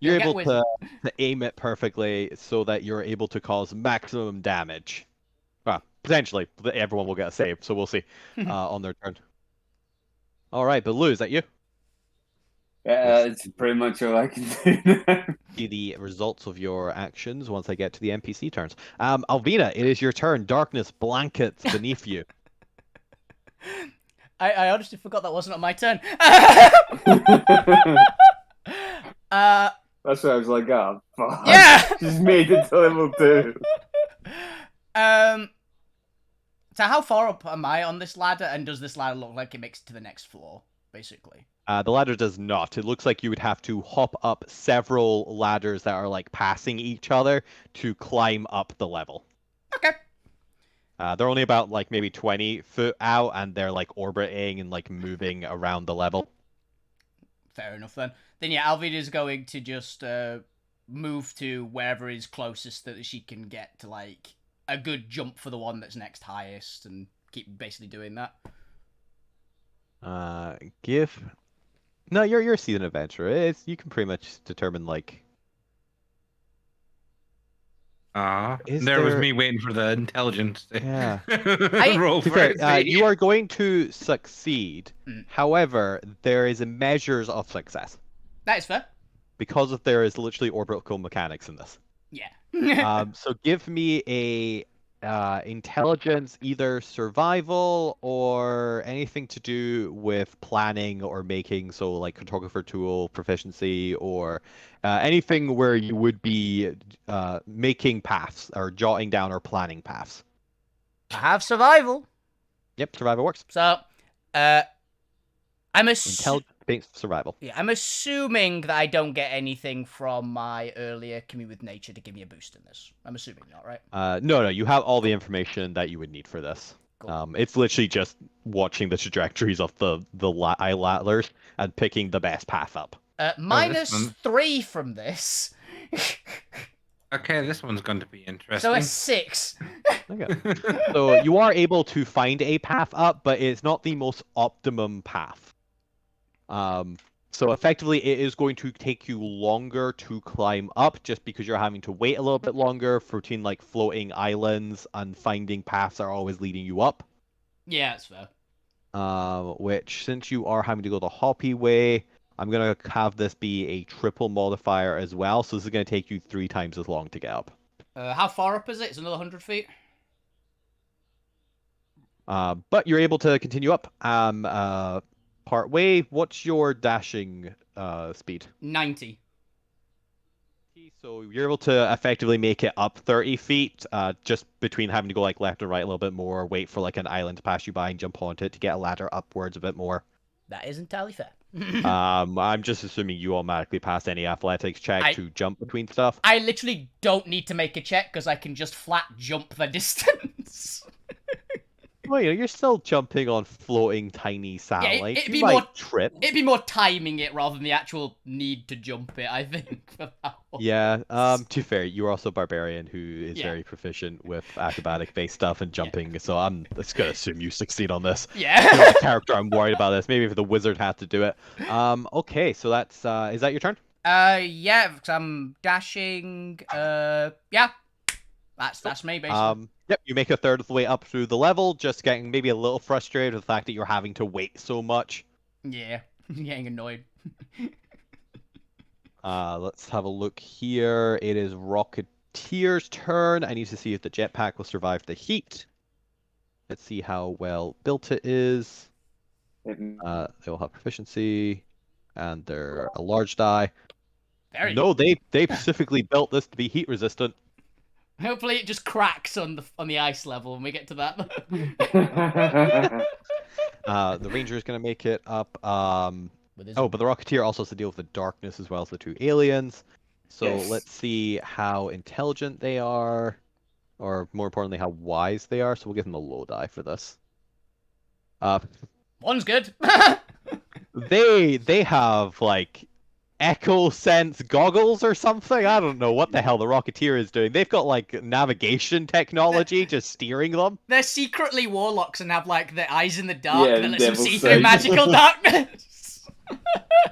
You'll get able wizard. to aim it perfectly so that you're able to cause maximum damage. Well, potentially everyone will get a save, so we'll see on their turn. All right, but Lou, is that you? Yeah, it's pretty much all I can do now. See the results of your actions once I get to the NPC turns. Alvina, it is your turn. Darkness blankets beneath you. I honestly forgot that wasn't on my turn. That's why I was like, oh, fuck. Yeah! Just made it to level 2. So how far up am I on this ladder, and does this ladder look like it makes it to the next floor? basically. The ladder does not. It looks like you would have to hop up several ladders that are like passing each other to climb up the level. Okay. They're only about like maybe 20 foot out, and they're like orbiting and like moving around the level. Fair enough then. Then yeah, Alvida is going to just move to wherever is closest that she can get to like a good jump for the one that's next highest, and keep basically doing that. No, you're a seasoned adventurer. You can pretty much determine like. There was me waiting for the intelligence. Yeah. Roll To be for fair, it. you are going to succeed. However, there is measures of success That is fair. because there is literally orbital mechanics in this. Yeah. So give me a intelligence, either survival or anything to do with planning or making, so like cartographer tool proficiency or anything where you would be making paths or jotting down or planning paths. I have survival. Yep, survival works. So, I'm Intelligence-based survival. Yeah, I'm assuming that I don't get anything from my earlier commute with nature to give me a boost in this. I'm assuming not, right? No, you have all the information that you would need for this. Cool. It's literally just watching the trajectories of the ladders and picking the best path up. -3 from this. Okay, this one's going to be interesting. So a 6. Okay. So you are able to find a path up, but it's not the most optimum path. So effectively, it is going to take you longer to climb up, just because you're having to wait a little bit longer between like floating islands and finding paths that are always leading you up. Yeah, that's fair. Which, since you are having to go the hoppy way, I'm gonna have this be a triple modifier as well. So this is gonna take you 3 times as long to get up. How far up is it? It's another 100 feet. But you're able to continue up. Part way. What's your dashing speed? 90. So you're able to effectively make it up 30 feet, just between having to go like left and right a little bit more, wait for like an island to pass you by and jump onto it to get a ladder upwards a bit more. That is entirely fair. I'm just assuming you automatically pass any athletics check to jump between stuff. I literally don't need to make a check because I can just flat jump the distance. Well, you're still jumping on floating tiny satellites. it'd You be might more trip. It'd be more timing it rather than the actual need to jump it, I think, for that one. Yeah, to be fair, you're also a barbarian who is Yeah. very proficient with acrobatic-based stuff and jumping, so I'm just gonna assume you succeed on this. Yeah. You're not the character I'm worried about this. Maybe if the wizard had to do it. Okay, so that's is that your turn? Yeah, because I'm dashing. Yeah, that's me basically. Yep, you make a third of the way up through the level, just getting maybe a little frustrated with the fact that you're having to wait so much. Yeah, getting annoyed. Let's have a look here. It is Rocketeer's turn. I need to see if the jetpack will survive the heat. Let's see how well built it is. They will have proficiency, and they're a large die. No, they specifically built this to be heat resistant. Hopefully it just cracks on the ice level when we get to that. The Ranger is going to make it up. But the Rocketeer also has to deal with the darkness as well as the 2 aliens. So let's see how intelligent they are, or more importantly, how wise they are. So we'll give them a low die for this. One's good. They have like Echo Sense goggles or something. I don't know what the hell the Rocketeer is doing. They've got like navigation technology just steering them. They're secretly warlocks and have like their eyes in the dark that lets them see sight. through magical darkness.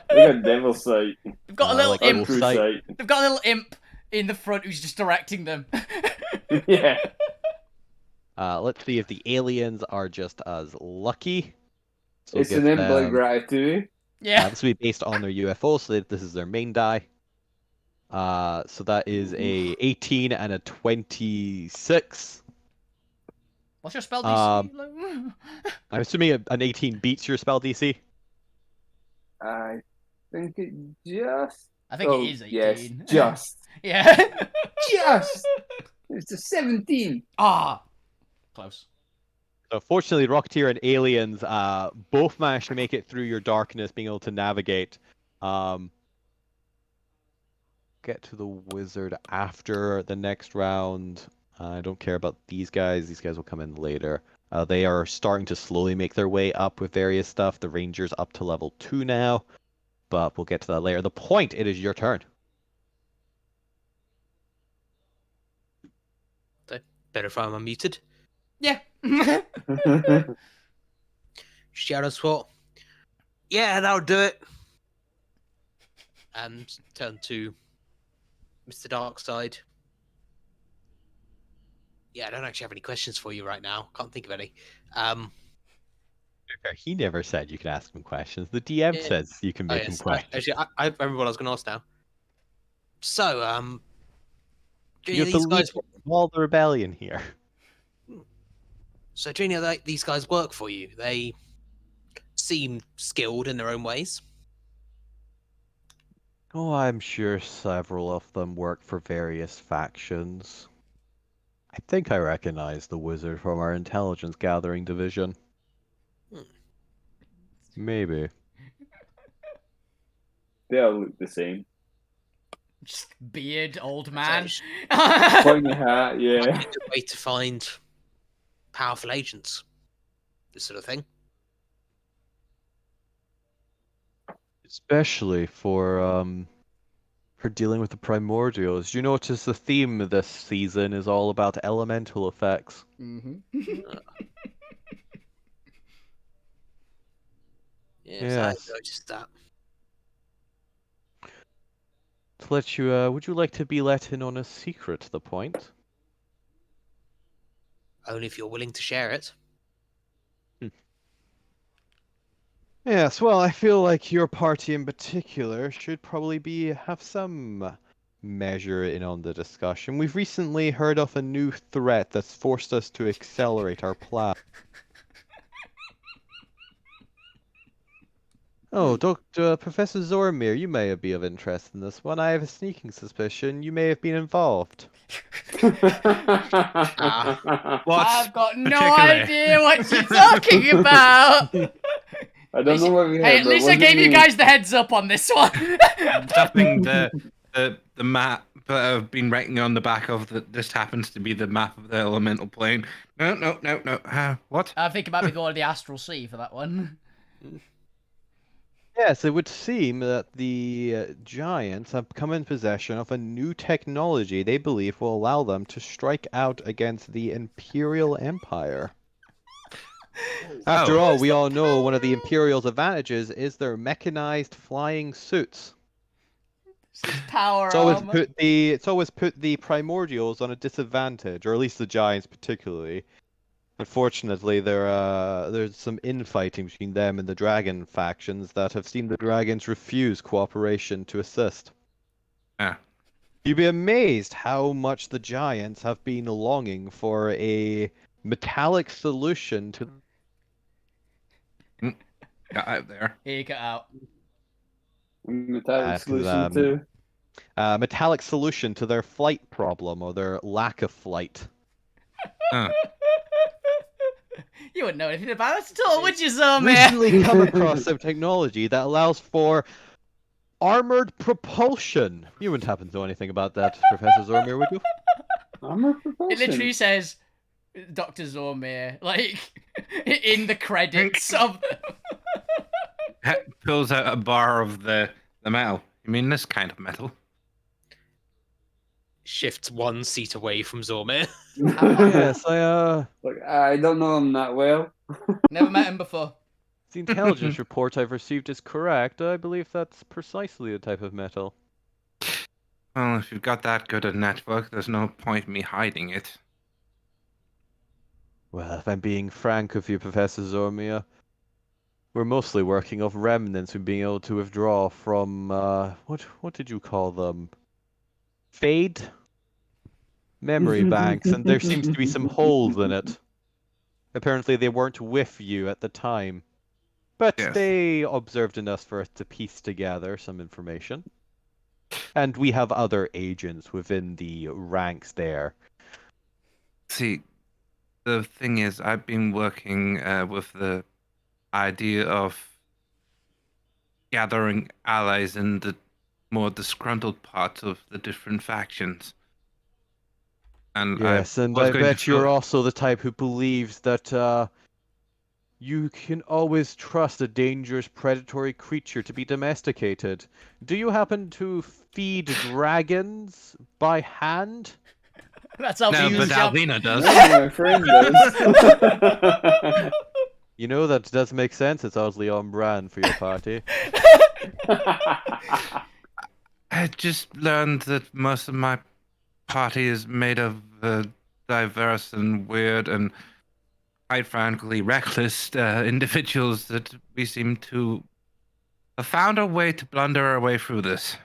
They got devil sight. They've got a little like imp. True sight. They've got a little imp in the front who's just directing them. Yeah. Let's see if the aliens are just as lucky. So It's an imp like Ratatouille. Yeah. This will be based on their UFO, so this is their main die. So that is a 18 and a 26. What's your spell DC? I'm assuming an 18 beats your spell DC. I think it just. I think it is 18. Yes, just. Yeah. Just. It's a 17. Ah. Close. So fortunately, Rocketeer and Aliens both managed to make it through your darkness, being able to navigate. Get to the wizard after the next round. I don't care about these guys. These guys will come in later. They are starting to slowly make their way up with various stuff. The Ranger's up to level 2 now, but we'll get to that later. The point, it is your turn. Better if I'm unmuted. Yeah. Shadow SWAT. Yeah, that'll do it. And turn to Mr. Darkside. Yeah, I don't actually have any questions for you right now. Can't think of any. He never said you can ask him questions. The DM Yeah. says you can make him questions. Actually, I remember what I was going to ask now. So, do You're the these guys? leader of all the rebellion here. So, do any of these guys work for you? They seem skilled in their own ways. Oh, I'm sure several of them work for various factions. I think I recognize the wizard from our intelligence gathering division. Maybe. They all look the same. Just beard, old man. Pointy hat, yeah. Might be a good way to find powerful agents. This sort of thing. Especially for dealing with the primordials. You notice the theme this season is all about elemental effects. Yes, I noticed that. To let you, would you like to be let in on a secret to the point? Only if you're willing to share it. Yes, well, I feel like your party in particular should probably have some measure in on the discussion. We've recently heard of a new threat that's forced us to accelerate our plan. Oh, Professor Zormir, you may be of interest in this one. I have a sneaking suspicion you may have been involved. I've got no idea what you're talking about. I don't know what we Hey, at least I gave you guys the heads up on this one. Stuffing the map that I've been writing on the back of this happens to be the map of the elemental plane. No. What? I think it might be going to the Astral Sea for that one. Yes, it would seem that the giants have come in possession of a new technology they believe will allow them to strike out against the Imperial Empire. After all, we all know one of the Imperial's advantages is their mechanized flying suits. Power It's always put the primordials on a disadvantage, or at least the giants particularly. Unfortunately, there's some infighting between them and the dragon factions that have seen the dragons refuse cooperation to assist. You'd be amazed how much the giants have been longing for a metallic solution to... Got out there. Here you got out. Metallic solution to... metallic solution to their flight problem, or their lack of flight. You wouldn't know anything about it at all, would you, man? Recently come across some technology that allows for armored propulsion. You wouldn't happen to know anything about that, Professor Zormir, would you? Armored propulsion? It literally says Dr. Zormir, like, in the credits of... Pulls out a bar of the metal. You mean this kind of metal? Shifts one seat away from Zormir. Yes, Look, I don't know him that well. Never met him before. The intelligence report I've received is correct. I believe that's precisely the type of metal. Well, if you've got that good a network, there's no point in me hiding it. Well, if I'm being frank with you, Professor Zormir, we're mostly working off remnants of being able to withdraw from, what did you call them? Fade? Memory banks, and there seems to be some holes in it. Apparently they weren't with you at the time. But they observed enough for us to piece together some information. And we have other agents within the ranks there. See, the thing is, I've been working with the idea of gathering allies in the more disgruntled parts of the different factions. And Yes, and was I going to bet you're fill- also the type who believes that you can always trust a dangerous predatory creature to be domesticated. Do you happen to feed dragons by hand? That's No, Alvina's but job. Alvina does. No, my friend does. You know, that does make sense. It's oddly on brand for your party. I just learned that most of my party is made of diverse and weird and quite frankly reckless individuals that we seem to have found a way to blunder our way through this.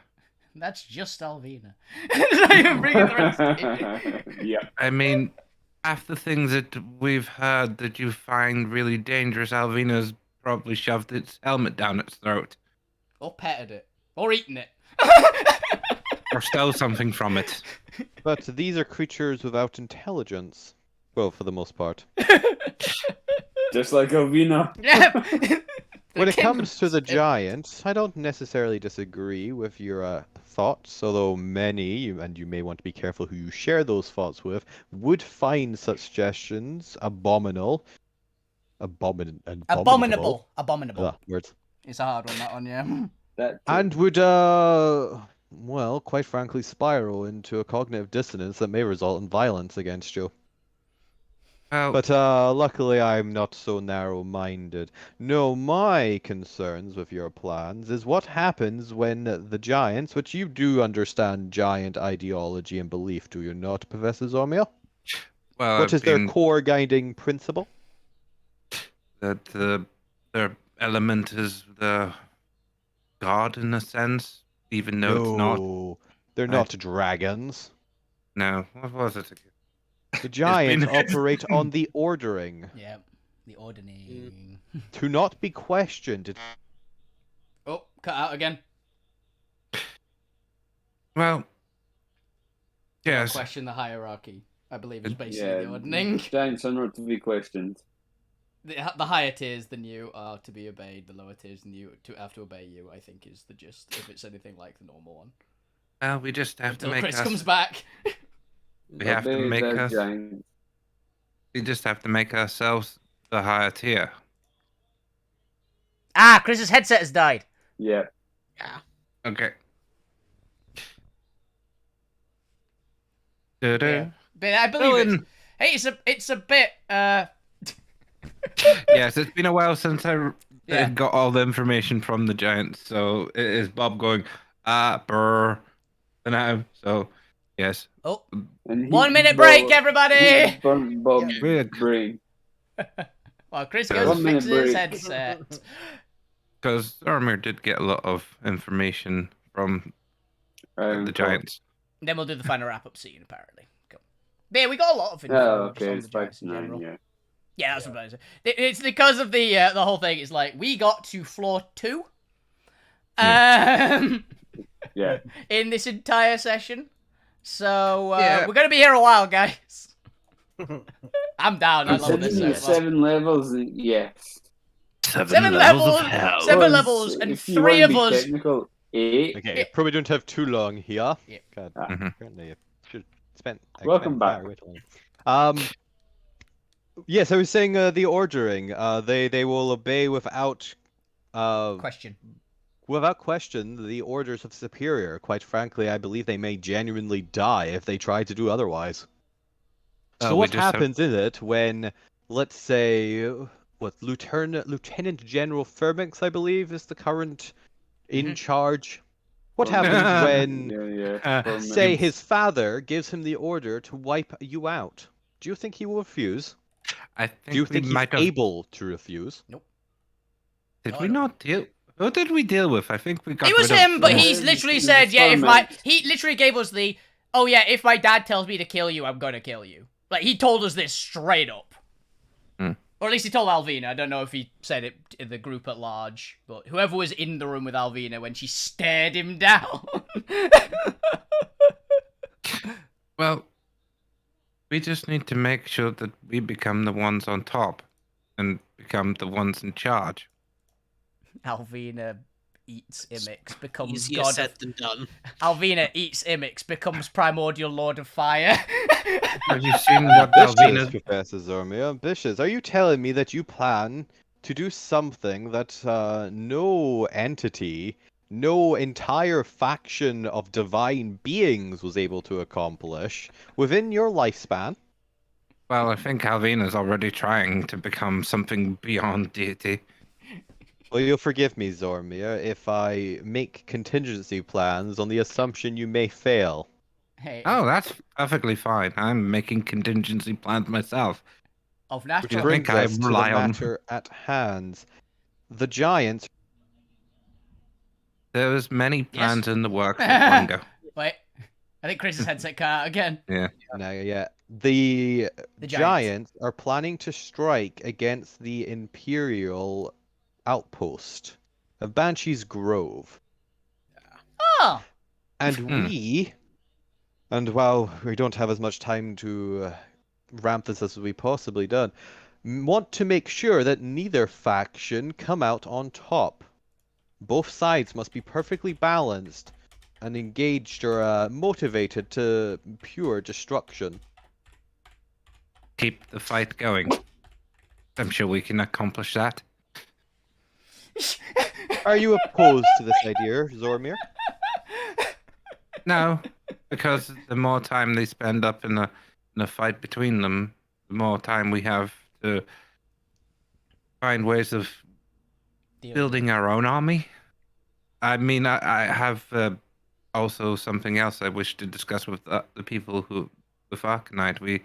That's just Alvina. Not even bringing the rest in. Yeah. I mean, half the things that we've heard that you find really dangerous, Alvina's probably shoved its helmet down its throat Or petted it. Or eaten it. or stole something from it. But these are creatures without intelligence. Well, for the most part. Just like Alvina. Yep. When it comes to the giant, I don't necessarily disagree with your thoughts, although many, and you may want to be careful who you share those thoughts with, would find such suggestions abominable. Abominable. Abominable. Words. It's a hard one, that one, yeah. That And would, well, quite frankly, spiral into a cognitive dissonance that may result in violence against you. Well, But luckily I'm not so narrow-minded. No, my concerns with your plans is what happens when the giants, which you do understand giant ideology and belief, do you not, Professor Zormia? well, What is their core guiding principle? that their element is the god in a sense, even though it's not. No, they're I- not dragons. No, what was it again? The giants been- operate on the ordering, Yeah. The ordering. to not be questioned. Oh, cut out again. Well, Don't yes. question the hierarchy. I believe is basically yeah, the ordering. giants are not to be questioned. The higher tiers than you are to be obeyed. The lower tiers than you to have to obey you. I think is the gist. If it's anything like the normal one. Well, we just have to Until make Chris us. comes back. We have to Obey make the us. giants. We just have to make ourselves the higher tier. Ah, Chris's headset has died. Yeah. Okay. Yeah. But I believe it. Hey, it's a bit. Yes, it's been a while since I Yeah. got all the information from the giants, so it is Bob going brr for now. So yes. Oh, And he 1 minute break, bought- everybody. he burnt Bob's Yeah. brain. Well, Chris Yeah. goes 1 and minute fixes his break. headset. Because Armir did get a lot of information from the giants. Then we'll do the final wrap up scene. Apparently, cool. But yeah, we got a lot of info Oh, just okay, on it's the giants in 5 to 9, general. yeah. Yeah, that's what I said. It's because of the whole thing. It's like we got to floor 2, Yeah. in this entire session. So Yeah. we're gonna be here a while, guys. I'm down. I love Considering this so it's far. 7 levels, yes. 7 levels, 7 Well, levels, and if you 3 wanna of be us. Technical, 8. Okay, probably don't have too long here. Yep. God, Ah. apparently I should spend. Welcome back. Yes, I was saying the ordering. They will obey without Question. without question the orders of superior. Quite frankly, I believe they may genuinely die if they try to do otherwise. So we what just have- happens is it when, let's say, what Lieutenant General Fermix, I believe, is the current in charge. What happens when, Yeah. say, his father gives him the order to wipe you out? Do you think he will refuse? I think Do you we think he's might have. able to refuse? Did No, we I don't. not deal? Who did we deal with? I think we got. It was rid of- him, but Yeah. he's literally He's said, yeah, if my... Fermix. He literally gave us the, oh yeah, if my dad tells me to kill you, I'm gonna kill you. Like, he told us this straight up. Hmm. Or at least he told Alvina. I don't know if he said it in the group at large, but whoever was in the room with Alvina when she stared him down. Well, We just need to make sure that we become the ones on top and become the ones in charge. Alvina eats Imix, becomes Easier god said of... than done. Alvina eats Imix, becomes primordial lord of fire. Have you seen what Ambitious, Alvina... Professor Zormir, ambitious. Are you telling me that you plan to do something that no entity, no entire faction of divine beings was able to accomplish within your lifespan? Well, I think Alvina's already trying to become something beyond deity. Well, you'll forgive me, Zormir, if I make contingency plans on the assumption you may fail. Hey, Oh, that's perfectly fine. I'm making contingency plans myself. of Which natural... brings I us to the rely on- matter at hand. The giants. There's many plans in the works with Bungo. Wait, I think Chris's headset cut out again. Yeah. No, yeah. The The giants are planning to strike against the Imperial outpost of Banshee's Grove. Oh! And Hmm. and while we don't have as much time to ramp this as we possibly done, want to make sure that neither faction come out on top. Both sides must be perfectly balanced and engaged or motivated to pure destruction. Keep the fight going. I'm sure we can accomplish that. Are you opposed to this idea, Zormir? No, because the more time they spend up in a fight between them, the more time we have to find ways of building our own army. I mean, I have also something else I wish to discuss with the people with Arcanite.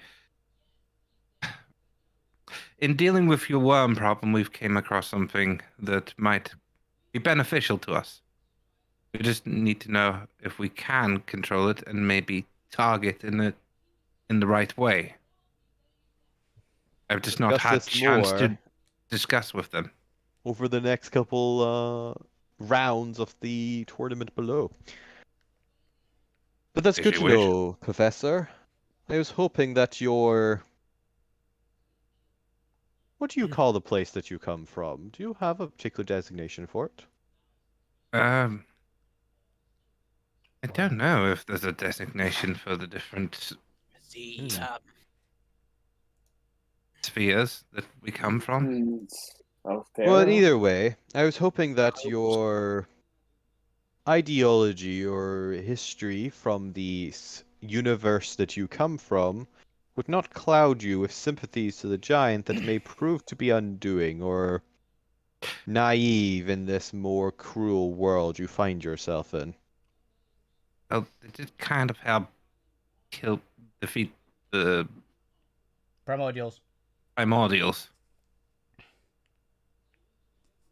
In dealing with your worm problem, we've came across something that might be beneficial to us. We just need to know if we can control it and maybe target in the right way. I've just not Discuss had this chance to more discuss with them. over the next couple rounds of the tournament below. But that's If good you to wish. know, Professor. I was hoping that your... What do you call the place that you come from? Do you have a particular designation for it? I don't know if there's a designation for the different The spheres that we come from. Well, either way, I was hoping that your ideology or history from the universe that you come from would not cloud you with sympathies to the giant that may prove to be undoing or naive in this more cruel world you find yourself in. Well, they did kind of help defeat the Primordials. primordials.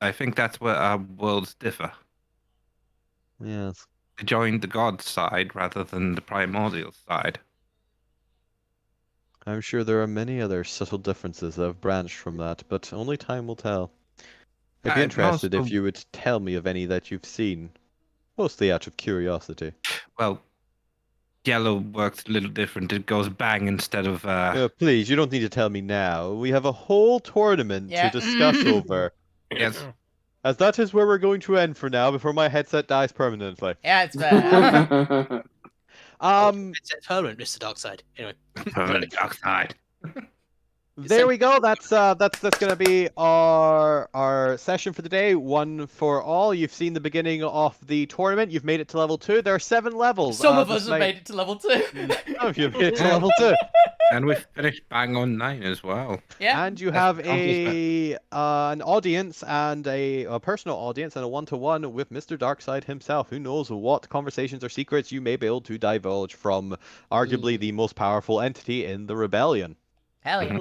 I think that's where our worlds differ. Yes. They joined the god side rather than the primordial side. I'm sure there are many other subtle differences that have branched from that, but only time will tell. I'd be I'd interested if also- you would tell me of any that you've seen, mostly out of curiosity. Well, yellow works a little different. It goes bang instead of Please, you don't need to tell me now. We have a whole tournament Yeah. to discuss over. yes. As that is where we're going to end for now before my headset dies permanently. Yeah, it's better. It's permanent, Mr. Darkseid. Anyway. Permanent dark side. There we go. That's gonna be our session for the day. One for all. You've seen the beginning of the tournament. You've made it to level 2. There are 7 levels. Some of us have made it to level 2. Some of you have made it to level 2. And we finished bang on 9 as well. Yeah. And you That's have accomplishment. an audience and a personal audience and a one-to-one with Mr. Darkseid himself. Who knows what conversations or secrets you may be able to divulge from arguably the most powerful entity in the rebellion. Hell yeah.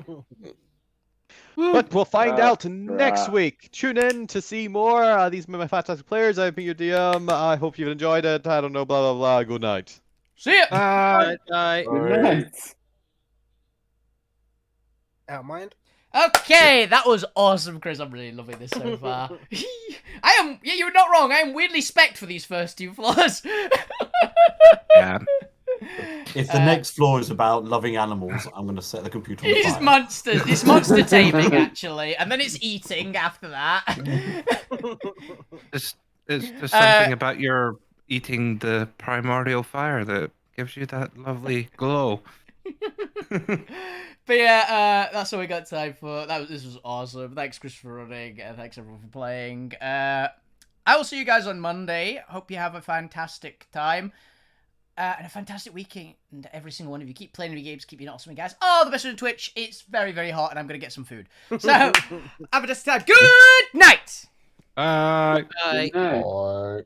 But we'll find out next right. week. Tune in to see more. These are my fantastic players. I've been your DM. I hope you've enjoyed it. I don't know, blah, blah, blah. Good night. See ya. Bye. Good night. Out mind. Okay, that was awesome, Chris. I'm really loving this so far. You're not wrong. I am weirdly spec'd for these first 2 floors. Yeah. If the next floor is about loving animals, I'm going to set the computer on It's fire. monsters. It's monster taming, actually, and then it's eating after that. It's something about your eating the primordial fire that gives you that lovely glow. But yeah, that's all we got time for. This was awesome. Thanks, Chris, for running, and thanks everyone for playing. I will see you guys on Monday. Hope you have a fantastic time. And a fantastic weekend, every single one of you. Keep playing video games, keep being awesome, guys. Oh, the best on Twitch. It's very, very hot, and I'm going to get some food. So, have a fantastic time. Good night! Bye. Good night. Or...